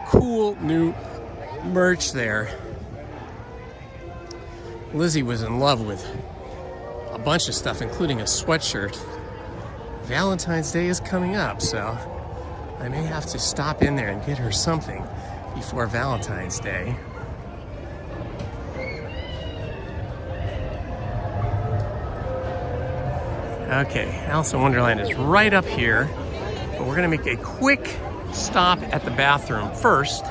A: cool new merch there. Lizzie was in love with a bunch of stuff, including a sweatshirt. Valentine's Day is coming up, so I may have to stop in there and get her something before Valentine's Day. Okay, Alice in Wonderland is right up here, but we're gonna make a quick stop at the bathroom first.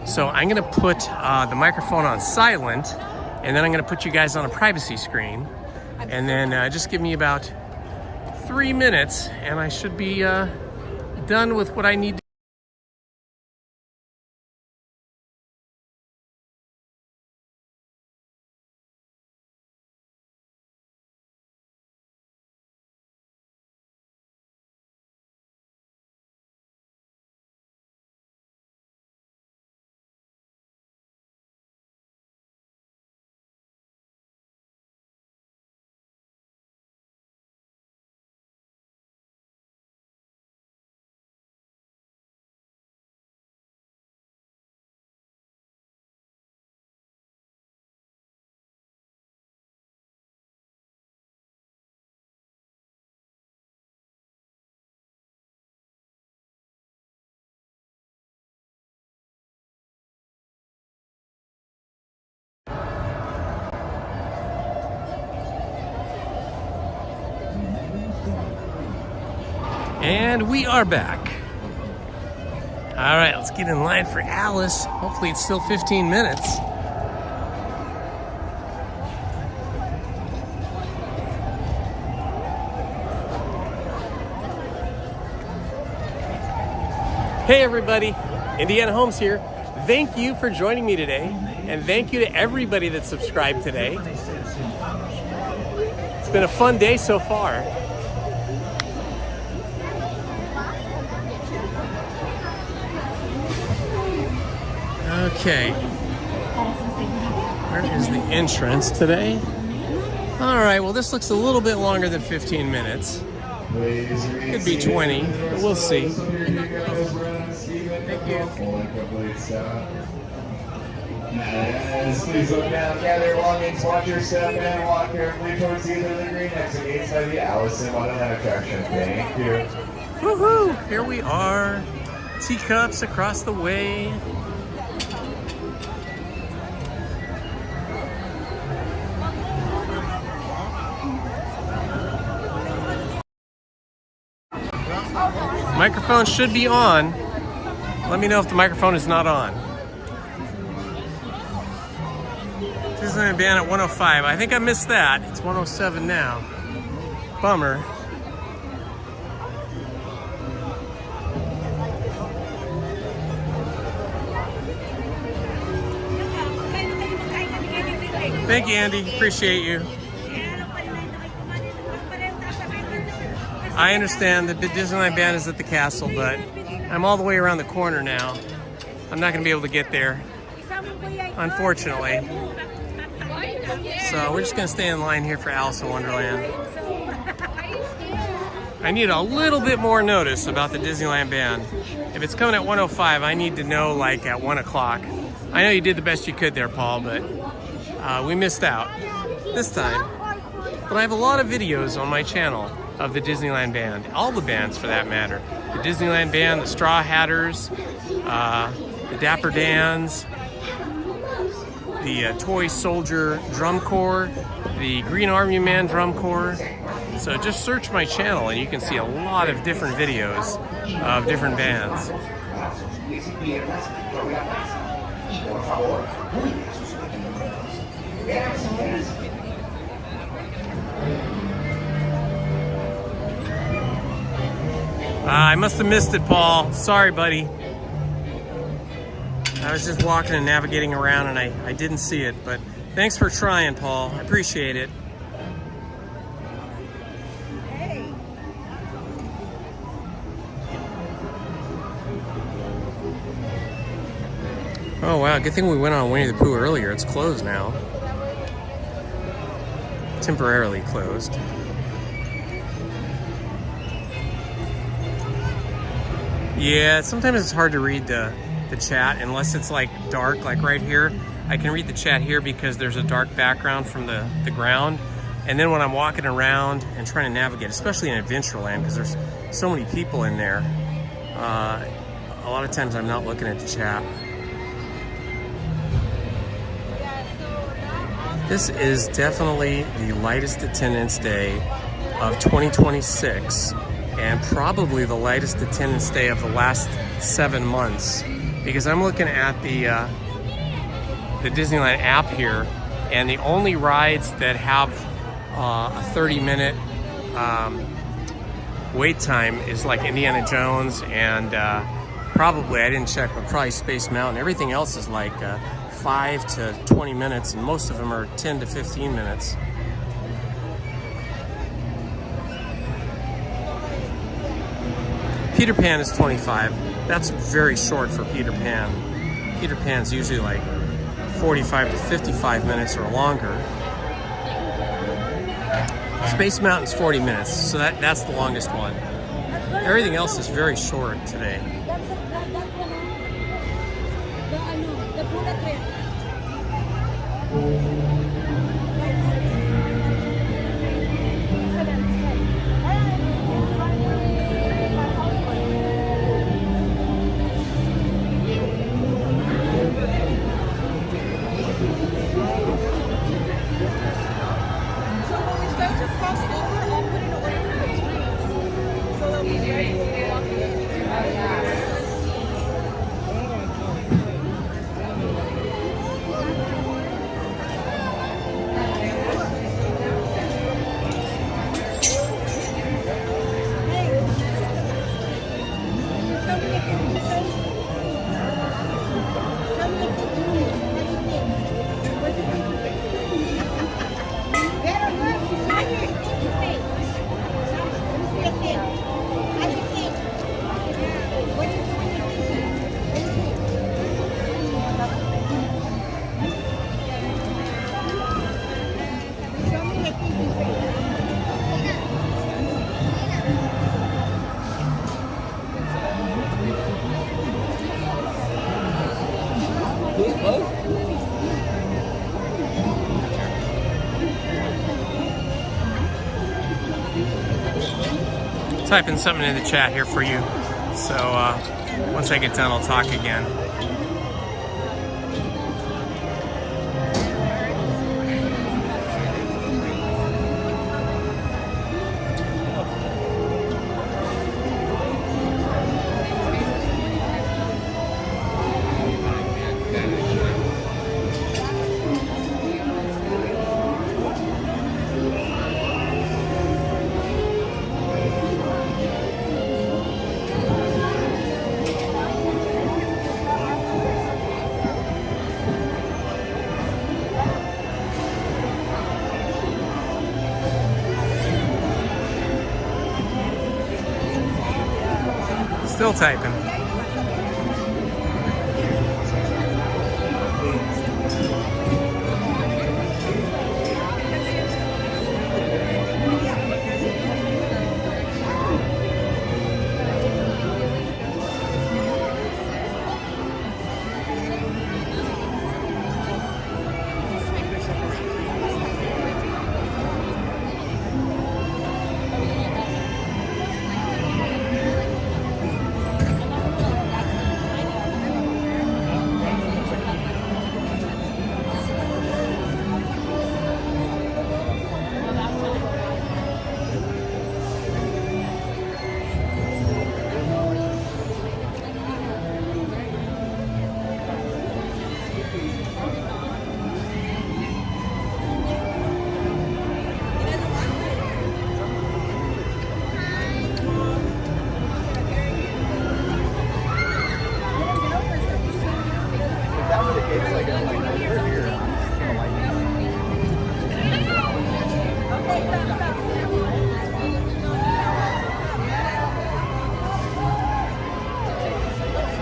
A: So I'm gonna put the microphone on silent, and then I'm gonna put you guys on a privacy screen, and then just give me about 3 minutes, and I should be done with what I need to. And we are back. All right, let's get in line for Alice. Hopefully it's still 15 minutes. Hey everybody, Indiana Holmes here. Thank you for joining me today, and thank you to everybody that subscribed today. It's been a fun day so far. Okay, where is the entrance today? All right, well this looks a little bit longer than 15 minutes. Could be 20, but we'll see. Thank you.
S: Yes, please look down, gather your belongings, watch your step, and walk carefully towards either the green exit gates by the Allison Wonderland attraction. Thank you.
A: Woohoo! Here we are. Teacups across the way. Microphone should be on. Let me know if the microphone is not on. Disneyland Band at 105. I think I missed that. It's 107 now. Bummer. Thank you, Andy. Appreciate you. I understand the Disneyland Band is at the castle, but I'm all the way around the corner now. I'm not going to be able to get there, unfortunately. So we're just going to stay in line here for Alice in Wonderland. I need a little bit more notice about the Disneyland Band. If it's coming at 105, I need to know like at 1 o'clock. I know you did the best you could there, Paul, but we missed out this time. But I have a lot of videos on my channel of the Disneyland Band, all the bands for that matter. The Disneyland Band, the Straw Hatters, the Dapper Dans, the Toy Soldier Drum Corps, the Green Army Man Drum Corps. So just search my channel and you can see a lot of different videos of different bands. I must have missed it, Paul. Sorry, buddy. I was just walking and navigating around and I didn't see it, but thanks for trying, Paul. I appreciate it. Oh wow, good thing we went on Winnie the Pooh earlier. It's closed now. Temporarily closed. Yeah, sometimes it's hard to read the chat unless it's like dark, like right here. I can read the chat here because there's a dark background from the ground. And then when I'm walking around and trying to navigate, especially in Adventureland, because there's so many people in there, a lot of times I'm not looking at the chat. This is definitely the lightest attendance day of 2026 and probably the lightest attendance day of the last 7 months, because I'm looking at the Disneyland app here, and the only rides that have a 30-minute wait time is like Indiana Jones and probably, I didn't check, but probably Space Mountain. Everything else is like 5 to 20 minutes, and most of them are 10 to 15 minutes. Peter Pan is 25. That's very short for Peter Pan. Peter Pan's usually like 45 to 55 minutes or longer. Space Mountain's 40 minutes, so that's the longest one. Everything else is very short today. typing something in the chat here for you. So once I get done, I'll talk again. Still typing.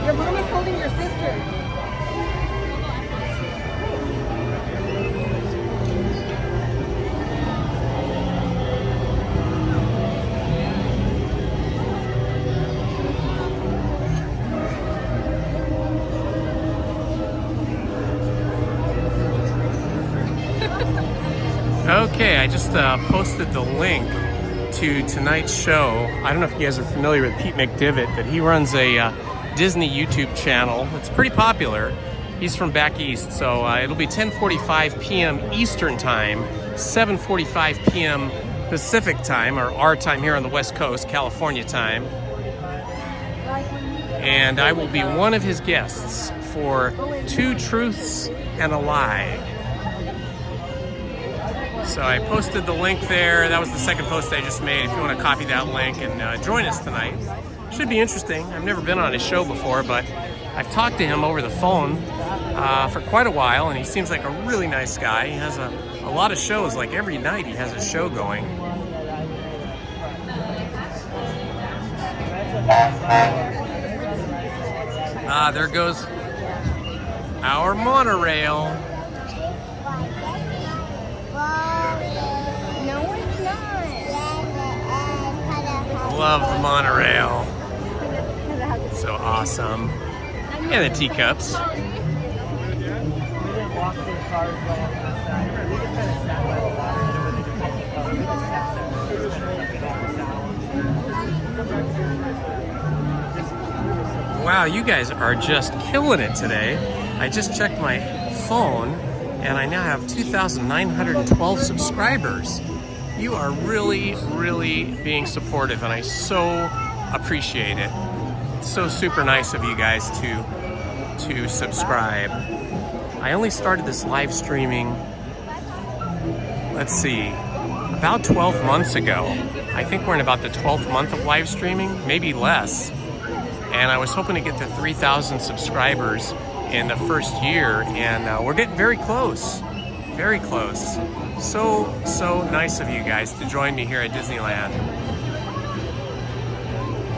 E: Your mom is holding your sister.
A: Okay, I just posted the link to tonight's show. I don't know if you guys are familiar with Pete McDivitt, but he runs a Disney YouTube channel. It's pretty popular. He's from back east, so it'll be 10:45 p.m. Eastern Time, 7:45 p.m. Pacific Time, or our time here on the West Coast, California time. And I will be one of his guests for Two Truths and a Lie. So I posted the link there. That was the second post I just made. If you want to copy that link and join us tonight. Should be interesting. I've never been on his show before, but I've talked to him over the phone for quite a while, and he seems like a really nice guy. He has a lot of shows, like every night he has a show going. There goes our monorail.
N: No, it's not.
A: Love the monorail. So awesome. And the teacups. Wow, you guys are just killing it today. I just checked my phone and I now have 2,912 subscribers. You are really, really being supportive, and I so appreciate it. It's so super nice of you guys to subscribe. I only started this live streaming, let's see, about 12 months ago. I think we're in about the 12th month of live streaming, maybe less. And I was hoping to get to 3,000 subscribers in the first year, and we're getting very close. Very close. So nice of you guys to join me here at Disneyland.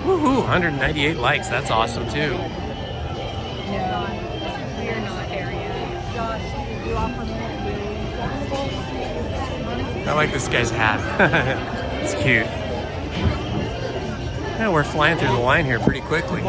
A: Woohoo, 198 likes, that's awesome too.
E: No, we're not there yet. Josh, you offer me
A: I like this guy's hat. It's cute. Yeah, we're flying through the line here pretty quickly.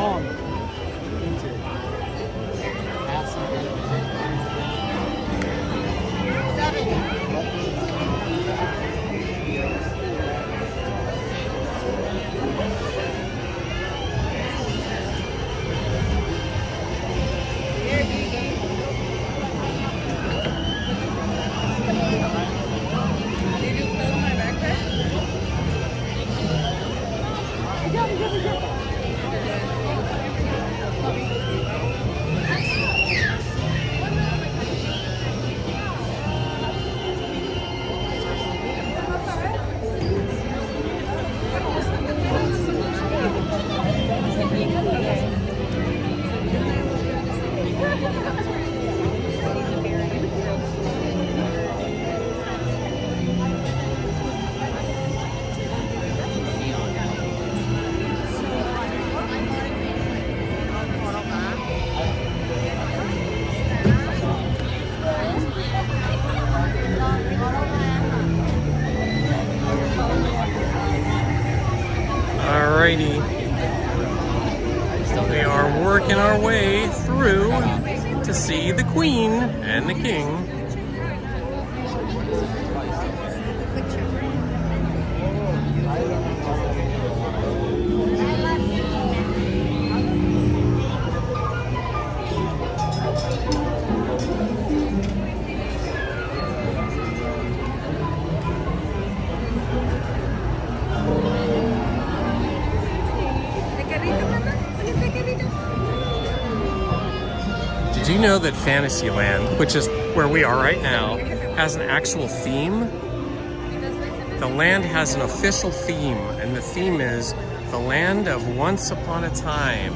A: Alrighty. We are working our way through to see the Queen and the King. Did you know that Fantasyland, which is where we are right now, has an actual theme? The land has an official theme, and the theme is the land of once upon a time,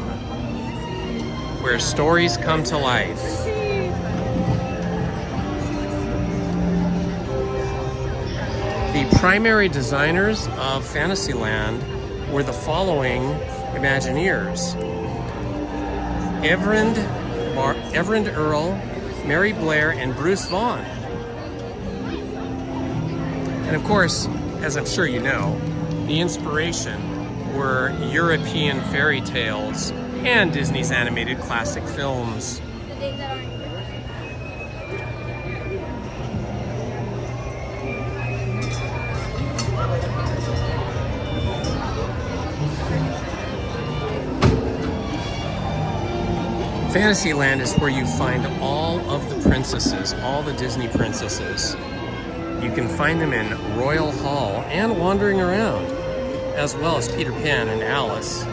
A: where stories come to life. The primary designers of Fantasyland were the following Imagineers: Everand Earl, Mary Blair, and Bruce Vaughan. And of course, as I'm sure you know, the inspiration were European fairy tales and Disney's animated classic films. Fantasyland is where you find all of the princesses, all the Disney princesses. You can find them in Royal Hall and wandering around, as well as Peter Pan and Alice.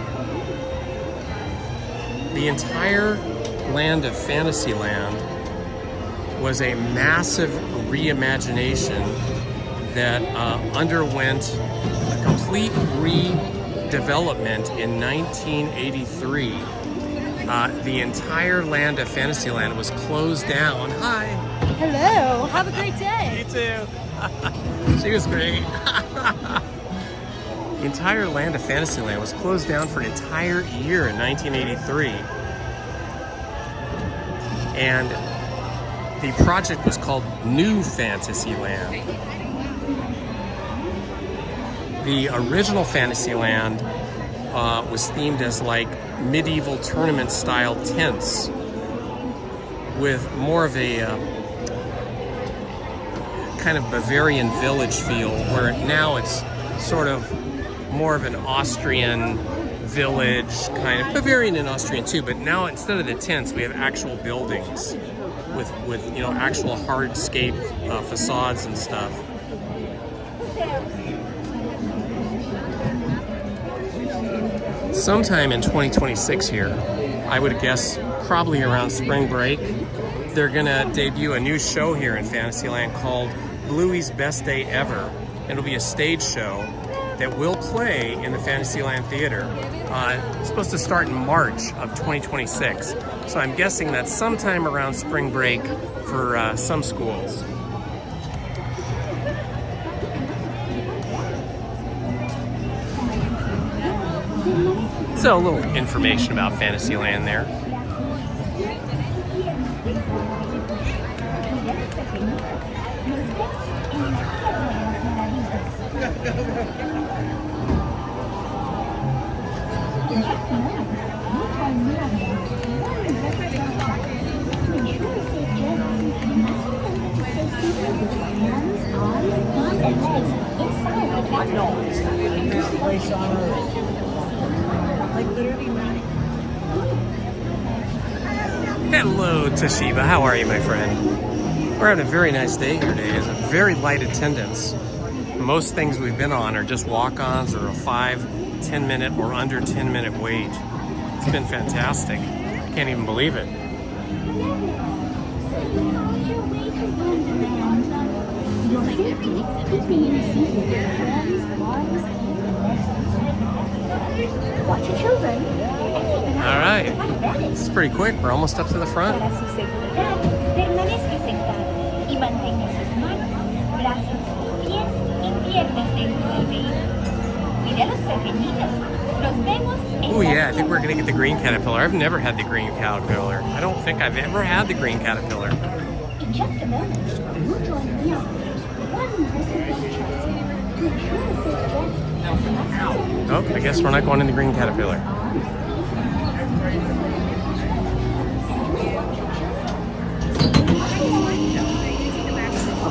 A: The entire land of Fantasyland was a massive reimagination that underwent a complete redevelopment in 1983. The entire land of Fantasyland was closed down. Hi.
Q: Hello. Have a great day.
A: You too. She was great. The entire land of Fantasyland was closed down for an entire year in 1983. And the project was called New Fantasyland. The original Fantasyland was themed as like medieval tournament style tents with more of a kind of Bavarian village feel, where now it's sort of more of an Austrian village, kind of Bavarian and Austrian too, but now instead of the tents we have actual buildings with you know, actual hardscape facades and stuff. Sometime in 2026 here, I would guess probably around spring break, they're gonna debut a new show here in Fantasyland called Bluey's Best Day Ever. It'll be a stage show that will play in the Fantasyland Theater. It's supposed to start in March of 2026. So I'm guessing that's sometime around spring break for some schools. So a little information about Fantasyland there. Hello, Toshiba. How are you, my friend? We're having a very nice day here today. It's a very light attendance. Most things we've been on are just walk-ons or a 5-10 minute or under 10 minute wait. It's been fantastic. Can't even believe it.
T: Watch your children.
A: All right. This is pretty quick. We're almost up to the front.
T: Para su seguridad, permanezca sentado y mantenga sus manos, brazos, pies y piernas dentro del vehículo. Cuide a los pequeñitos. Los vemos en
A: Oh yeah, I think we're gonna get the green caterpillar. I've never had the green caterpillar. I don't think I've ever had the green caterpillar.
T: In just a moment, you join me on one more adventure. The truth is
A: Oh, I guess we're not going in the green caterpillar.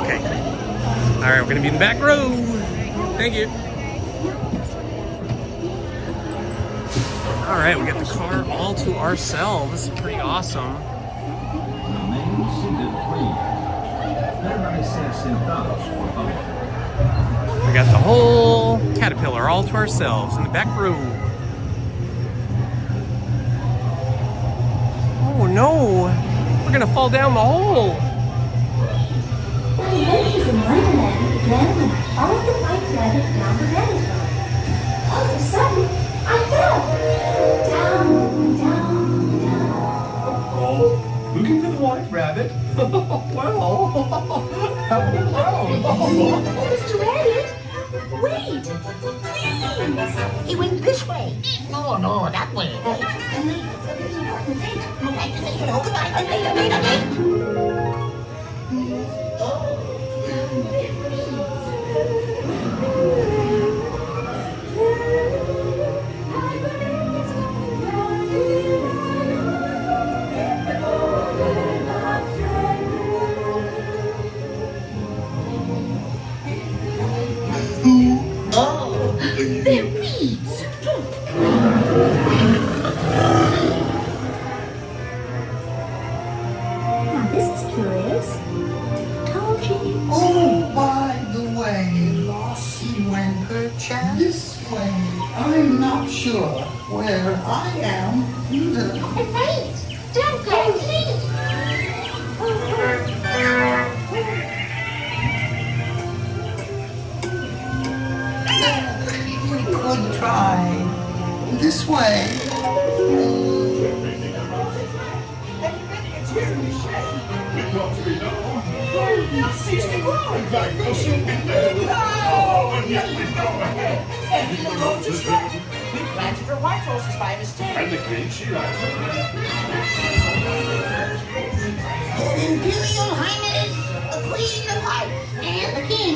A: Okay. All right, we're gonna be in the back row. Thank you. All right, we got the car all to ourselves. Pretty awesome. We got the whole caterpillar all to ourselves in the back row. Oh no, we're gonna fall down the hole.
T: Adventures in Wonderland began when I followed the white rabbit down the rabbit hole. All of a sudden, I fell. Down, down, down.
U: Oh, looking for the white rabbit? Well,
T: Mr. Rabbit, wait, please. It went this way.
V: No, that way.
T: They're weeds. Now this is curious. Told you.
V: Oh, by the way, Lossie went her chance this way. I'm not sure where I am either.
T: Wait, don't go, please.
V: We could try this way.
U: it's here in the shade. Because we know not 65. Like no shooting. Oh, and yet we go ahead. And the roads are straight. We planted for white roses by mistake. And the queen, she likes
V: Imperial Highness, the Queen of Hearts, and the King.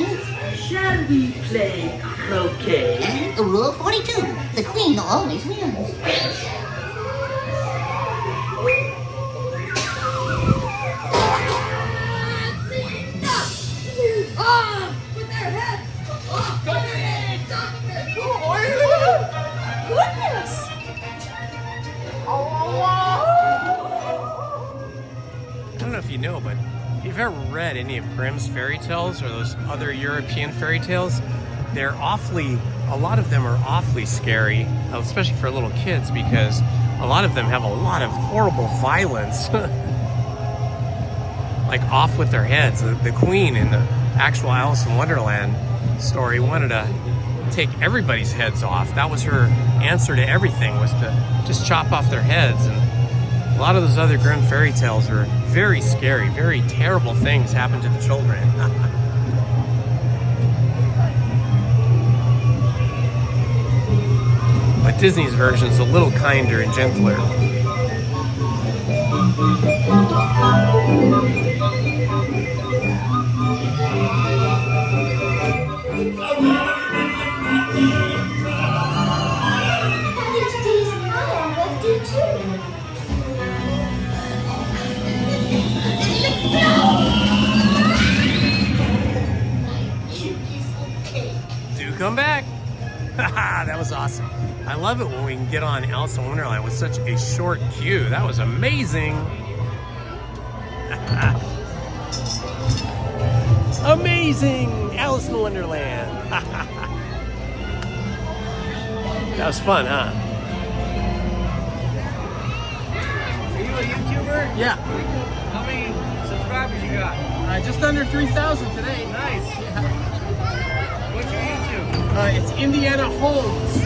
W: Shall we play croquet?
V: Rule 42, the Queen always wins.
N: Ah! With their heads! Off their heads! Off their heads! Goodness!
A: I don't know if you know, but if you've ever read any of Grimm's fairy tales or those other European fairy tales, they're a lot of them are awfully scary, especially for little kids, because a lot of them have a lot of horrible violence. Like off with their heads. The queen in the actual Alice in Wonderland story wanted to take everybody's heads off. That was her answer to everything, was to just chop off their heads. And a lot of those other Grimm fairy tales are very scary, very terrible things happen to the children. But Disney's version is a little kinder and gentler. Do come back. That was awesome. I love it when we can get on Alice in Wonderland with such a short queue. That was amazing. Amazing! Alice in Wonderland. That was fun, huh?
G: Are you a YouTuber?
A: Yeah.
G: How many subscribers you got?
A: Just under 3,000 today.
G: Nice. What's your YouTube?
A: It's Indiana Holmes.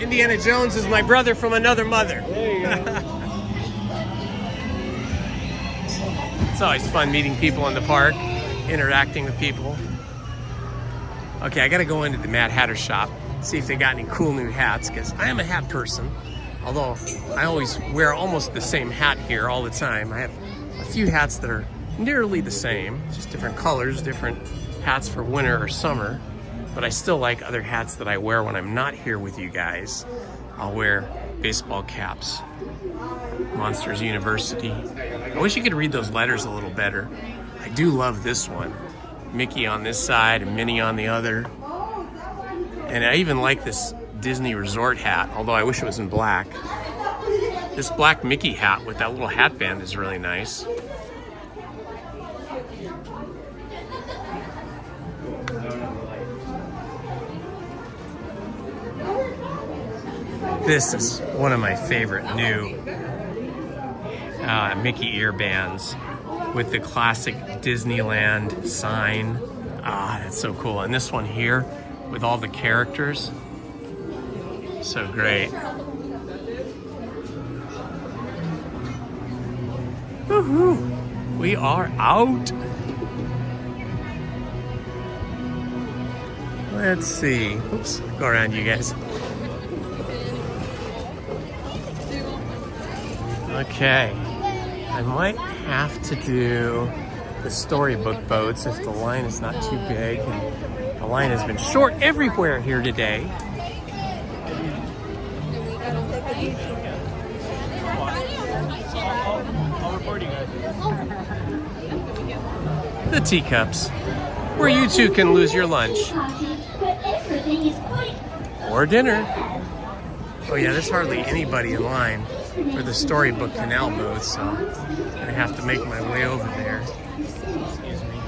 A: Indiana Jones is my brother from another mother.
G: There you go.
A: It's always fun meeting people in the park, interacting with people. Okay, I gotta go into the Mad Hatter shop, see if they got any cool new hats, because I am a hat person. Although I always wear almost the same hat here all the time. I have a few hats that are nearly the same, just different colors, different hats for winter or summer. But I still like other hats that I wear when I'm not here with you guys. I'll wear baseball caps. Monsters University. I wish you could read those letters a little better. I do love this one. Mickey on this side and Minnie on the other. And I even like this Disney Resort hat, although I wish it was in black. This black Mickey hat with that little hat band is really nice. This is one of my favorite new Mickey ear bands with the classic Disneyland sign. Ah, that's so cool. And this one here with all the characters. So great. Woohoo! We are out. Let's see. Oops, go around you guys. Okay, I might have to do the Storybook boats if the line is not too big. And the line has been short everywhere here today. The teacups, where you two can lose your lunch. Or dinner. Oh yeah, there's hardly anybody in line for the Storybook Canal boat, so I'm gonna have to make my way over there. Excuse me.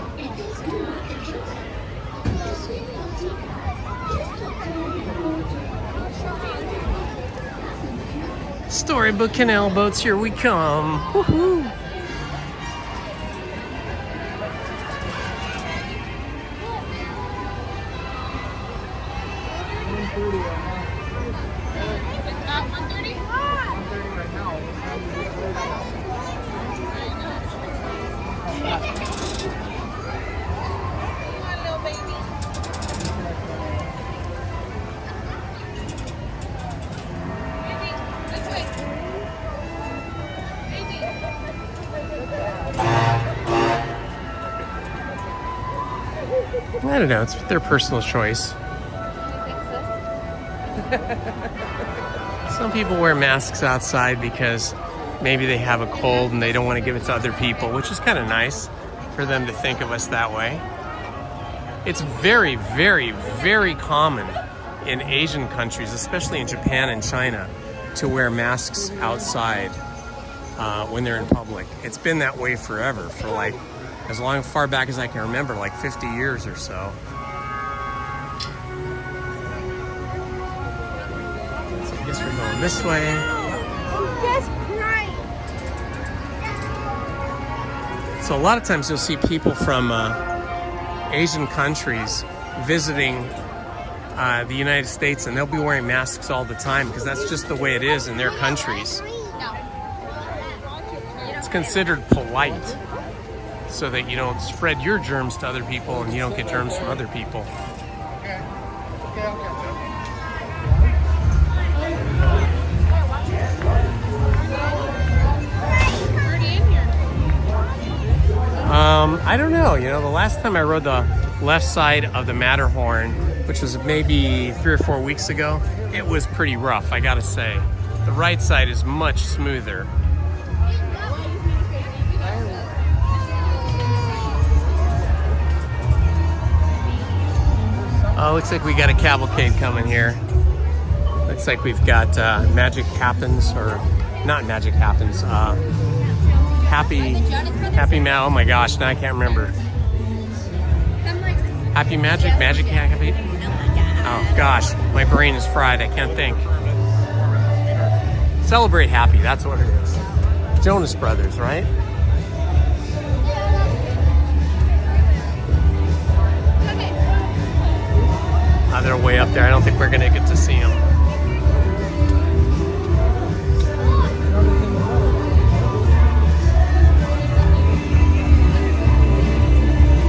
A: Storybook Canal boats, here we come. Woohoo! I don't know, it's their personal choice. Some people wear masks outside because maybe they have a cold and they don't want to give it to other people, which is kind of nice for them to think of us that way. It's very, very, very common in Asian countries, especially in Japan and China, to wear masks outside when they're in public. It's been that way forever, for like as far back as I can remember, like 50 years or so. So I guess we're going this way. So a lot of times you'll see people from Asian countries visiting the United States, and they'll be wearing masks all the time because that's just the way it is in their countries. It's considered polite, so that you don't spread your germs to other people and you don't get germs from other people. I don't know, you know, the last time I rode the left side of the Matterhorn, which was maybe 3 or 4 weeks ago, it was pretty rough, I gotta say. The right side is much smoother. Oh, looks like we got a cavalcade coming here. Looks like we've got Magic Happens, or not Magic Happens, Happy oh my gosh, now I can't remember. Happy Magic Happy. Oh gosh, my brain is fried, I can't think. Celebrate Happy, that's what it is. Jonas Brothers, right? They're way up there. I don't think we're gonna get to see them.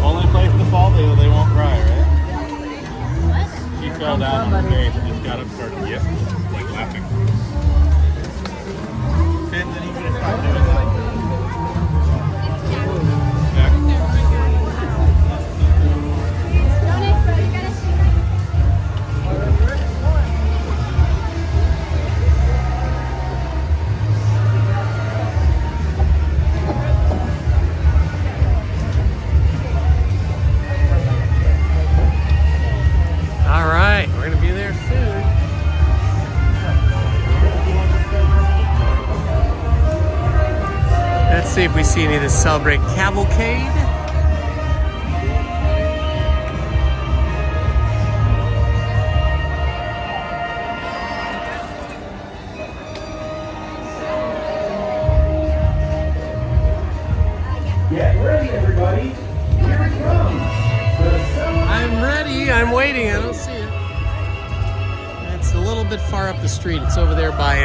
M: Only place to fall, they won't cry, right? She fell down on the stage and just got up and started like laughing. And then even if I do it,
A: See if we see any of this Celebrate Cavalcade.
U: Get ready, everybody. Here it comes.
A: I'm ready. I'm waiting. I don't see it. It's a little bit far up the street. It's over there by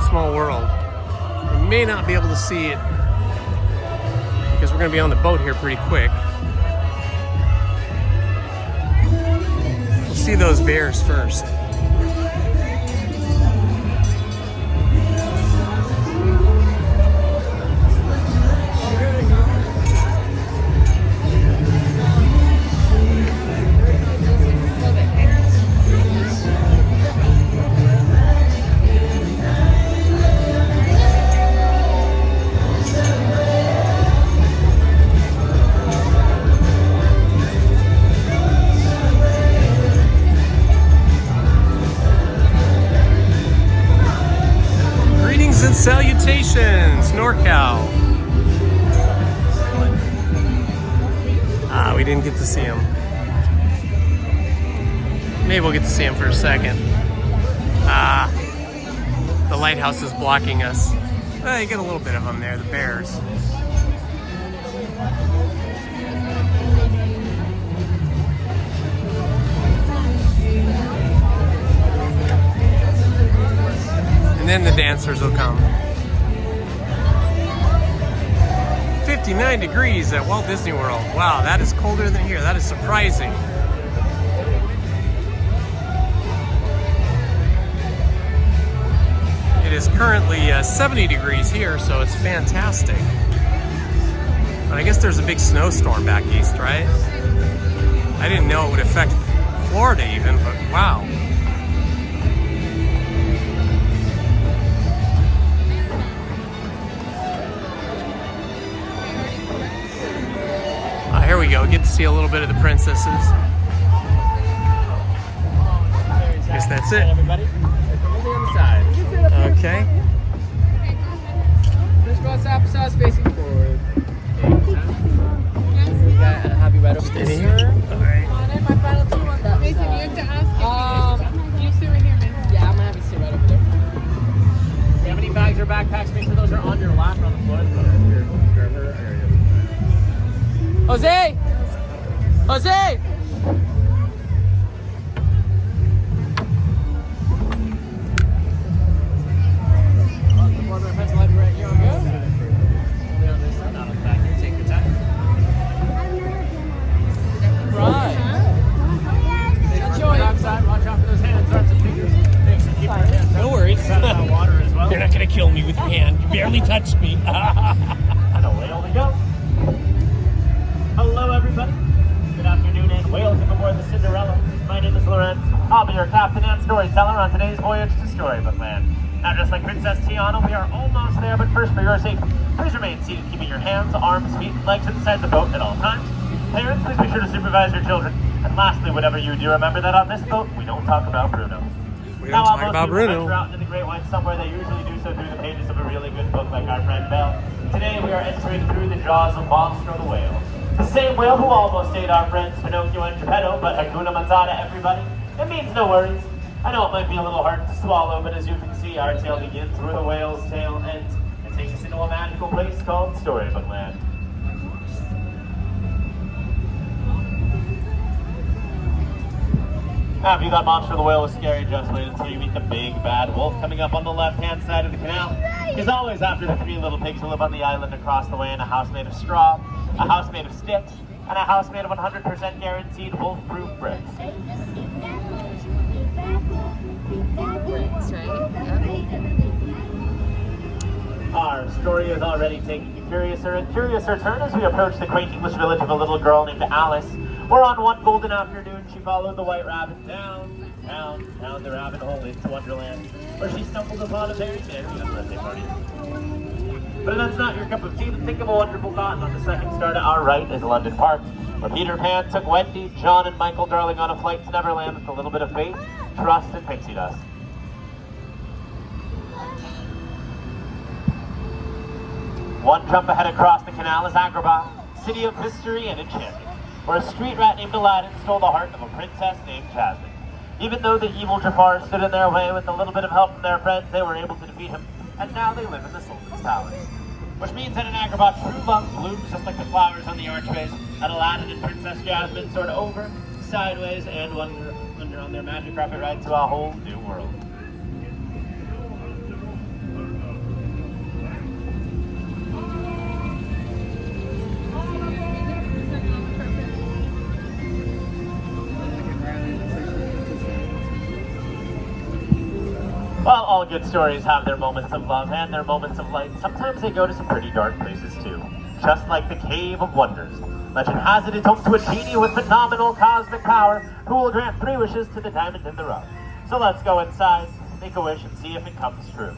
A: Small World. You may not be able to see it because we're going to be on the boat here pretty quick. We'll see those bears first. Salutations, NorCal. We didn't get to see him. Maybe we'll get to see him for a second. The lighthouse is blocking us. You get a little bit of them there, the bears. And then the dancers will come. 59 degrees at Walt Disney World. Wow, that is colder than here. That is surprising. It is currently 70 degrees here, so it's fantastic. But I guess there's a big snowstorm back east, right? I didn't know it would affect Florida even, but wow. Here we go, get to see a little bit of the princesses. Guess that's it.
G: Everybody, on the other side.
A: Okay.
G: Crisscross applesauce facing forward. Happy right over
A: Steady.
G: here.
A: Alright.
Q: My final two on that. Mason, you have to ask you sit right here, man.
G: Yeah, I'm gonna have you sit right over there. If you have any bags or backpacks, make sure those are on your lap or on the floor. Jose! Jose! Right. Enjoy. Outside, watch out for those hands, arms, and fingers. Keep your hands.
A: No worries.
G: Water as well.
A: You're not gonna kill me with your hand. You barely touched me.
G: And away we go. Hello, everybody. Good afternoon and welcome aboard the Cinderella. My name is Lorenz. I'll be your captain and storyteller on today's voyage to Storybook Land. Now, just like Princess Tiana, we are almost there, but first, for your safety, please remain seated, keeping your hands, arms, feet, and legs inside the boat at all times. Parents, please be sure to supervise your children. And lastly, whatever you do, remember that on this boat, we don't talk about Bruno.
A: We don't talk about Bruno.
G: Venture out into the Great White somewhere, they usually do so through the pages of a really good book like our friend Belle. Today, we are entering through the jaws of Monstro the whale. The same whale who almost ate our friends Pinocchio and Geppetto, but Hakuna Matata, everybody. It means no worries. I know it might be a little hard to swallow, but as you can see, our tale begins where the whale's tail ends and takes us into a magical place called Storybook Land. Now, if you thought Monster the Whale was scary, just wait until you meet the big bad wolf coming up on the left-hand side of the canal. He's always after the three little pigs who live on the island across the way in a house made of straw, a house made of sticks, and a house made of 100% guaranteed wolf-proof bricks. Our story is already taking a curiouser and curiouser turn as we approach the quaint English village of a little girl named Alice. Where on one golden afternoon she followed the white rabbit down the rabbit hole into Wonderland, where she stumbled upon a very merry birthday party. But if that's not your cup of tea, then think of a wonderful thought. On the second star to our right is London Park, where Peter Pan took Wendy, John, and Michael Darling on a flight to Neverland with a little bit of faith, trust, and pixie dust. One jump ahead across the canal is Agrabah, city of mystery and enchantment, where a street rat named Aladdin stole the heart of a princess named Jasmine. Even though the evil Jafar stood in their way, with a little bit of help from their friends, they were able to defeat him, and now they live in the Sultan's palace. Which means that in Agrabah, true love blooms just like the flowers on the archways, and Aladdin and Princess Jasmine soared over, sideways, and under on their magic carpet ride to a whole new world. While all good stories have their moments of love and their moments of light, sometimes they go to some pretty dark places too. Just like the Cave of Wonders. Legend has it it's home to a genie with phenomenal cosmic power who will grant 3 wishes to the diamond in the rough. So let's go inside, make a wish, and see if it comes true.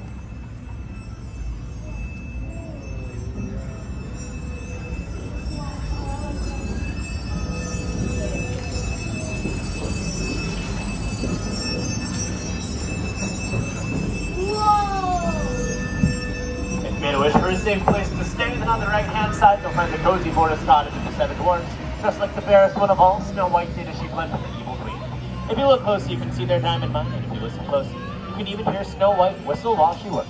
G: Made a wish for a safe place to stay, then on the right-hand side you'll find the cozy forest cottage of the 7 dwarfs. Just like the fairest one of all, Snow White did as she blended with the evil queen. If you look closely, you can see their diamond mine, and if you listen closely, you can even hear Snow White whistle while she works.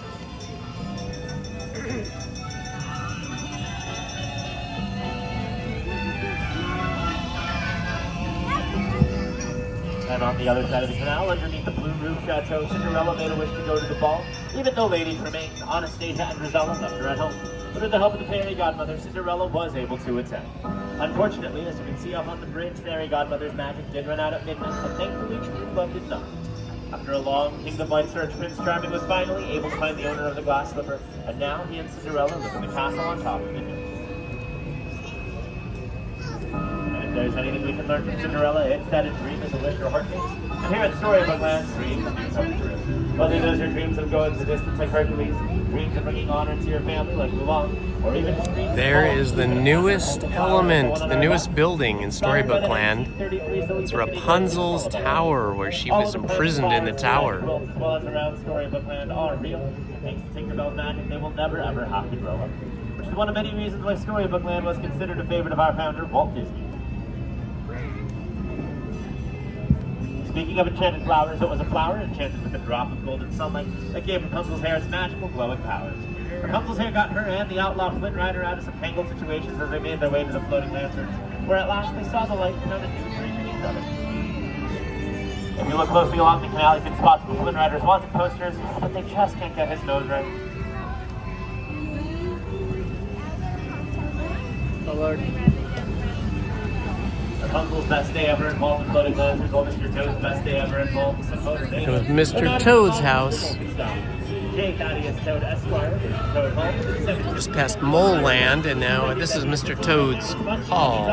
G: And on the other side of the canal, underneath the blue roof chateau, Cinderella made a wish to go to the ball, even though ladies remained. Anastasia and Rosella left her at home. But with the help of the fairy godmother, Cinderella was able to attend. Unfortunately, as you can see up on the bridge, fairy godmother's magic did run out at midnight, but thankfully true love did not. After a long kingdom-wide search, Prince Charming was finally able to find the owner of the glass slipper, and now he and Cinderella live in the castle on top of the hill. If there's anything we can learn from Cinderella, it's that a dream is a wish your heart makes. And here at Storybook Land, dreams do come true. Whether those are dreams of going to the distance like Hercules, dreams of bringing honor to your family like Mulan, or even just dreams
A: There is the newest element, the newest building in Storybook Land. It's Rapunzel's Tower, where she was imprisoned in the tower.
G: As well as around Storybook Land are real. Thanks to Tinkerbell's magic, they will never ever have to grow up. Which is one of many reasons why Storybook Land was considered a favorite of our founder, Walt Disney. Speaking of enchanted flowers, it was a flower enchanted with a drop of golden sunlight that gave Rapunzel's hair its magical glowing powers. Rapunzel's hair got her and the outlaw Flint Rider out of some tangled situations as they made their way to the floating lanterns, where at last they saw the light and found a new dream in each other. If you look closely along the canal, you can spot some Flint Rider's wanted posters, but they just can't get his nose right. Oh Lord. Rapunzel's best day ever involved in floating lanterns, while Mr. Toad's best day ever involved in some boats.
A: It was Mr. Toad's house. Just past Mole Land, and now this is Mr. Toad's hall.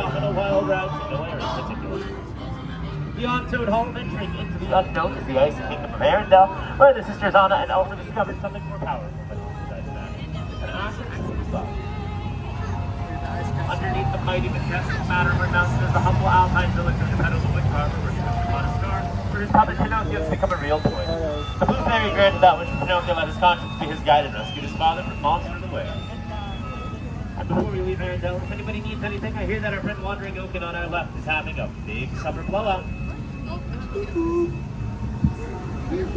G: Beyond Toad Hall, venturing into the unknown is the icy kingdom of Arendelle, where the sisters Anna and Elsa discovered something more powerful than besides magic, an acid sauce. Underneath the mighty majestic Matterhorn Mountain is the humble alpine village of the Petals of Wick Harbor, where Pinocchio on a star, where his puppet Pinocchio has become a real toy. The Blue Fairy granted that wish, Pinocchio let his conscience be his guide and rescued his father from monsters away. And before we leave Arendelle, if anybody needs anything, I hear that our friend Wandering Oaken on our left is having a big summer blowout.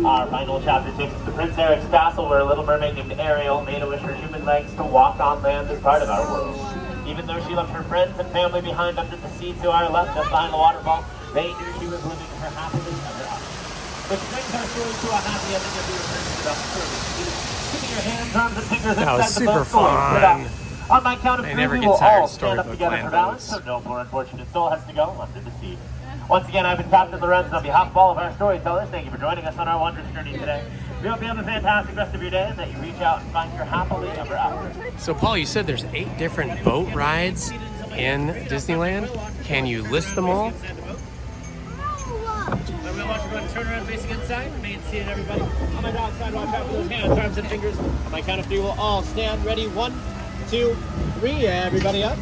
G: Our final chapter takes us to Prince Eric's castle, where a little mermaid named Ariel made a wish for human legs to walk on land as part of our world. Even though she left her friends and family behind under the sea to our left, just behind the waterfall, they knew she was living her happily ever after. Which brings our story to a happy ending as we return to the story. Keeping your hands, arms, and fingers
A: That was
G: inside the
A: super
G: boat story.
A: fun.
G: On my count of
A: They
G: three,
A: never
G: we
A: get
G: will
A: tired
G: all
A: of
G: stand up
A: Storybook
G: together
A: Land
G: for balance, so
A: boats.
G: no poor unfortunate soul has to go under the sea. Once again, I've been Captain Lorenz, and on behalf of all of our storytellers, thank you for joining us on our wondrous journey today. We hope you have a fantastic rest of your day and that you reach out and find your happily ever after.
A: So Paul, you said there's 8 different boat rides in Disneyland. Can you list them all?
G: So we'll watch everyone turn around facing inside, remain seated everybody. On my dog side, watch out for those hands, arms, and fingers. On my count of 3, we'll all stand ready. 1, 2, 3, everybody up.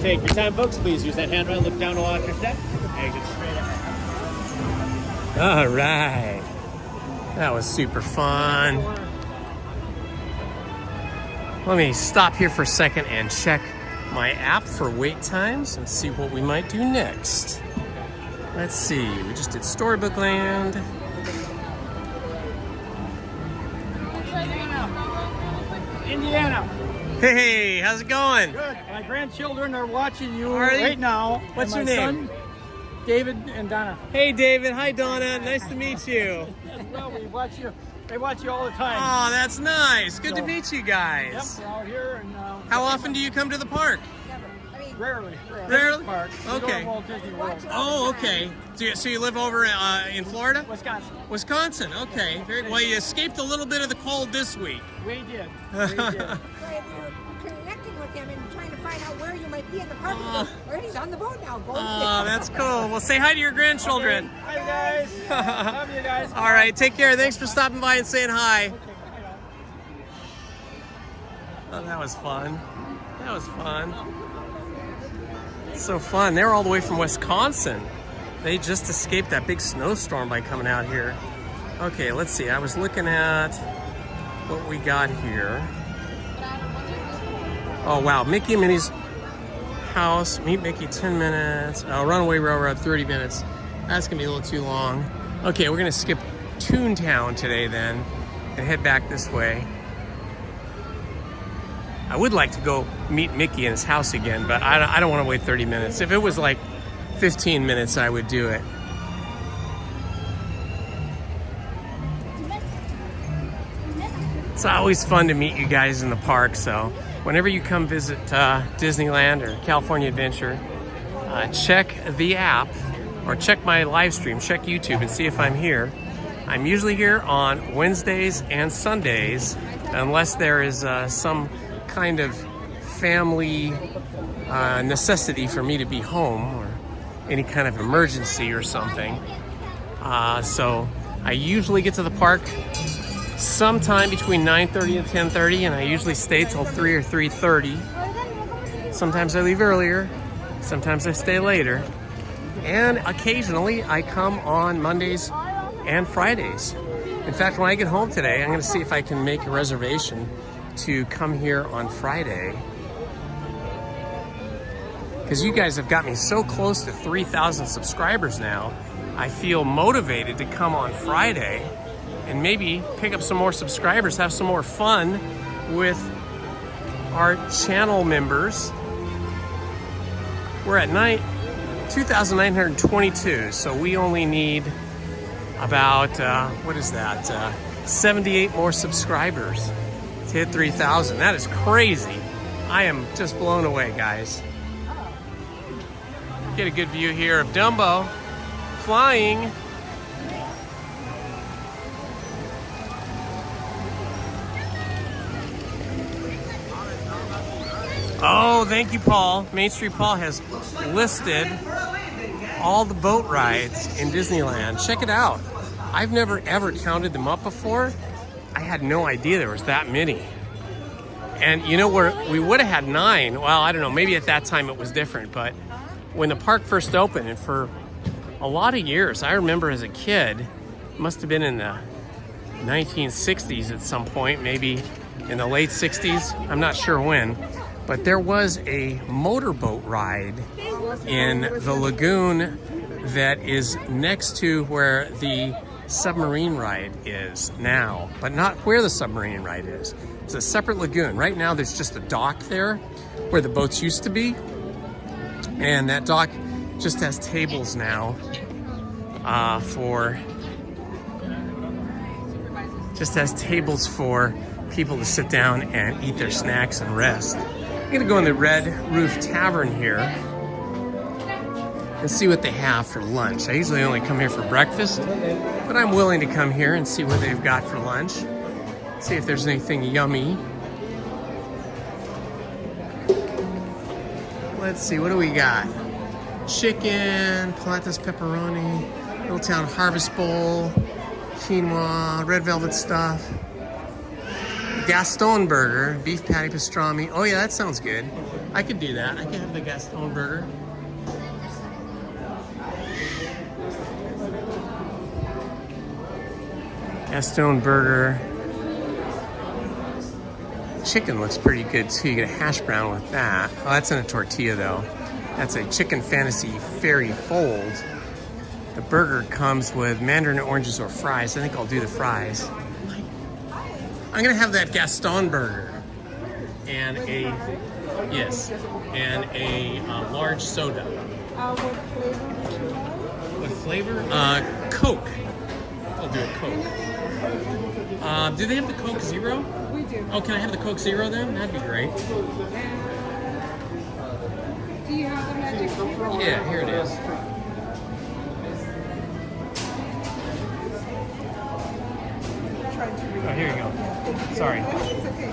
G: Take your time, folks. Please use that handrail, look down to watch your step. Exit straight ahead.
A: All right. That was super fun. Let me stop here for a second and check my app for wait times and see what we might do next. Let's see, we just did Storybook Land.
C: Indiana.
A: Hey, how's it going?
C: Good. My grandchildren are watching you
A: Are they?
C: right now.
A: What's
C: and
A: your
C: my
A: name?
C: Son, David and Donna.
A: Hey David, hi Donna, nice to meet you.
C: Well, we watch you. They watch you all the time.
A: Oh, that's nice. Good to
C: So,
A: meet you guys.
C: Yep, we're out here. And,
A: How often do you come to the park?
C: Rarely.
A: Rarely?
C: Park. We go
A: Okay.
C: to Walt Disney World.
A: Oh, okay. So you live over in Florida?
C: Wisconsin.
A: Wisconsin, okay. Very well. You escaped a little bit of the cold this week.
C: We did.
E: Connecting with him and trying to find out where you might be in the park. Where he's on the boat now.
A: Oh, that's cool. Well, say hi to your grandchildren.
C: Hi, guys. Love you guys.
A: All right, take care. Thanks for stopping by and saying hi. Oh, that was fun. That was fun. So fun. They're all the way from Wisconsin. They just escaped that big snowstorm by coming out here. Okay, let's see. I was looking at what we got here. Oh, wow. Mickey and Minnie's house. Meet Mickey 10 minutes. Runaway Railroad 30 minutes. That's going to be a little too long. Okay, we're going to skip Toontown today then and head back this way. I would like to go meet Mickey in his house again, but I don't want to wait 30 minutes. If it was like 15 minutes, I would do it. It's always fun to meet you guys in the park, so whenever you come visit Disneyland or California Adventure, check the app or check my live stream, check YouTube and see if I'm here. I'm usually here on Wednesdays and Sundays, unless there is some kind of family necessity for me to be home or any kind of emergency or something. So I usually get to the park sometime between 9:30 and 10:30, and I usually stay till 3 or 3:30. Sometimes I leave earlier, sometimes I stay later, and occasionally I come on Mondays and Fridays. In fact, when I get home today, I'm going to see if I can make a reservation to come here on Friday, because you guys have got me so close to 3,000 subscribers now. I feel motivated to come on Friday and maybe pick up some more subscribers, have some more fun with our channel members. We're at 2,922, so we only need about, 78 more subscribers to hit 3,000. That is crazy. I am just blown away, guys. Get a good view here of Dumbo flying. Oh, thank you, Paul. Main Street Paul has listed all the boat rides in Disneyland. Check it out. I've never ever counted them up before. I had no idea there was that many. And you know, we would have had 9. Well, I don't know, maybe at that time it was different, but when the park first opened, and for a lot of years, I remember as a kid, must have been in the 1960s at some point, maybe in the late 60s, I'm not sure when, but there was a motorboat ride in the lagoon that is next to where the submarine ride is now, but not where the submarine ride is. It's a separate lagoon. Right now there's just a dock there where the boats used to be, and that dock just has tables now for people to sit down and eat their snacks and rest. I'm gonna go in the Red Roof Tavern here and see what they have for lunch. I usually only come here for breakfast, but I'm willing to come here and see what they've got for lunch. See if there's anything yummy. Let's see, what do we got? Chicken, pilates pepperoni, Little Town Harvest Bowl, quinoa, red velvet stuff, Gaston burger, beef patty pastrami. Oh yeah, that sounds good. I could do that. I could have the Gaston burger. Gaston burger. chicken looks pretty good too. You get a hash brown with that. Oh, that's in a tortilla though. That's a chicken fantasy fairy fold. The burger comes with mandarin oranges or fries. I think I'll do the fries. I'm gonna have that Gaston burger and a large soda. What flavor? Coke. I'll do a Coke. Do they have the Coke Zero?
Q: We do.
A: Oh, can I have the Coke Zero then? That'd be great.
Q: Do you have the magic flavor?
A: Yeah, here it is. Oh, here you go. Sorry.
Q: It's okay.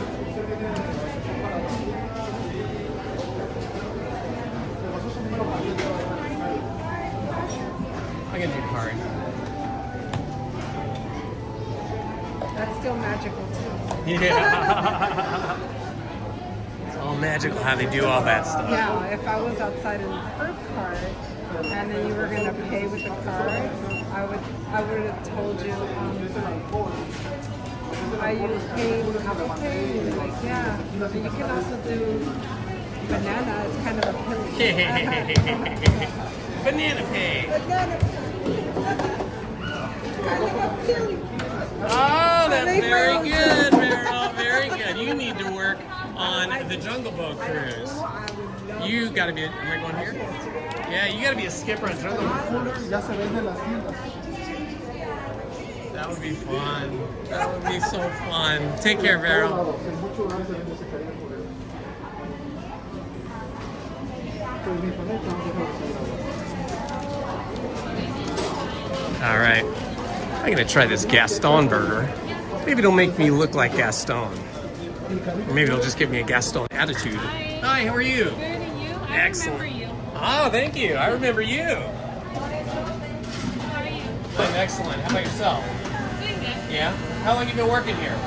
A: I can do card.
Q: That's still magical too.
A: Yeah. It's all magical how they do all that stuff.
Q: Yeah, if I was outside in the fruit cart and then you were gonna pay with the card, I would have told you, are you paying Apple Pay? And you're like, yeah. But you can also do banana. It's kind of appealing.
A: Banana pay.
Q: Banana pay. Kind of appealing.
A: Oh, that's very good, Meryl. Very good. You need to work on the Jungle Boat cruise. You got to be. Am I going here? Yeah, you got to be a skipper on Jungle Boat cruise. That would be fun. That would be so fun. Take care, Meryl. All right. I'm gonna try this Gaston burger. Maybe it'll make me look like Gaston. Or maybe it'll just give me a Gaston attitude. Hi, how are you?
Q: Good, and you? I
A: Excellent.
Q: remember you.
A: Oh, thank you. I remember you.
Q: How are you?
A: I'm excellent. How about yourself?
Q: Doing good.
A: Yeah? How long have you been working here?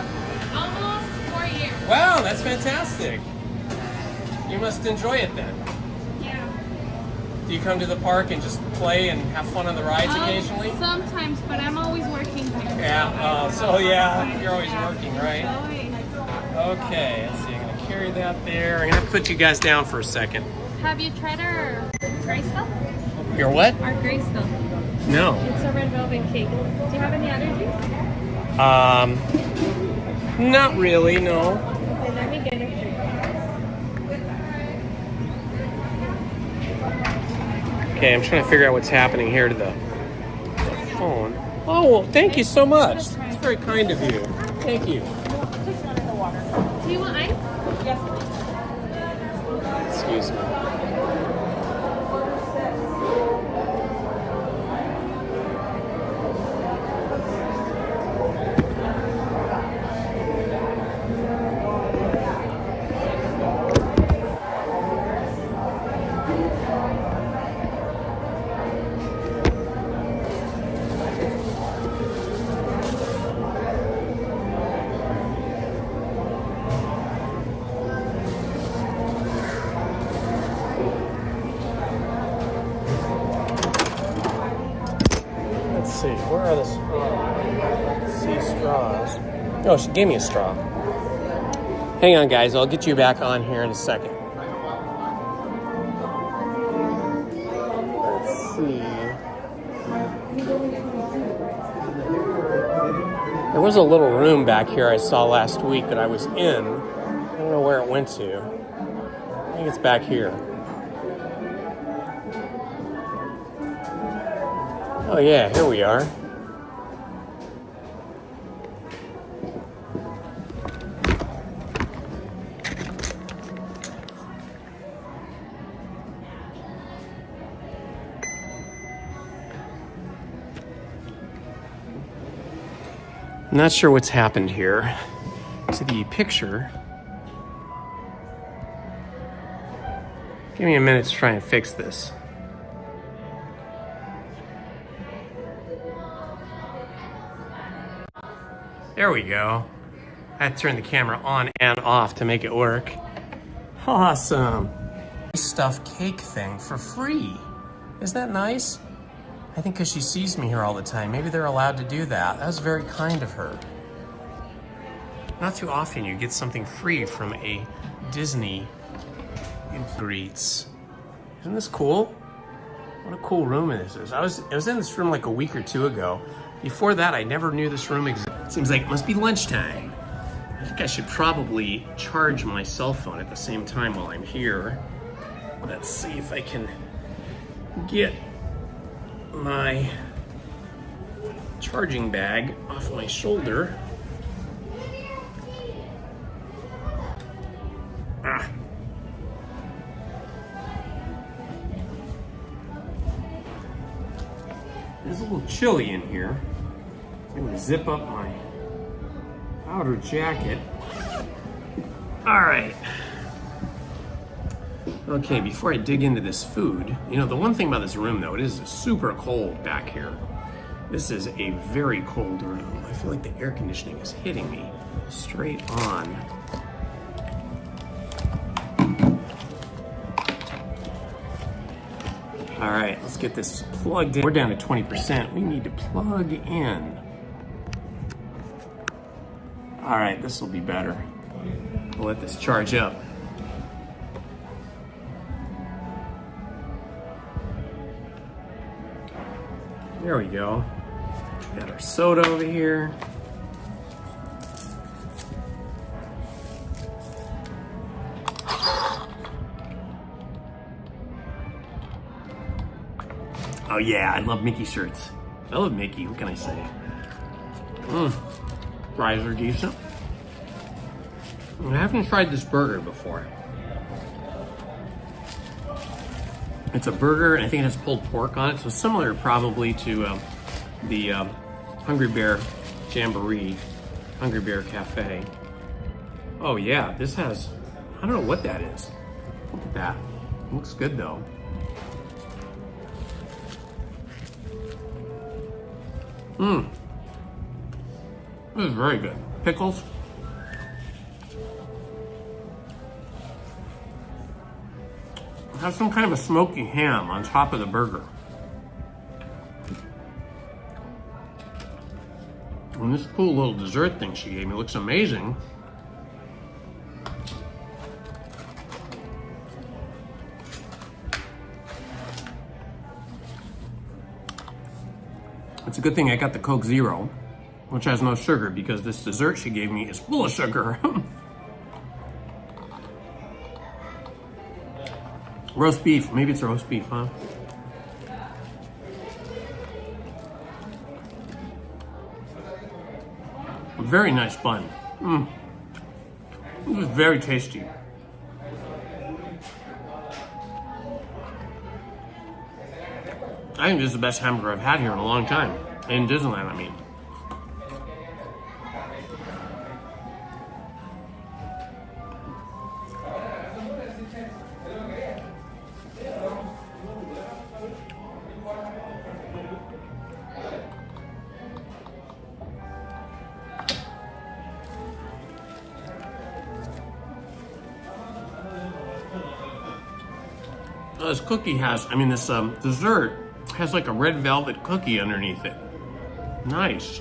Q: Almost 4 years.
A: Wow, that's fantastic. You must enjoy it then.
Q: Yeah.
A: Do you come to the park and just play and have fun on the rides occasionally?
Q: Sometimes, but I'm always working here.
A: Yeah, so yeah, you're always working, right?
Q: Always.
A: Okay, let's see, I'm gonna carry that there. I'm gonna put you guys down for a second.
Q: Have you tried our gray stuff?
A: Your what?
Q: Our gray stuff.
A: No.
Q: It's a red velvet cake. Do you have any allergies?
A: Not really, no.
Q: Okay, let me get it for you.
A: Okay, I'm trying to figure out what's happening here to the phone. Oh, well, thank you so much. It's very kind of you. Thank you.
Q: Just one in the water. Do you want ice? Yes, please.
A: Excuse me. Let's see, where are the straws? Let's see, straws. Oh, she gave me a straw. Hang on, guys, I'll get you back on here in a second. Let's see. There was a little room back here I saw last week that I was in. I don't know where it went to. I think it's back here. Oh yeah, here we are. I'm not sure what's happened here to the picture. Give me a minute to try and fix this. There we go. I had to turn the camera on and off to make it work. Awesome. Stuffed cake thing for free. Isn't that nice? I think because she sees me here all the time. Maybe they're allowed to do that. That was very kind of her. Not too often you get something free from a Disney greets. Isn't this cool? What a cool room this is. I was in this room like a week or two ago. Before that, I never knew this room existed. Seems like it must be lunchtime. I think I should probably charge my cell phone at the same time while I'm here. Let's see if I can get my charging bag off my shoulder. Ah. It's a little chilly in here. I'm gonna zip up my outer jacket. All right. Okay, before I dig into this food, you know, the one thing about this room though, it is super cold back here. This is a very cold room. I feel like the air conditioning is hitting me straight on. All right, let's get this plugged in. We're down to 20%. We need to plug in. All right, this will be better. We'll let this charge up. There we go. Got our soda over here. Oh yeah, I love Mickey shirts. I love Mickey, what can I say? Fries are decent. I haven't tried this burger before. It's a burger, and I think it has pulled pork on it, so similar probably to the Hungry Bear Jamboree, Hungry Bear Cafe. Oh yeah, this has, I don't know what that is. Look at that. It looks good though. This is very good. Pickles. It has some kind of a smoky ham on top of the burger. And this cool little dessert thing she gave me looks amazing. It's a good thing I got the Coke Zero, which has no sugar, because this dessert she gave me is full of sugar. Roast beef, maybe it's roast beef, huh? A very nice bun. This is very tasty. I think this is the best hamburger I've had here in a long time. In Disneyland, I mean. This cookie has, this dessert has like a red velvet cookie underneath it. Nice.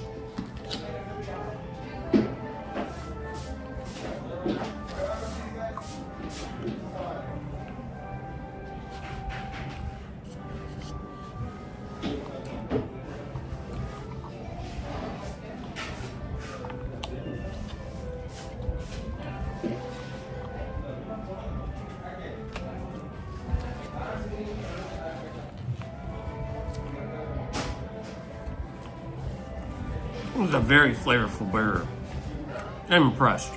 A: This is a very flavorful burger. I'm impressed.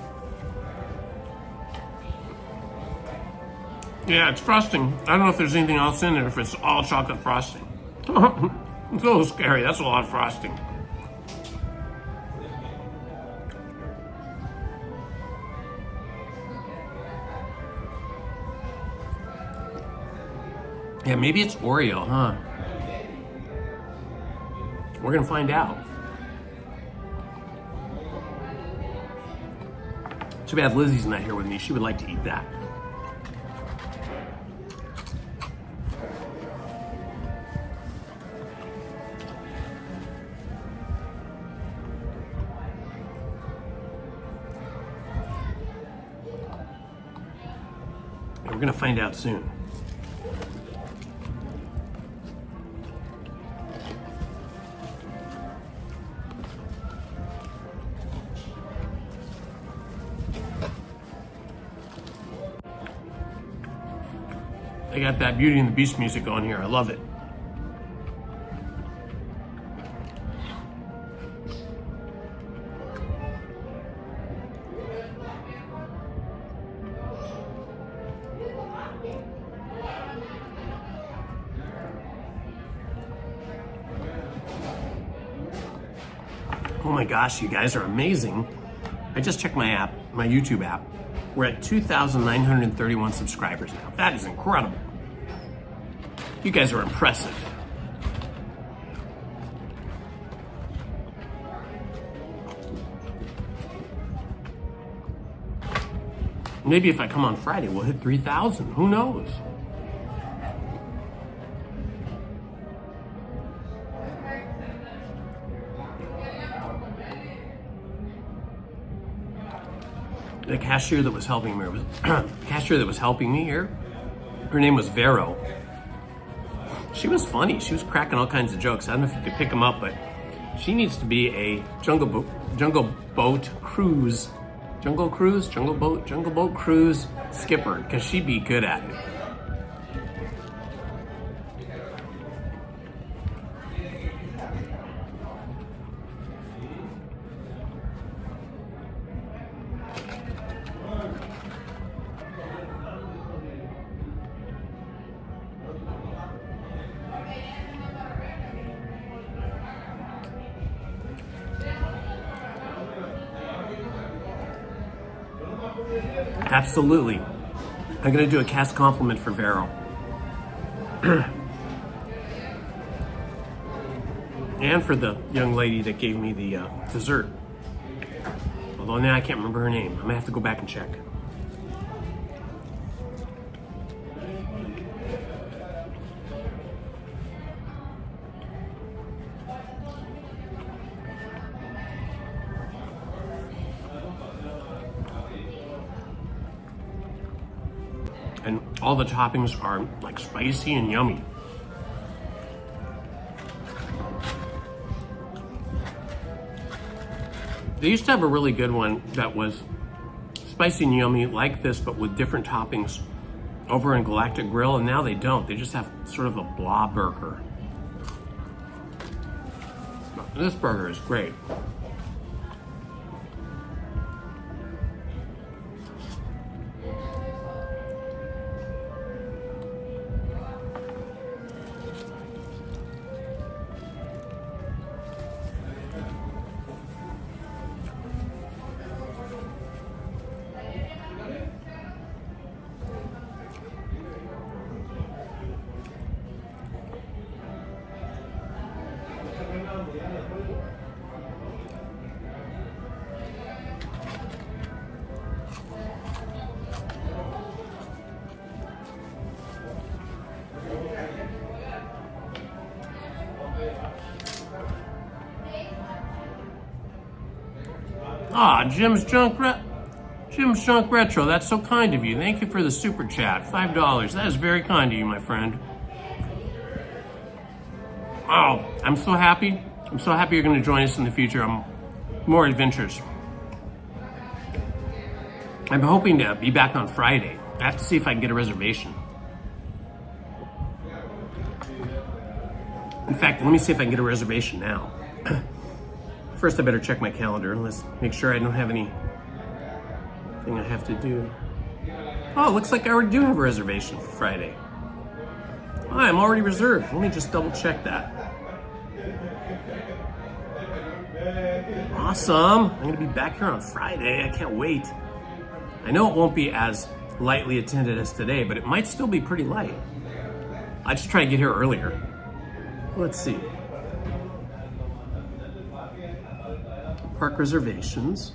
A: Yeah, it's frosting. I don't know if there's anything else in it, if it's all chocolate frosting. It's a little scary, that's a lot of frosting. Yeah, maybe it's Oreo, huh? We're gonna find out. Too bad Lizzie's not here with me. She would like to eat that. And we're gonna find out soon. They got that Beauty and the Beast music on here. I love it. Oh my gosh, you guys are amazing. I just checked my app, my YouTube app. We're at 2,931 subscribers now. That is incredible. You guys are impressive. Maybe if I come on Friday, we'll hit 3,000. Who knows? The cashier that was helping me here, her name was Vero. She was funny. She was cracking all kinds of jokes. I don't know if you could pick them up, but she needs to be a jungle boat cruise skipper, because she'd be good at it. Absolutely. I'm gonna do a cast compliment for Vero. And for the young lady that gave me the dessert. Although now I can't remember her name. I'm gonna have to go back and check. And all the toppings are like spicy and yummy. They used to have a really good one that was spicy and yummy like this, but with different toppings over in Galactic Grill, and now they don't. They just have sort of a blah burger. This burger is great. Ah, Jim's Junk Retro, that's so kind of you. Thank you for the super chat, $5. That is very kind of you, my friend. Oh, I'm so happy. I'm so happy you're going to join us in the future. More adventures. I'm hoping to be back on Friday. I have to see if I can get a reservation. In fact, let me see if I can get a reservation now. First, I better check my calendar. Let's make sure I don't have anything I have to do. Oh, looks like I already do have a reservation for Friday. Oh, I'm already reserved. Let me just double check that. Awesome. I'm gonna be back here on Friday. I can't wait. I know it won't be as lightly attended as today, but it might still be pretty light. I just try to get here earlier. Let's see. Park reservations.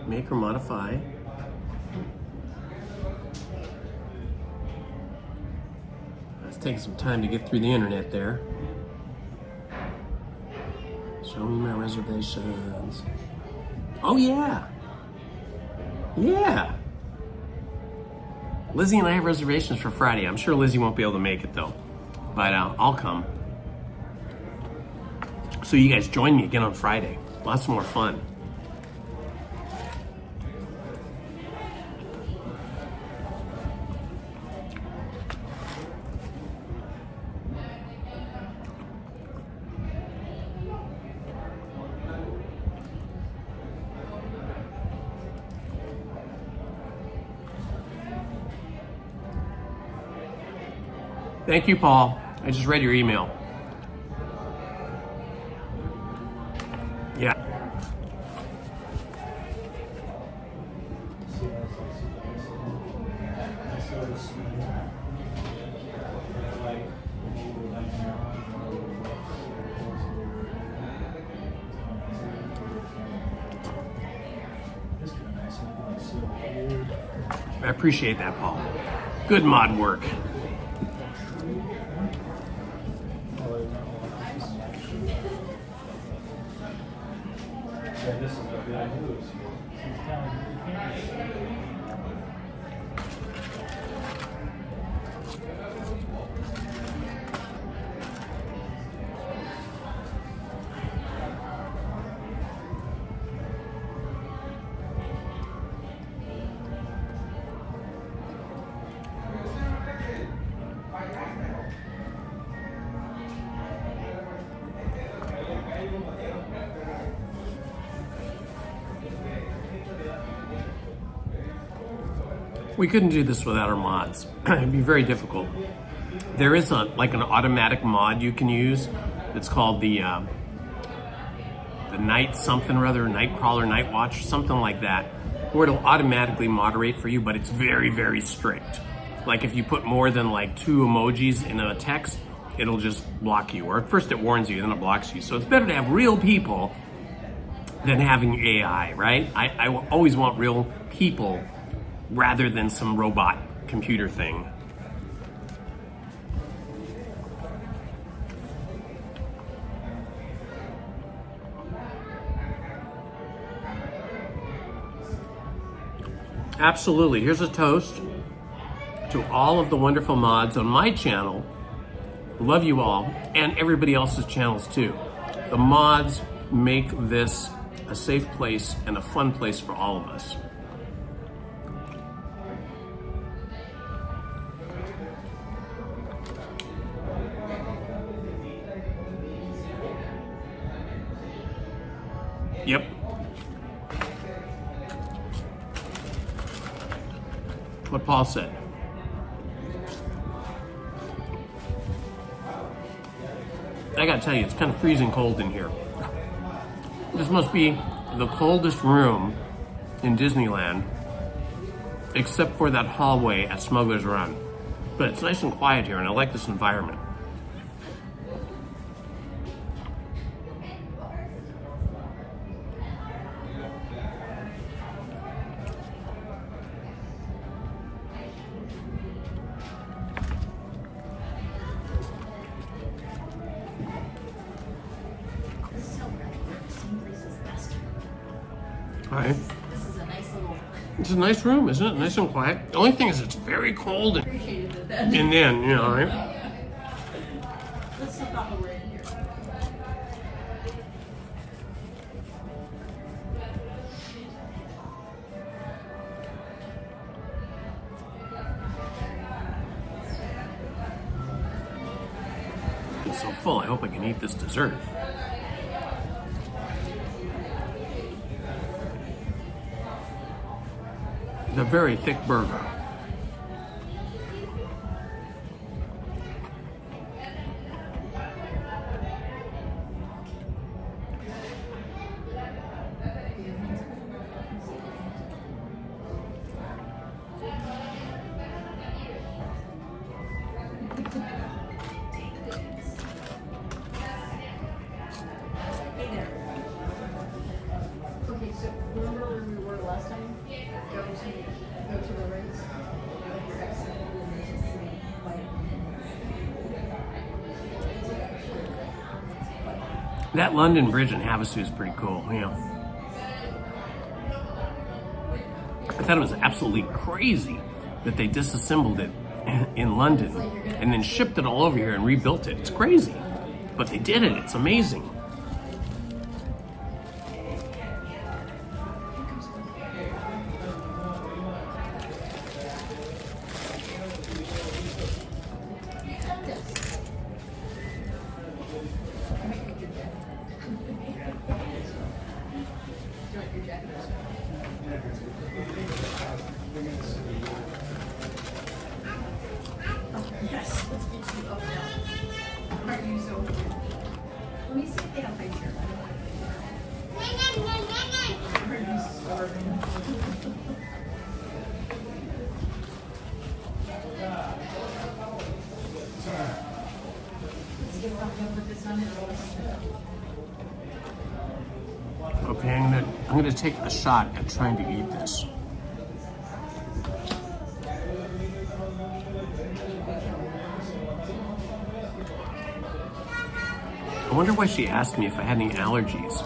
A: Make or modify. It's taking some time to get through the internet there. Show me my reservations. Oh yeah. Yeah. Lizzie and I have reservations for Friday. I'm sure Lizzie won't be able to make it though, but I'll come. So you guys join me again on Friday. Lots more fun. Thank you, Paul. I just read your email. Yeah. I appreciate that, Paul. Good mod work. We couldn't do this without our mods. It'd be very difficult. There is like an automatic mod you can use. It's called the night something or other, Nightcrawler, Night Watch, something like that, where it'll automatically moderate for you, but it's very, very strict. Like if you put more than like 2 emojis in a text, it'll just block you. Or at first it warns you, then it blocks you. So it's better to have real people than having AI, right? I always want real people rather than some robot computer thing. Absolutely. Here's a toast to all of the wonderful mods on my channel. Love you all, and everybody else's channels too. The mods make this a safe place and a fun place for all of us. Yep. What Paul said. I gotta tell you, it's kind of freezing cold in here. This must be the coldest room in Disneyland, except for that hallway at Smuggler's Run. But it's nice and quiet here, and I like this environment. Hi.
R: This is a nice little.
A: It's a nice room, isn't it? Nice and quiet. The only thing is it's very cold.
R: Appreciated it then.
A: And then, you know, right?
R: Let's look off the way in here.
A: It's so full, I hope I can eat this dessert. It's a very thick burger.
R: Hey there. Okay, so remember where we were last time? Go to the right.
A: That London Bridge in Havasu is pretty cool, you know. I thought it was absolutely crazy that they disassembled it in London and then shipped it all over here and rebuilt it. It's crazy, but they did it. It's amazing.
R: Yes, let's get you up now. Are you so weird? Let me sit down, my chair. Are you starving? Let's get up and put this on it.
A: Okay, I'm gonna take a shot at trying to eat this. I wonder why she asked me if I had any allergies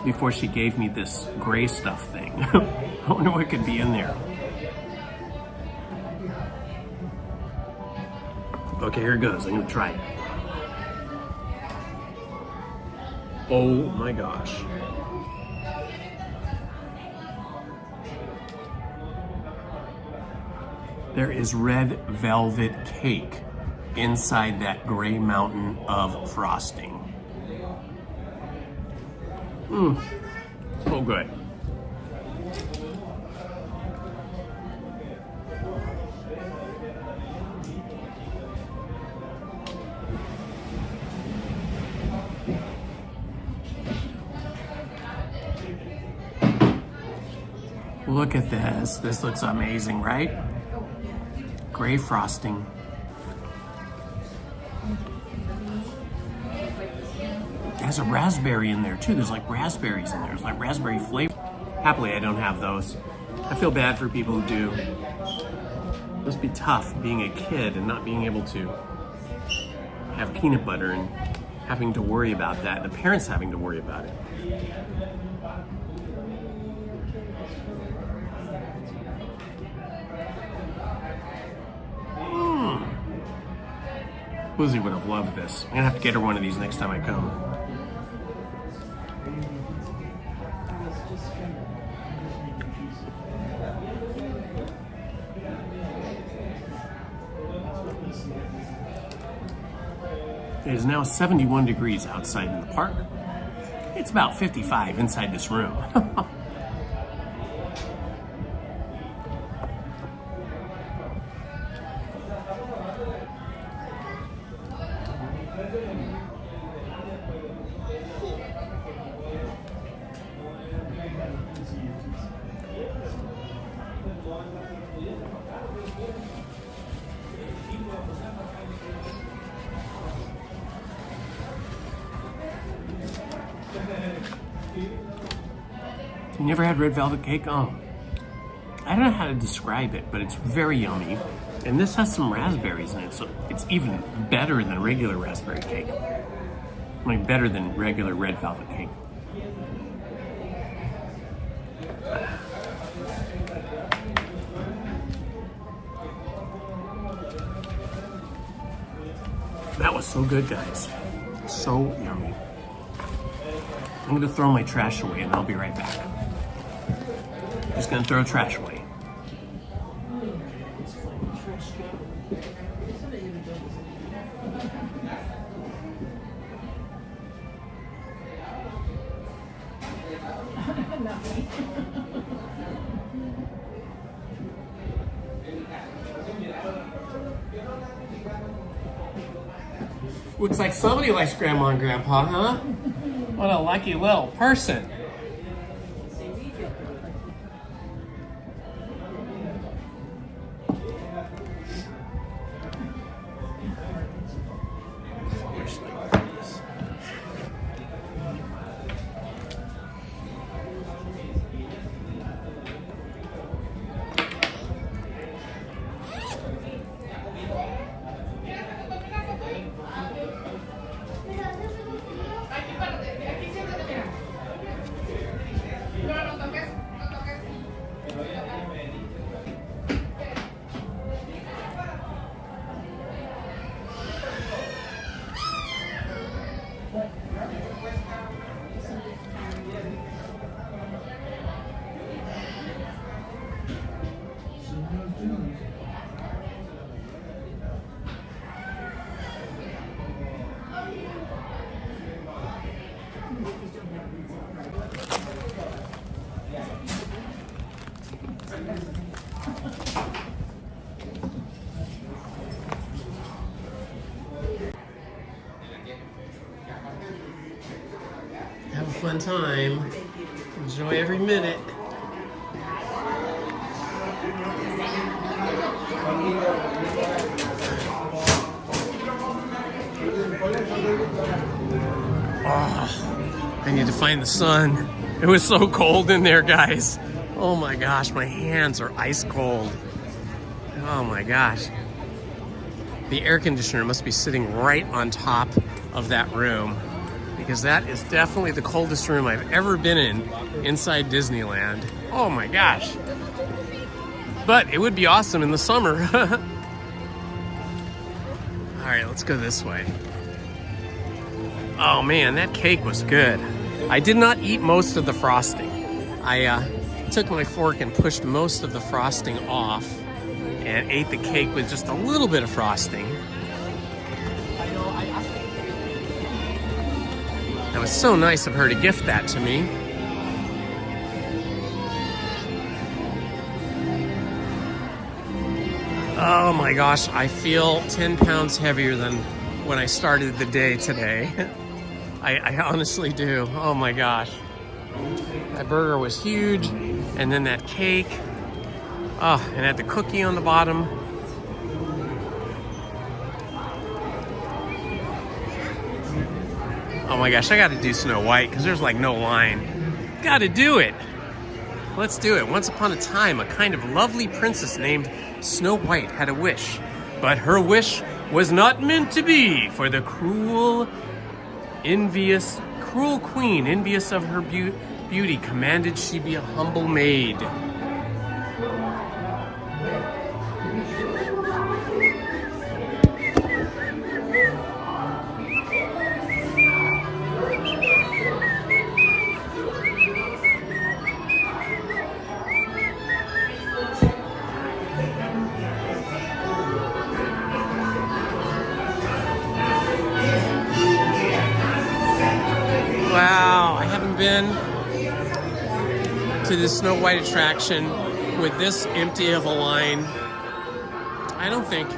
A: before she gave me this gray stuff thing. I wonder what could be in there. Okay, here it goes. I'm gonna try it. Oh my gosh. There is red velvet cake inside that gray mountain of frosting. Mmm, so good. Look at this. This looks amazing, right? Gray frosting. It has a raspberry in there too. There's like raspberries in there. There's like raspberry flavor. Happily, I don't have those. I feel bad for people who do. It must be tough being a kid and not being able to have peanut butter and having to worry about that. The parents having to worry about it. Lizzie would have loved this. I'm gonna have to get her one of these next time I come. It is now 71 degrees outside in the park. It's about 55 inside this room. You never had red velvet cake? Oh, I don't know how to describe it, but it's very yummy. And this has some raspberries in it, so it's even better than regular raspberry cake. I mean, better than regular red velvet cake. That was so good, guys. So yummy. I'm gonna throw my trash away and I'll be right back. Just gonna throw trash away. Looks like somebody likes Grandma and Grandpa, huh? What a lucky little person. fun time. Enjoy every minute. Oh, I need to find the sun. It was so cold in there, guys. Oh my gosh, my hands are ice cold. Oh my gosh. The air conditioner must be sitting right on top of that room, because that is definitely the coldest room I've ever been in inside Disneyland. Oh my gosh. But it would be awesome in the summer. All right, let's go this way. Oh man, that cake was good. I did not eat most of the frosting. I took my fork and pushed most of the frosting off and ate the cake with just a little bit of frosting. That was so nice of her to gift that to me. Oh my gosh, I feel 10 pounds heavier than when I started the day today. I honestly do. Oh my gosh. That burger was huge, and then that cake. Oh, and had the cookie on the bottom. Oh my gosh, I gotta do Snow White because there's like no line. Gotta do it. Let's do it. Once upon a time, a kind of lovely princess named Snow White had a wish, but her wish was not meant to be, for the cruel queen, envious of her beauty, commanded she be a humble maid. Wow, I haven't been to the Snow White attraction with this empty of a line, I don't think,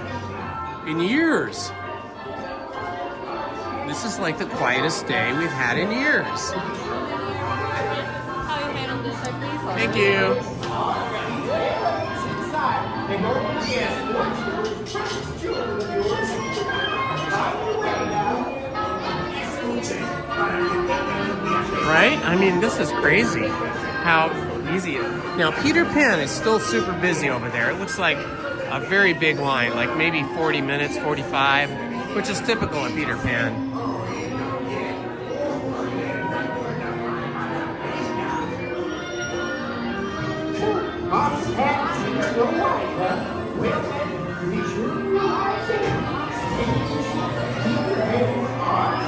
A: in years. This is like the quietest day we've had in years. Thank you. Right? I mean, this is crazy how easy it is. Now, Peter Pan is still super busy over there. It looks like a very big line, like maybe 40 minutes, 45, which is typical of Peter Pan.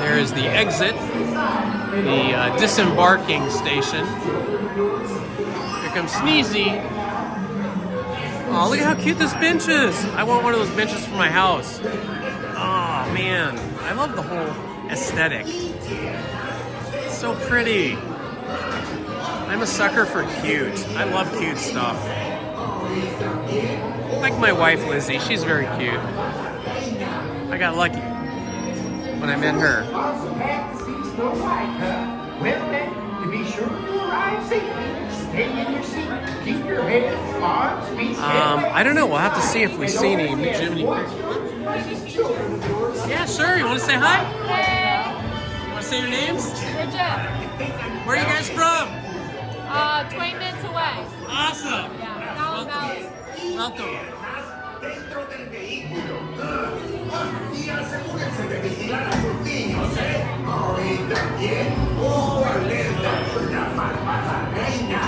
A: There is the exit, the disembarking station. Here comes Sneezy. Oh, look at how cute this bench is. I want one of those benches for my house. Oh, man. I love the whole aesthetic. It's so pretty. I'm a sucker for cute. I love cute stuff. Like my wife, Lizzie. She's very cute. I got lucky when I met her.
U: Well then, to be sure you arrive safely, stay in your seat, keep your head, arms, feet,
A: I don't know. We'll have to see if we see any Jiminy. Yeah, sure. You want to say hi?
B: Hey!
A: You want to say your names?
B: Bridget.
A: Where are you guys from?
B: 20 minutes away.
A: Awesome.
B: Yeah, Dollar Valley.
A: Welcome.
U: dentro del vehículo. Y asegúrense de vigilar a sus niños, ¿eh? Oh, y también, ojo alerta con la malvada reina.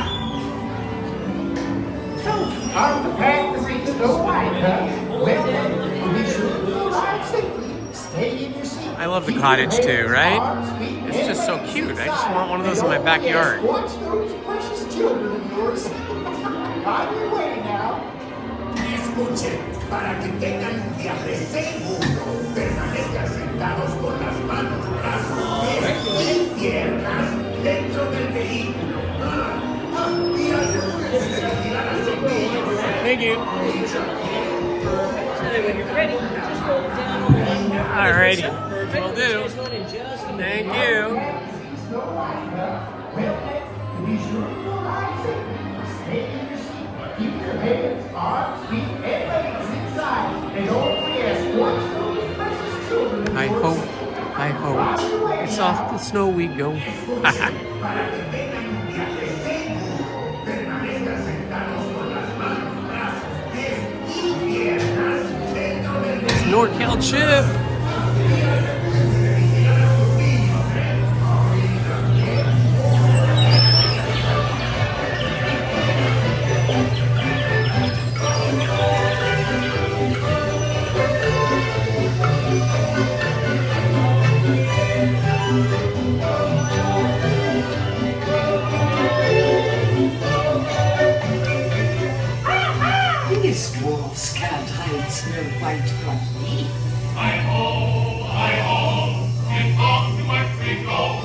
U: So, how's the path to see Snow White, huh? Well, be sure to arrive safely. Stay in your seat.
A: I love the cottage too, right? It's just so cute. I just want one of those in my backyard.
U: Watch those precious children of yours. On your way now. Escuchen, para que tengan un viaje seguro, permanezcan sentados con las manos, brazos, pies y piernas dentro del vehículo. Y asegúrense de vigilar a sus niños.
A: Thank you.
K: When you're ready, just roll it down.
A: Alrighty, will do. Thank you.
U: Snow White, huh? Well, then, be sure to relax it. Stay in your seat. Keep your hands, arms, feet, and legs inside. And only ask once for these precious children.
A: I hope. It's off the snow we go. It's NorCal Chip.
K: These dwarfs can't hide Snow White from me.
U: Hi-ho, get off to my twinkle.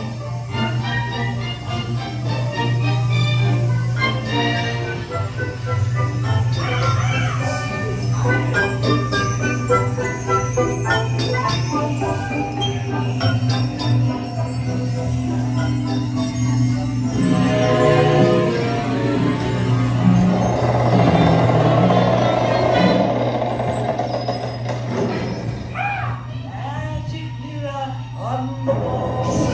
K: Magic mirror on the wall.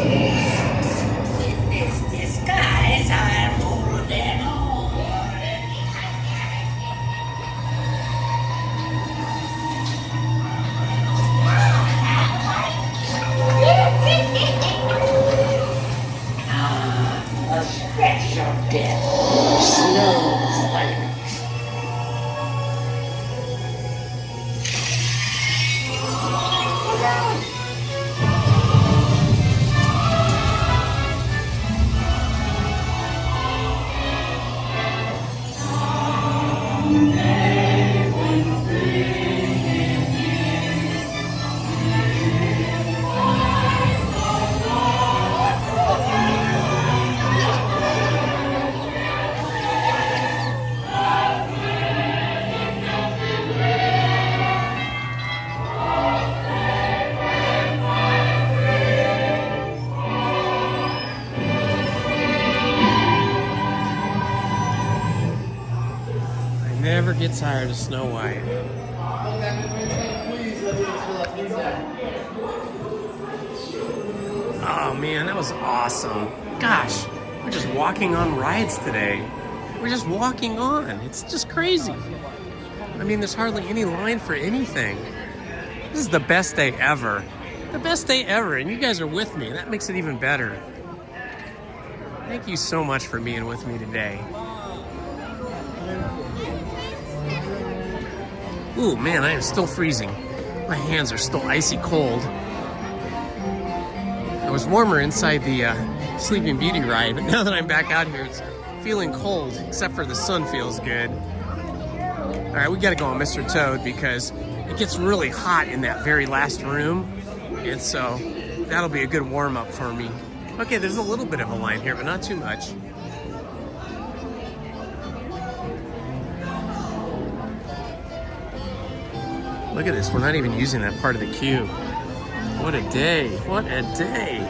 K: In this disguise, I'll fool them all. A stretch of death. Snow White.
A: I never get tired of Snow White. Oh man, that was awesome. Gosh, we're just walking on rides today. We're just walking on. It's just crazy. I mean, there's hardly any line for anything. This is the best day ever. The best day ever, and you guys are with me. That makes it even better. Thank you so much for being with me today. Ooh, man, I am still freezing. My hands are still icy cold. It was warmer inside the Sleeping Beauty ride, but now that I'm back out here, it's feeling cold, except for the sun feels good. All right, we gotta go on Mr. Toad because it gets really hot in that very last room, and so that'll be a good warm-up for me. Okay, there's a little bit of a line here, but not too much. Look at this, we're not even using that part of the queue. What a day, what a day.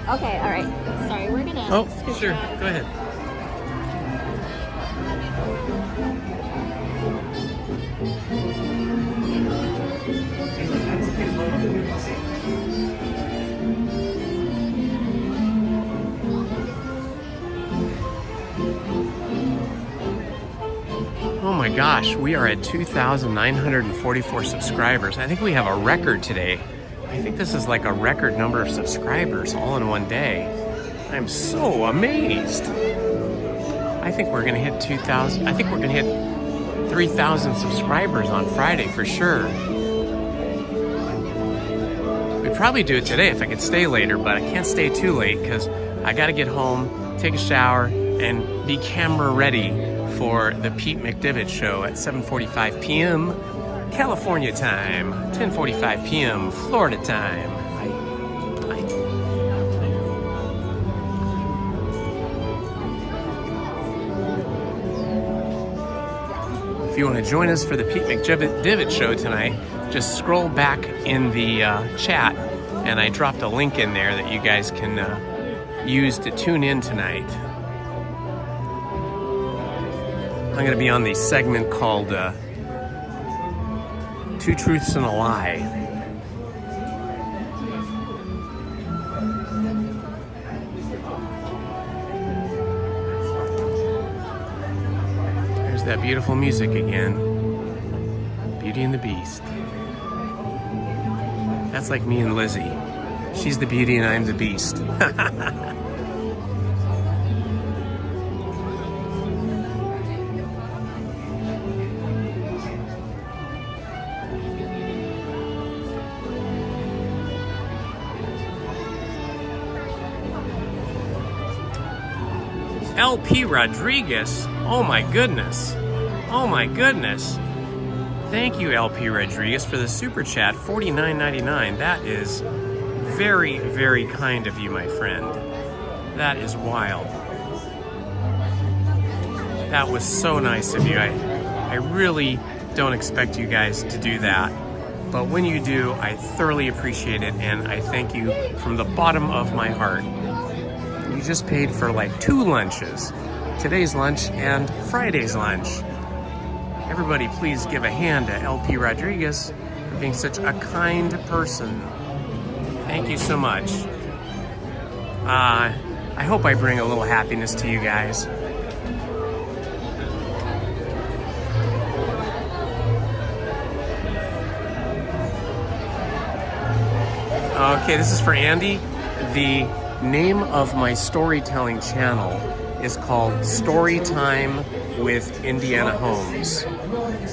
D: Okay, all right. Sorry, we're gonna.
A: Oh, sure, go ahead. Oh my gosh, we are at 2,944 subscribers. I think we have a record today. I think this is like a record number of subscribers all in one day. I'm so amazed. I think we're gonna hit 2,000. I think we're gonna hit 3,000 subscribers on Friday for sure. We'd probably do it today if I could stay later, but I can't stay too late because I gotta get home, take a shower, and be camera ready for the Pete McDivitt show at 7:45 p.m. California time, 10:45 p.m. Florida time. If you want to join us for the Pete McDivitt show tonight, just scroll back in the chat, and I dropped a link in there that you guys can use to tune in tonight. I'm going to be on the segment called Two Truths and a Lie. There's that beautiful music again. Beauty and the Beast. That's like me and Lizzie. She's the beauty and I'm the beast. LP Rodriguez. Oh my goodness. Oh my goodness. Thank you, LP Rodriguez, for the super chat, $49.99. That is very, very kind of you, my friend. That is wild. That was so nice of you. I really don't expect you guys to do that. But when you do, I thoroughly appreciate it, and I thank you from the bottom of my heart. You just paid for like 2 lunches. Today's lunch and Friday's lunch. Everybody please give a hand to LP Rodriguez for being such a kind person. Thank you so much. I hope I bring a little happiness to you guys. Okay, this is for Andy. The name of my storytelling channel is called Storytime with Indiana Holmes.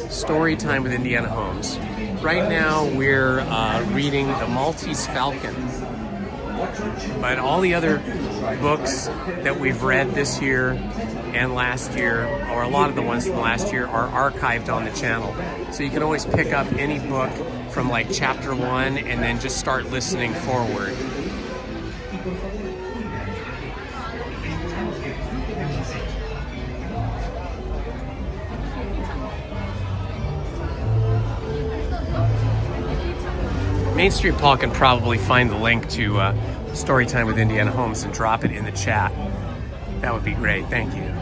A: Storytime with Indiana Holmes. Right now we're reading The Maltese Falcon. But all the other books that we've read this year and last year, or a lot of the ones from last year, are archived on the channel. So you can always pick up any book from like chapter 1 and then just start listening forward. Main Street Paul can probably find the link to Storytime with Indiana Holmes and drop it in the chat. That would be great. Thank you.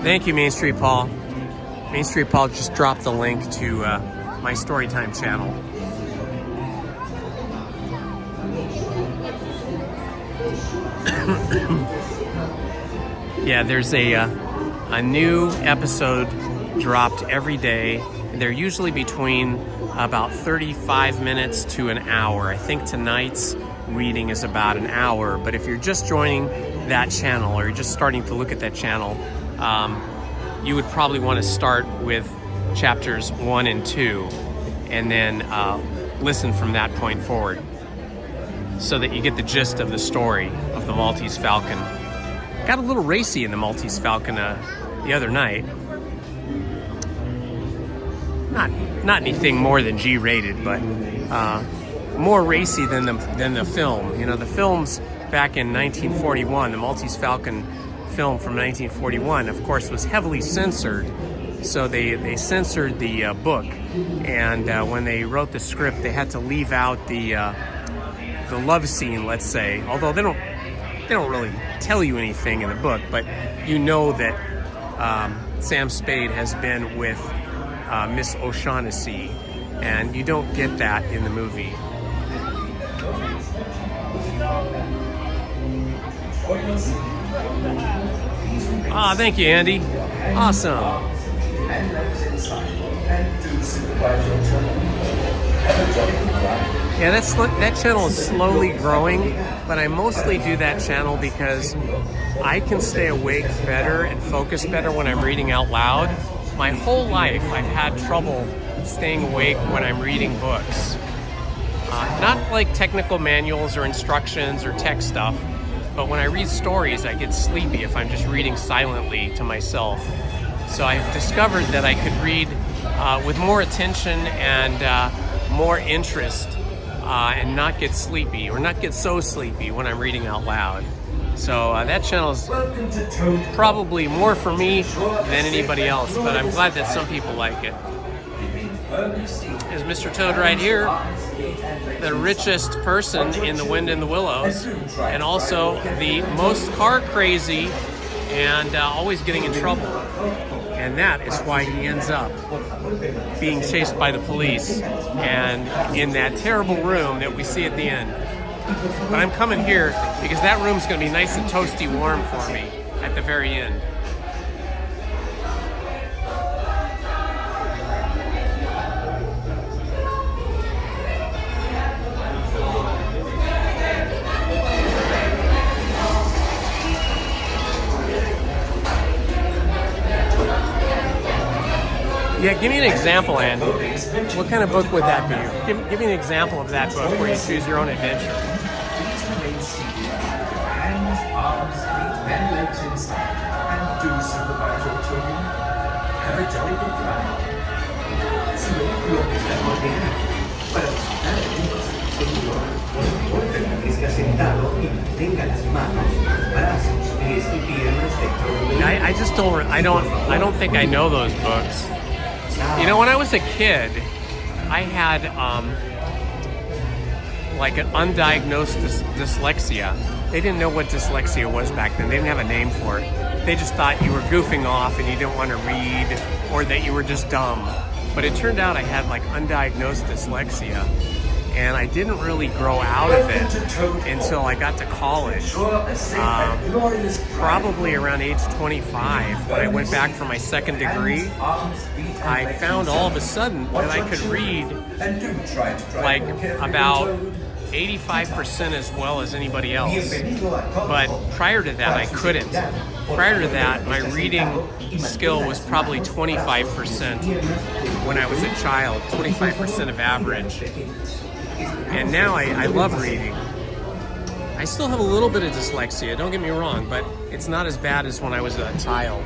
A: Thank you, Main Street Paul. Main Street Paul just dropped the link to my Storytime channel. Yeah, there's a new episode dropped every day. They're usually between about 35 minutes to an hour. I think tonight's reading is about an hour, but if you're just joining that channel or you're just starting to look at that channel, you would probably want to start with chapters 1 and 2 and then listen from that point forward so that you get the gist of the story of the Maltese Falcon. Got a little racy in the Maltese Falcon the other night. Not anything more than G-rated, but more racy than the film. You know, the films back in 1941, the Maltese Falcon film from 1941, of course, was heavily censored. So they censored the book, and when they wrote the script, they had to leave out the love scene, let's say. Although they don't really tell you anything in the book, but you know that Sam Spade has been with Miss O'Shaughnessy, and you don't get that in the movie. Ah, thank you, Andy. Awesome. Yeah, that channel is slowly growing, but I mostly do that channel because I can stay awake better and focus better when I'm reading out loud. My whole life, I've had trouble staying awake when I'm reading books. Not like technical manuals or instructions or tech stuff, but when I read stories, I get sleepy if I'm just reading silently to myself. So I've discovered that I could read with more attention and more interest and not get sleepy or not get so sleepy when I'm reading out loud. So that channel is probably more for me than anybody else, but I'm glad that some people like it. Is Mr. Toad right here, the richest person in the Wind in the Willows, and also the most car crazy and always getting in trouble. And that is why he ends up being chased by the police and in that terrible room that we see at the end. But I'm coming here because that room's going to be nice and toasty warm for me at the very end. Yeah, give me an example, Andy. What kind of book would that be? Give me an example of that book where you choose your own adventure.
U: Please remain seated. Hands, arms, feet, and legs inside. And do supervise your children. Have a jolly good ride. Para visitar el señor, es que sentado y tenga las manos, brazos, pies y piernas dentro de
A: I don't think I know those books. You know, when I was a kid, I had like an undiagnosed dyslexia. They didn't know what dyslexia was back then. They didn't have a name for it. They just thought you were goofing off and you didn't want to read, or that you were just dumb. But it turned out I had like undiagnosed dyslexia, and I didn't really grow out of it until I got to college. Probably around age 25, when I went back for my second degree, I found all of a sudden that I could read like about 85% as well as anybody else. But prior to that, I couldn't. Prior to that, my reading skill was probably 25% when I was a child, 25% of average. And now I love reading. I still have a little bit of dyslexia, don't get me wrong, but it's not as bad as when I was a child.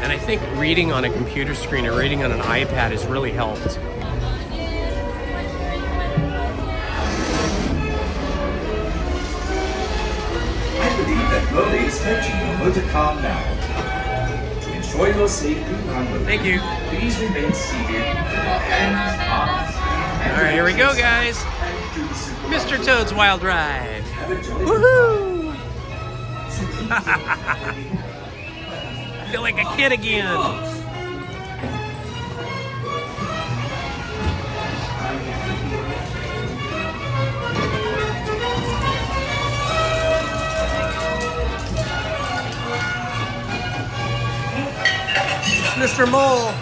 A: And I think reading on a computer screen or reading on an iPad has really helped.
U: I believe that Lily is fetching your motor car now. To ensure your safety on the
A: Thank you.
U: Please remain seated. Hands, arms,
A: all right, here we go, guys. Mr. Toad's Wild Ride. Woohoo! I feel like a kid again. Mr. Mole.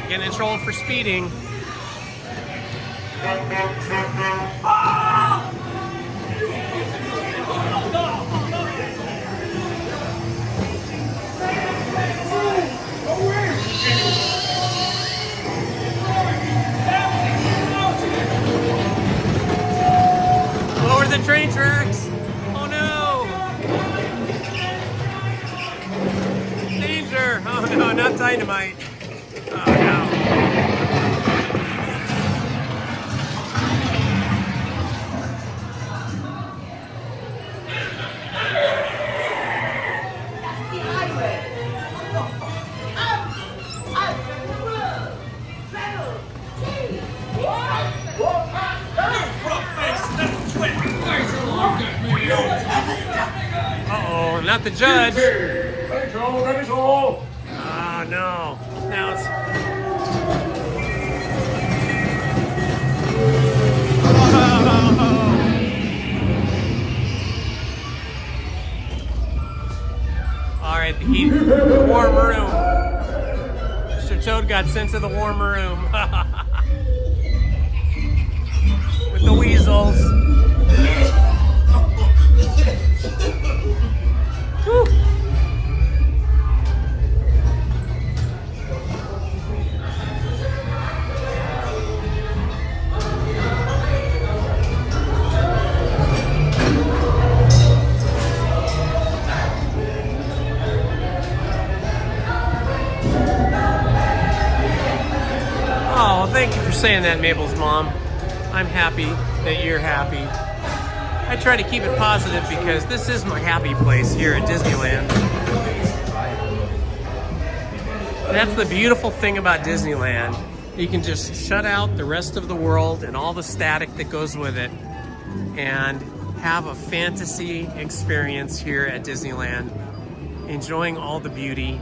A: Getting in trouble for speeding. Lower the train tracks. Oh no. Danger. Oh no, not dynamite. Oh no. Uh-oh, not the judge.
U: Hey, Joe, that is all.
A: Oh no. Now it's... All right, the warm room. Mr. Toad got sent to the warm room. With the weasels. Whew. saying that, Mabel's mom. I'm happy that you're happy. I try to keep it positive because this is my happy place here at Disneyland. That's the beautiful thing about Disneyland. You can just shut out the rest of the world and all the static that goes with it and have a fantasy experience here at Disneyland, enjoying all the beauty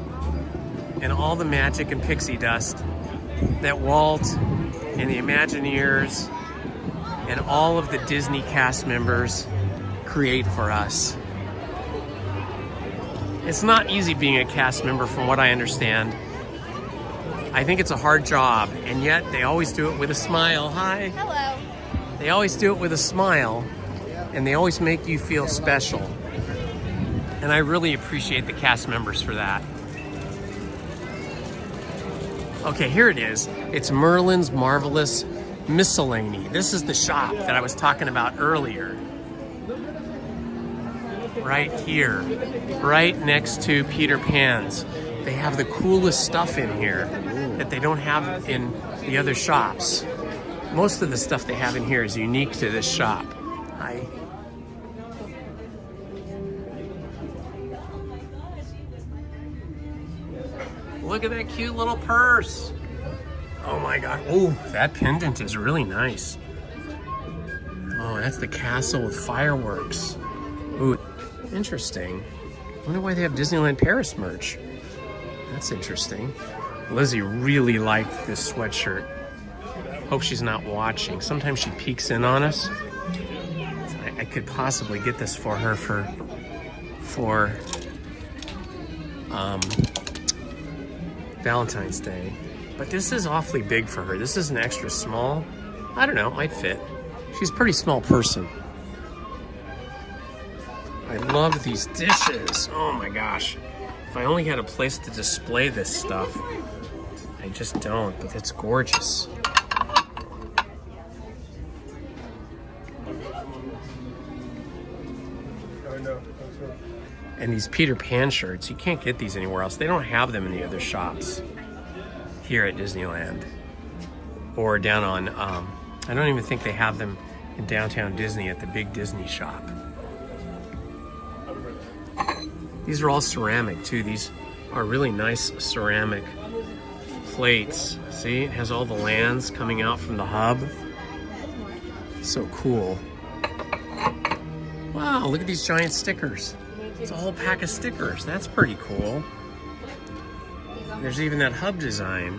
A: and all the magic and pixie dust that Walt and the Imagineers and all of the Disney cast members create for us. It's not easy being a cast member from what I understand. I think it's a hard job, and yet they always do it with a smile. Hi.
N: Hello.
A: They always do it with a smile, and they always make you feel special. And I really appreciate the cast members for that. Okay, here it is. It's Merlin's Marvelous Miscellany. This is the shop that I was talking about earlier. Right here, right next to Peter Pan's. They have the coolest stuff in here that they don't have in the other shops. Most of the stuff they have in here is unique to this shop. Hi. Look at that cute little purse. Oh my God. Oh, that pendant is really nice. Oh, that's the castle with fireworks. Ooh, interesting. I wonder why they have Disneyland Paris merch. That's interesting. Lizzie really liked this sweatshirt. Hope she's not watching. Sometimes she peeks in on us. I could possibly get this for her for Valentine's Day. But this is awfully big for her. This is an extra small. I don't know, it might fit. She's a pretty small person. I love these dishes. Oh my gosh. If I only had a place to display this stuff. I just don't, but it's gorgeous. And these Peter Pan shirts, you can't get these anywhere else. They don't have them in the other shops here at Disneyland. Or down on, I don't even think they have them in downtown Disney at the big Disney shop. These are all ceramic too. These are really nice ceramic plates. See, it has all the lands coming out from the hub. So cool. Wow, look at these giant stickers. It's a whole pack of stickers. That's pretty cool. There's even that hub design.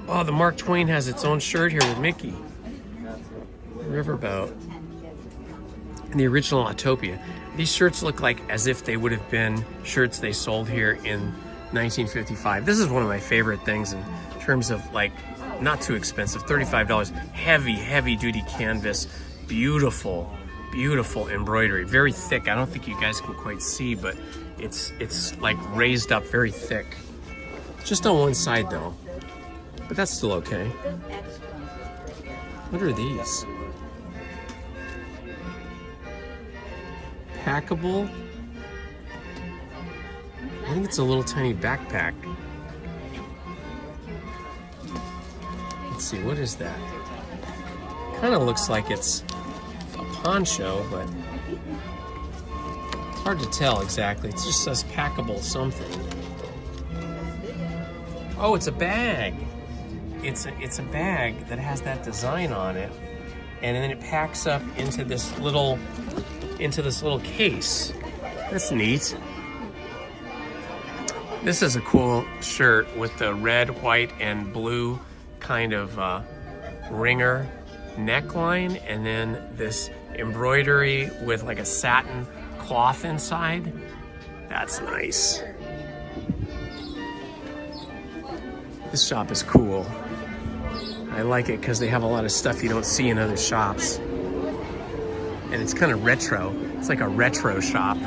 A: Oh, the Mark Twain has its own shirt here with Mickey. Riverboat. And the original Autopia. These shirts look like as if they would have been shirts they sold here in 1955. This is one of my favorite things in terms of like, not too expensive, $35. Heavy, heavy duty canvas. Beautiful, beautiful embroidery. Very thick. I don't think you guys can quite see, but it's like raised up very thick. Just on one side though. But that's still okay. What are these? Packable. I think it's a little tiny backpack. Let's see, what is that? Kind of looks like it's a poncho, but it's hard to tell exactly. It just says packable something. Oh, it's a bag. It's a bag that has that design on it, and then it packs up into this little case. That's neat. This is a cool shirt with the red, white, and blue kind of ringer neckline, and then this embroidery with like a satin cloth inside. That's nice. This shop is cool. I like it because they have a lot of stuff you don't see in other shops. And it's kind of retro. It's like a retro shop.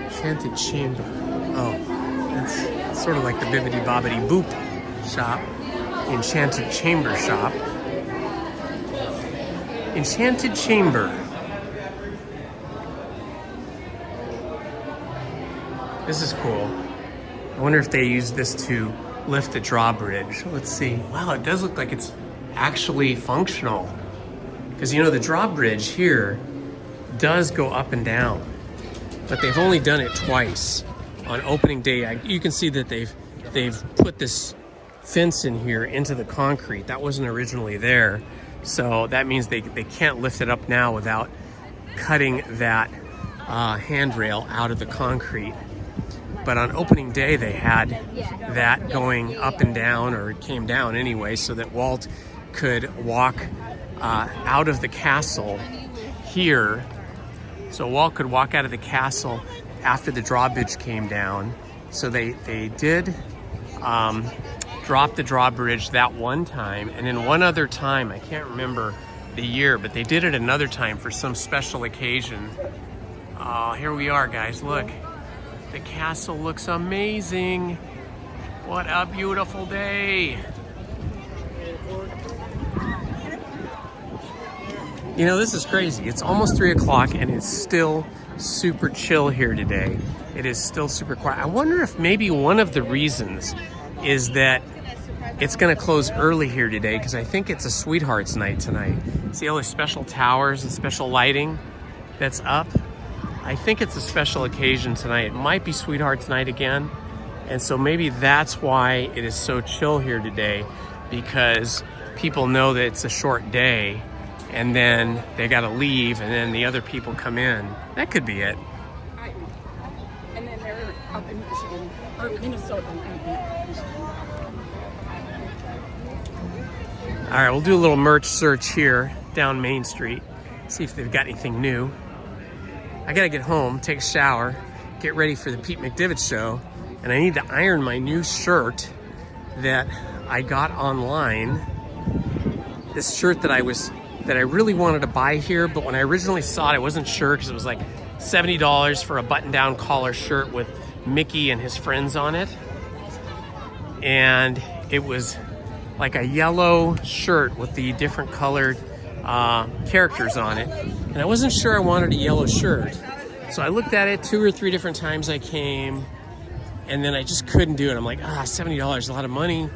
A: Enchanted Chamber. Oh, that's sort of like the Bibbidi Bobbidi Boop shop, Enchanted Chamber shop. Enchanted Chamber. This is cool. I wonder if they use this to lift the drawbridge. Let's see. Wow, it does look like it's actually functional. Because you know the drawbridge here does go up and down, but they've only done it twice. On opening day, you can see that they've put this fence in here into the concrete. That wasn't originally there. So that means they can't lift it up now without cutting that handrail out of the concrete. But on opening day, they had that going up and down, or it came down anyway, so that Walt could walk out of the castle here. So Walt could walk out of the castle after the drawbridge came down. So they did drop the drawbridge that one time, and then one other time, I can't remember the year, but they did it another time for some special occasion. Here we are, guys, look. The castle looks amazing. What a beautiful day. You know, this is crazy. It's almost 3 o'clock and it's still super chill here today. It is still super quiet. I wonder if maybe one of the reasons is that it's gonna close early here today, because I think it's a Sweethearts night tonight. See all the special towers and special lighting that's up? I think it's a special occasion tonight. It might be Sweethearts night again. And so maybe that's why it is so chill here today, because people know that it's a short day and then they gotta leave and then the other people come in. That could be it.
Q: And then they're up in Michigan, or Minnesota.
A: All right, we'll do a little merch search here down Main Street, see if they've got anything new. I gotta get home, take a shower, get ready for the Pete McDivitt show, and I need to iron my new shirt that I got online. This shirt that I really wanted to buy here, but when I originally saw it, I wasn't sure, because it was like $70 for a button-down collar shirt with Mickey and his friends on it. And it was like a yellow shirt with the different colored characters on it. And I wasn't sure I wanted a yellow shirt. So I looked at it 2 or 3 different times I came, and then I just couldn't do it. I'm like, $70 is a lot of money.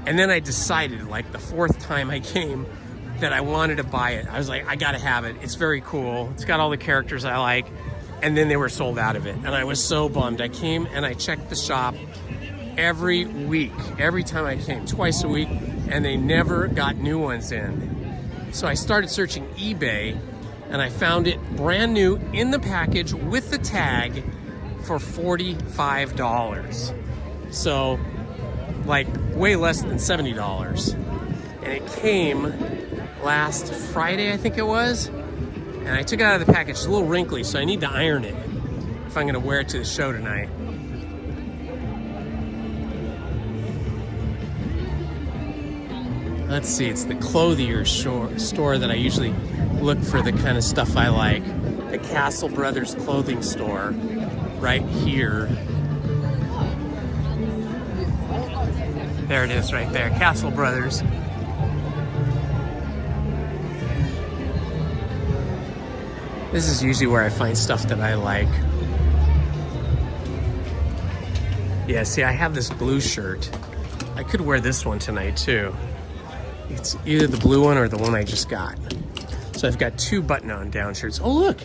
A: And then I decided, like the 4th time I came, that I wanted to buy it. I was like, I gotta have it. It's very cool. It's got all the characters I like. And then they were sold out of it. And I was so bummed. I came and I checked the shop every week, every time I came, twice a week, and they never got new ones in. So I started searching eBay, and I found it brand new in the package with the tag for $45. So like way less than $70. And it came last Friday, I think it was. And I took it out of the package. It's a little wrinkly, so I need to iron it if I'm gonna wear it to the show tonight. Let's see, it's the clothier store that I usually look for the kind of stuff I like. The Castle Brothers clothing store right here. There it is right there, Castle Brothers. This is usually where I find stuff that I like. Yeah, see, I have this blue shirt. I could wear this one tonight too. It's either the blue one or the one I just got. So I've got 2 button-on down shirts. Oh look,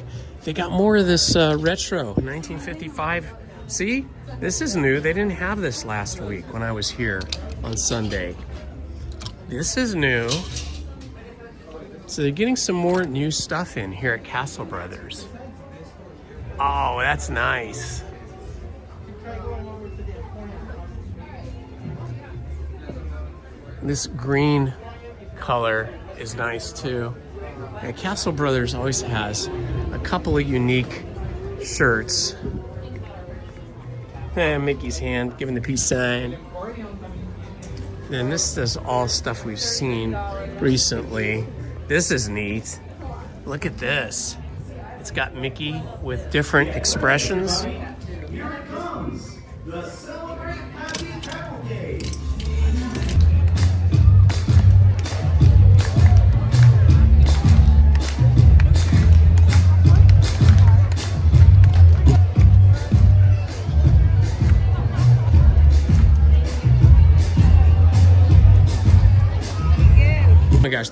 A: they got more of this retro 1955. See, this is new. They didn't have this last week when I was here on Sunday. This is new. So they're getting some more new stuff in here at Castle Brothers. Oh, that's nice. This green color is nice too. And Castle Brothers always has a couple of unique shirts. Mickey's hand giving the peace sign. And this is all stuff we've seen recently. This is neat. Look at this. It's got Mickey with different expressions.
U: Here it comes. The Celebrate Happy Cavalcade.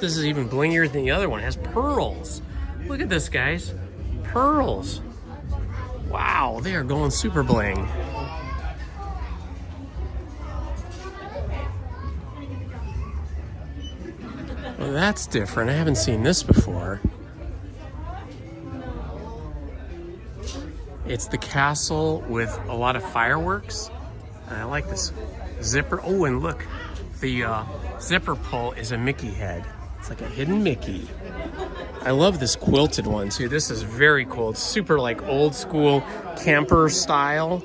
A: this is even blingier than the other one. It has pearls. Look at this, guys. Pearls. Wow, they are going super bling. Well, that's different. I haven't seen this before. It's the castle with a lot of fireworks. And I like this zipper. Oh, and look, the zipper pull is a Mickey head. It's like a hidden Mickey. I love this quilted one too. This is very cool. It's super like old school camper style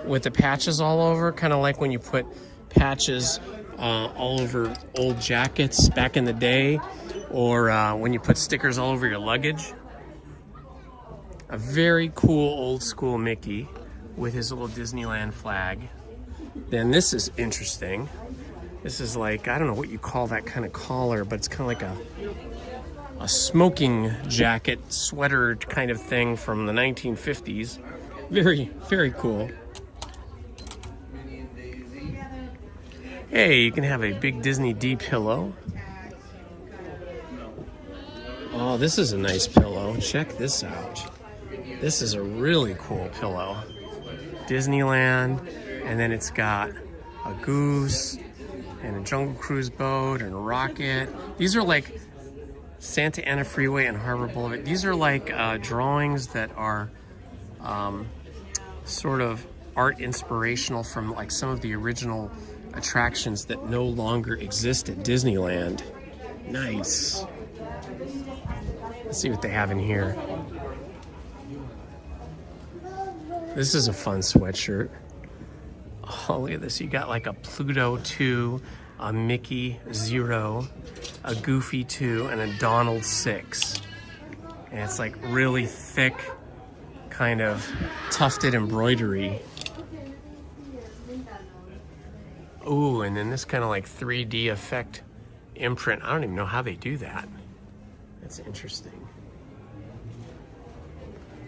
A: with the patches all over, kind of like when you put patches all over old jackets back in the day, or when you put stickers all over your luggage. A very cool old school Mickey with his little Disneyland flag. Then this is interesting. This is like, I don't know what you call that kind of collar, but it's kind of like a smoking jacket, sweater kind of thing from the 1950s. Very, very cool. Hey, you can have a big Disney D pillow. Oh, this is a nice pillow. Check this out. This is a really cool pillow. Disneyland, and then it's got a goose and a Jungle Cruise boat and a rocket. These are like Santa Ana Freeway and Harbor Boulevard. These are like drawings that are sort of art inspirational from like some of the original attractions that no longer exist at Disneyland. Nice. Let's see what they have in here. This is a fun sweatshirt. Oh, look at this. You got like a Pluto 2, a Mickey 0, a Goofy 2, and a Donald 6. And it's like really thick, kind of tufted embroidery. Ooh, and then this kind of like 3D effect imprint. I don't even know how they do that. That's interesting.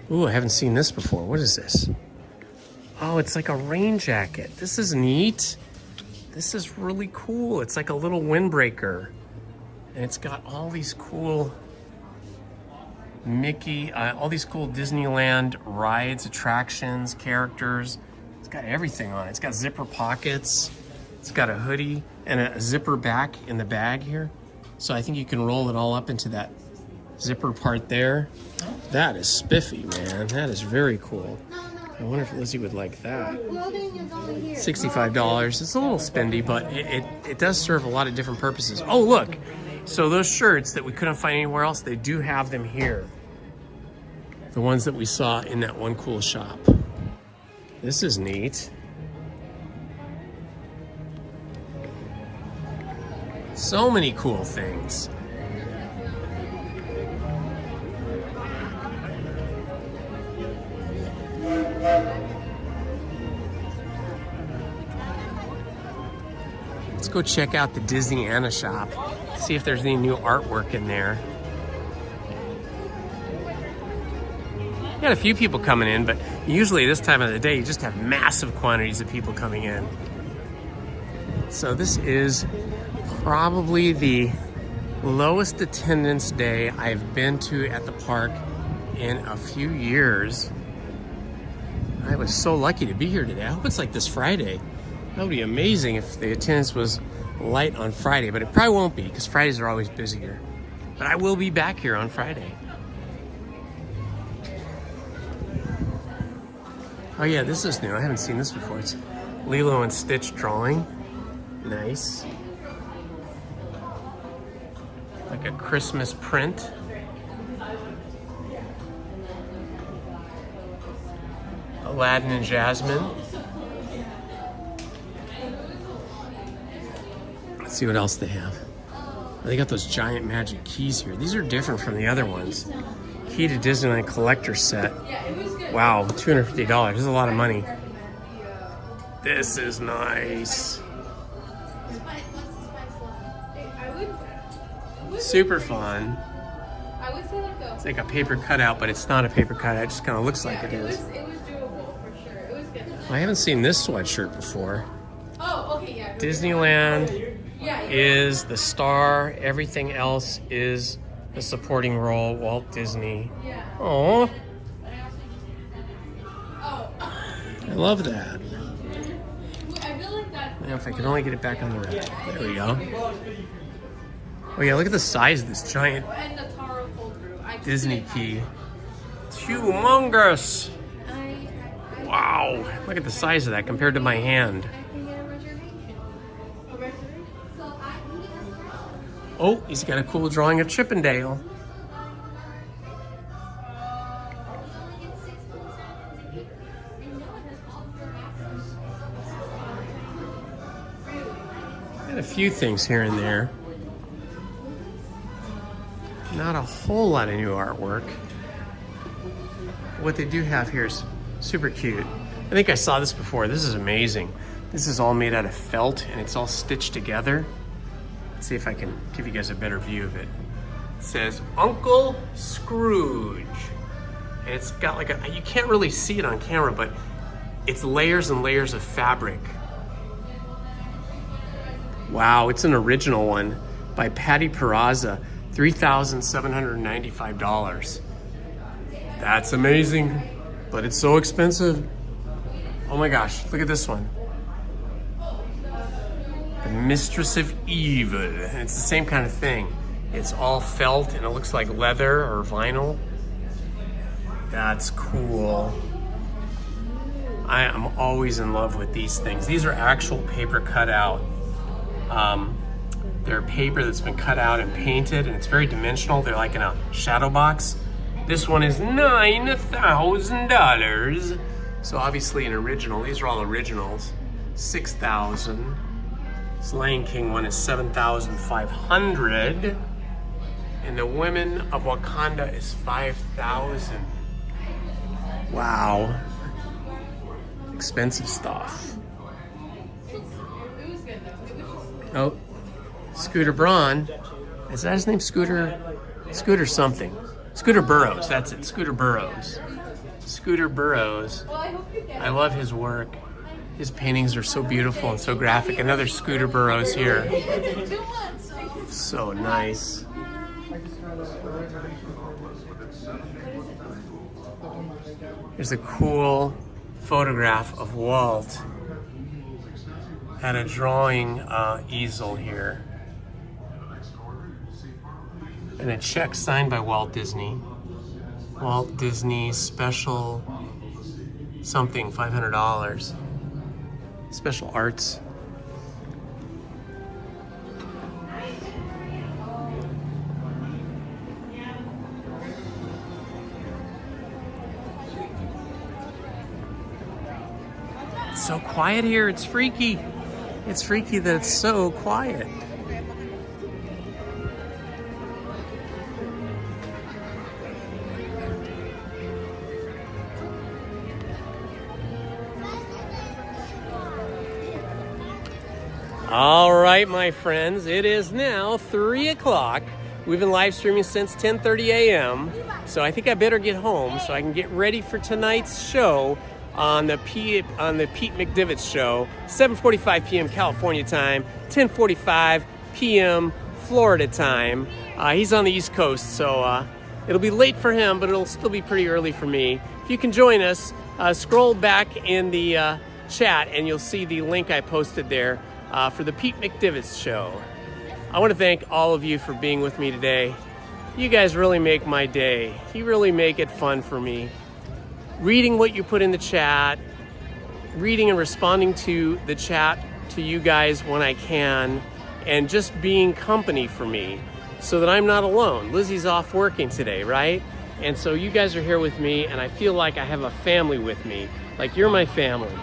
A: Ooh, I haven't seen this before. What is this? Oh, it's like a rain jacket. This is neat. This is really cool. It's like a little windbreaker. And it's got all these cool Mickey, all these cool Disneyland rides, attractions, characters. It's got everything on it. It's got zipper pockets. It's got a hoodie and a zipper back in the bag here. So I think you can roll it all up into that zipper part there. That is spiffy, man. That is very cool. I wonder if Lizzie would like that. $65. It's a little spendy, but it does serve a lot of different purposes. Oh, look. So those shirts that we couldn't find anywhere else, they do have them here. The ones that we saw in that one cool shop. This is neat. So many cool things. Let's go check out the Disneyana shop. See if there's any new artwork in there. Got a few people coming in, but usually this time of the day you just have massive quantities of people coming in. So this is probably the lowest attendance day I've been to at the park in a few years. I was so lucky to be here today. I hope it's like this Friday. That would be amazing if the attendance was light on Friday, but it probably won't be because Fridays are always busier. But I will be back here on Friday. Oh yeah, this is new. I haven't seen this before. It's Lilo and Stitch drawing. Nice. Like a Christmas print. Aladdin and Jasmine. Let's see what else they have. Oh, they got those giant magic keys here. These are different from the other ones. Key to Disneyland collector set. Wow, $250. This is a lot of money. This is nice. Super fun.
B: I would say like
A: It's like a paper cutout, but it's not a paper cutout. It just kind of looks like it is.
B: It was doable for sure. It was good.
A: I haven't seen this sweatshirt before.
B: Oh, okay, yeah.
A: Disneyland is the star. Everything else is the supporting role. Walt Disney. Oh, I love that. Man, if I could only get it back on the rail. There we go. Oh yeah, look at the size of this giant Disney key. It's humongous. Wow, look at the size of that compared to my hand. Oh, he's got a cool drawing of Chippendale. Got a few things here and there. Not a whole lot of new artwork. What they do have here is super cute. I think I saw this before. This is amazing. This is all made out of felt and it's all stitched together. Let's see if I can give you guys a better view of it. It says Uncle Scrooge. And it's got like a, you can't really see it on camera, but it's layers and layers of fabric. Wow, it's an original one by Patty Peraza, $3,795. That's amazing, but it's so expensive. Oh my gosh, look at this one. The Mistress of Evil, and it's the same kind of thing. It's all felt and it looks like leather or vinyl. That's cool. I am always in love with these things. These are actual paper cut out. They're paper that's been cut out and painted, and it's very dimensional. They're like in a shadow box. This one is $9,000. So obviously an original. These are all originals. $6,000. This Lion King one is $7,500. And the Women of Wakanda is $5,000. Wow. Expensive stuff. Oh, Scooter Braun. Is that his name? Scooter something. Scooter Burroughs, that's it. Scooter Burroughs. Scooter Burroughs. I love his work. His paintings are so beautiful and so graphic. Another Scooter Burroughs here. So nice. There's a cool photograph of Walt at a drawing easel here. And a check signed by Walt Disney. Walt Disney special something, $500. Special arts. It's so quiet here, it's freaky. It's freaky that it's so quiet. All right, my friends, it is now 3 o'clock. We've been live streaming since 10:30 a.m. So I think I better get home so I can get ready for tonight's show on the Pete McDivot's show, 7:45 p.m. California time, 10:45 p.m. Florida time. He's on the East Coast, so it'll be late for him, but it'll still be pretty early for me. If you can join us, scroll back in the chat and you'll see the link I posted there for the Pete McDivot's show. I want to thank all of you for being with me today. You guys really make my day. You really make it fun for me. Reading what you put in the chat, reading and responding to the chat to you guys when I can, and just being company for me so that I'm not alone. Lizzie's off working today, right? And so you guys are here with me, and I feel like I have a family with me. Like, you're my family,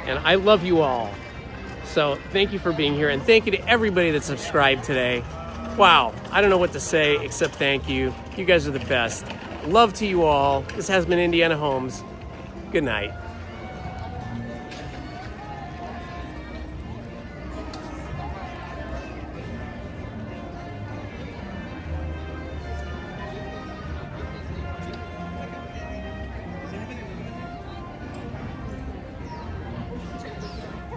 A: and I love you all. So thank you for being here, and thank you to everybody that subscribed today. Wow, I don't know what to say except thank you. You guys are the best. Love to you all. This has been Indiana Holmes. Good night.